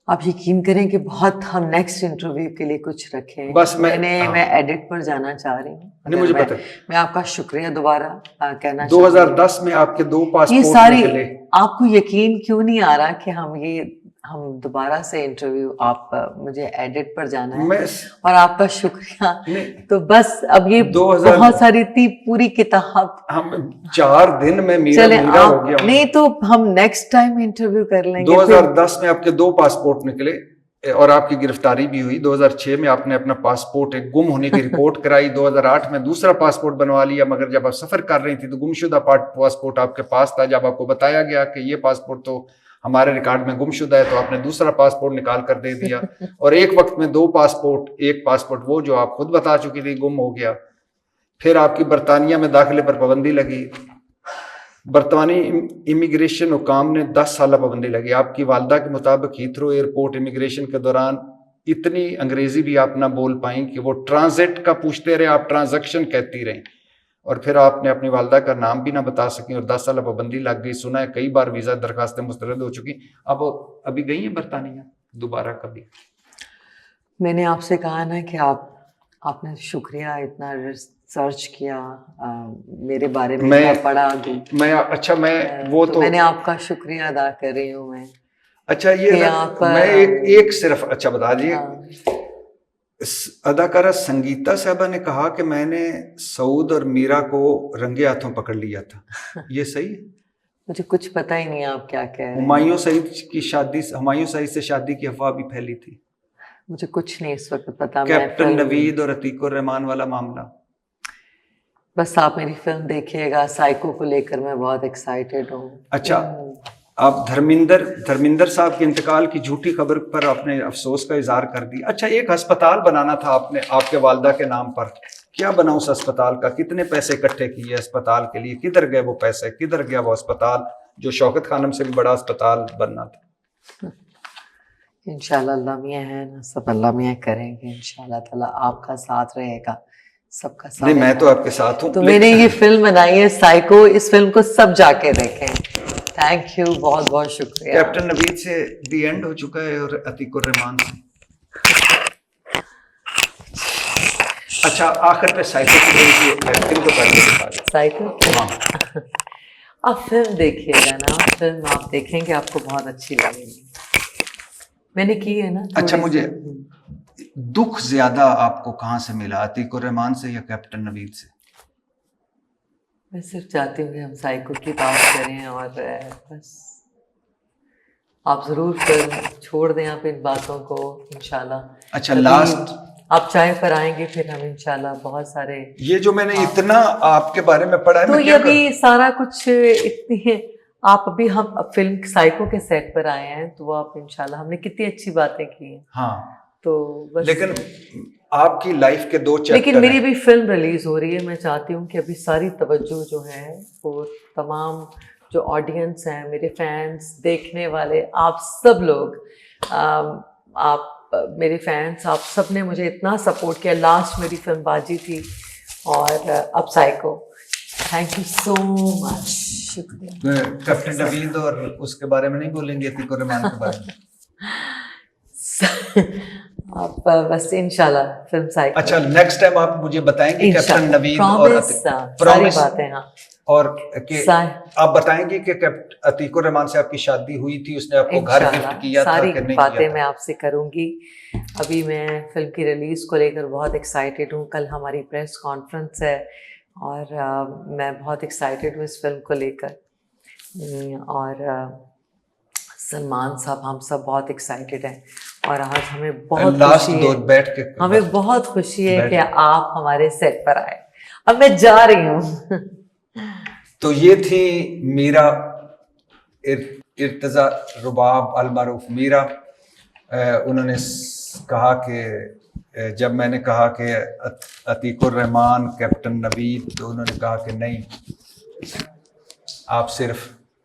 आप यकीन करें कि बहुत हम नेक्स्ट इंटरव्यू के लिए कुछ रखें। बस मैं एडिट पर जाना चाह रही हूँ। नहीं, मुझे पता। मैं आपका शुक्रिया दोबारा कहना 2010 में आपके 2 पासपोर्ट ये सारी निकले। आपको यकीन क्यों नहीं आ रहा कि हम दोबारा से इंटरव्यू, आप मुझे एडिट पर जाना है और आपका शुक्रिया। तो बस अब ये बहुत सारी थी पूरी किताब, हम 4 दिन में मीरा हो गया। नहीं तो हम नेक्स्ट टाइम इंटरव्यू कर लेंगे। 2010 में आपके 2 पासपोर्ट निकले और आपकी गिरफ्तारी भी हुई। 2006 में आपने अपना पासपोर्ट एक गुम होने की रिपोर्ट कराई। 2008 में दूसरा पासपोर्ट बनवा लिया, मगर जब आप सफर कर रही थी तो गुमशुदा पासपोर्ट आपके पास था। जब आपको बताया गया कि ये पासपोर्ट तो हमारे रिकॉर्ड में गुमशुदा है, तो आपने दूसरा पासपोर्ट निकाल कर दे दिया। और एक वक्त में 2 पासपोर्ट, एक पासपोर्ट वो जो आप खुद बता चुकी थी गुम हो गया। फिर आपकी बरतानिया में दाखिले पर पाबंदी लगी। बरतानी इमिग्रेशन हुकाम ने 10 साल पाबंदी लगी। आपकी वालदा के मुताबिक हीथ्रो एयरपोर्ट इमिग्रेशन के दौरान इतनी अंग्रेजी भी आप ना बोल पाई कि वो ट्रांजिट का पूछते रहे, आप ट्रांजैक्शन कहती रहीं। और फिर आपने अपनी वालदा का नाम भी ना बता सकी और 10 साल पाबंदी लग गई। सुना है कई बार वीज़ा दरखास्तें मुस्तरद हो चुकी। अब अभी गई हैं बरतानिया दोबारा कभी? मैंने आपसे कहा ना कि आपने शुक्रिया, इतना रिसर्च किया, मेरे बारे में क्या पढ़ा। मैंने आपका शुक्रिया अदा कर रही हूँ मैं। अच्छा, ये मैं एक सिर्फ अच्छा बता दिए। अदाकारा संगीता साहबा ने कहा कि मैंने सऊद और मीरा को रंगे हाथों पकड़ लिया था, ये सही है? मुझे कुछ पता ही नहीं आप क्या कह रहे हैं। हुमायूं सईद से शादी की अफवाह भी फैली थी। मुझे कुछ नहीं इस वक्त पता। कैप्टन नवीद और अतीकुर रहमान वाला मामला। बस आप मेरी फिल्म देखिएगा, साइको को लेकर मैं बहुत एक्साइटेड हूँ। अच्छा, आप धर्मिंदर साहब के इंतकाल की झूठी खबर पर आपने अफसोस का इजहार कर दिया। अच्छा, एक अस्पताल बनाना था आपने आपके वालदा के नाम पर, क्या बना उस अस्पताल का? कितने पैसे इकट्ठे किए अस्पताल के लिए? किधर गए वो पैसे? किधर गया वो अस्पताल जो शौकत खानम से भी बड़ा अस्पताल बनना था? इंशाल्लाह अल्लाह मियां है ना, सब अल्लाह मियां करेंगे इंशाल्लाह ताला। आपका साथ रहेगा, सबका साथ। नहीं, मैं तो आपके साथ हूँ। तो मैंने ये फिल्म बनाई है साइको, इस फिल्म को सब जाके देखें। थैंक यू, बहुत बहुत शुक्रिया। कैप्टन नवीद से दी एंड हो चुका है और अतीकुर रहमान से। अच्छा, आखिर पे साइको की एक्टिंग तो करके दिखा दो। साइको, हाँ, आप फिल्म देखिएगा ना, फिल्म आप देखेंगे आपको बहुत अच्छी लगेगी। मैंने की है ना अच्छा, थोड़ी मुझे सी। दुख ज्यादा आपको कहाँ से मिला, अतीक उर रहमान से या कैप्टन नवीद से? मैं सिर्फ चाहती हूँ कि हम साइको की बात करें और बस आप ज़रूर फिल्म छोड़ दें आप इन बातों को इंशाल्लाह। अच्छा, कभी लास्ट आप चाय पर आएंगे फिर हम इंशाल्लाह बहुत सारे। ये जो मैंने इतना आपके बारे में पढ़ा है, तो मैं ये क्या अभी सारा कुछ इतनी आप अभी हम अब फिल्म साइको के सेट पर आए हैं तो आप इंशाल्लाह हमने कितनी अच्छी बातें की हैं। हाँ, तो बस लेकिन आपकी लाइफ के 2 लेकिन चैप्टर मेरी हैं। भी फिल्म रिलीज हो रही है। मैं चाहती हूँ कि अभी सारी तवज्जो जो है वो तमाम जो ऑडियंस हैं, मेरे फैंस, देखने वाले, आप सब लोग, आप मेरे फैंस, आप सब ने मुझे इतना सपोर्ट किया। लास्ट मेरी फिल्म बाजी थी और अब psycho. Thank you so much, शुक्रिया। कैप्टन नवीद और उसके बारे में नहीं बोलेंगे, अतीक उर रहमान के बारे में? आप बस इंशाल्लाह फिल्म साइको। अच्छा, नेक्स्ट टाइम आप मुझे बताएंगे कैप्टन नवीद और प्रॉमिस, सारी प्रॉमिस, बातें। हाँ, और कि सा- आप बताएंगे कि अतीक उर रहमान से आपकी शादी हुई थी, उसने आपको घर गिफ्ट इंशाल्लाह किया था सारी कि नहीं बातें किया मैं था? आपसे करूंगी। अभी मैं फिल्म की रिलीज को लेकर बहुत एक्साइटेड हूँ। कल हमारी प्रेस कॉन्फ्रेंस है और मैं बहुत एक्साइटेड हूँ इस फिल्म को लेकर। और सलमान साहब, हम सब बहुत एक्साइटेड हैं और आज हमें बहुत लास्ट खुशी दो है, बैठ के हमें बहुत खुशी है बैठ- कि आप हमारे सेट पर आए। अब मैं जा रही हूँ। तो ये थी मीरा इर्तजा रुबाब अल मारूफ मीरा। उन्होंने कहा कि जब मैंने कहा कि अतीक उर रहमान, कैप्टन नवीद, तो उन्होंने कहा कि नहीं, आप सिर्फ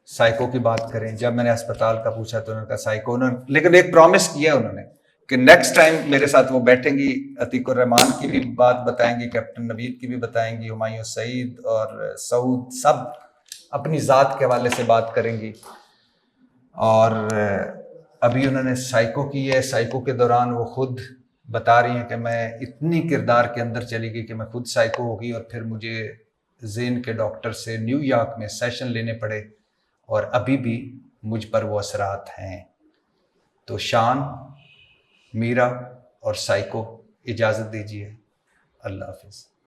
साइको की बात करें। जब मैंने अस्पताल का पूछा तो उन्होंने कहा साइको। उन्होंने लेकिन एक प्रॉमिस किया उन्होंने कि नेक्स्ट टाइम मेरे साथ वो बैठेंगी, अतीक उर रहमान की भी बात बताएंगी, कैप्टन नवीद की भी बताएंगी, हुमायूं सईद और सऊद, सब अपनी ज़ात के हवाले से बात करेंगी। और अभी उन्होंने साइको की है। साइको के दौरान वो खुद बता रही हैं कि मैं इतनी किरदार के अंदर चली गई कि मैं खुद साइको होगी और फिर मुझे जेन के डॉक्टर से न्यूयॉर्क में सेशन लेने पड़े और अभी भी मुझ पर वो असरात हैं। तो शान, मीरा और साइको, इजाज़त दीजिए। अल्लाह हाफिज़।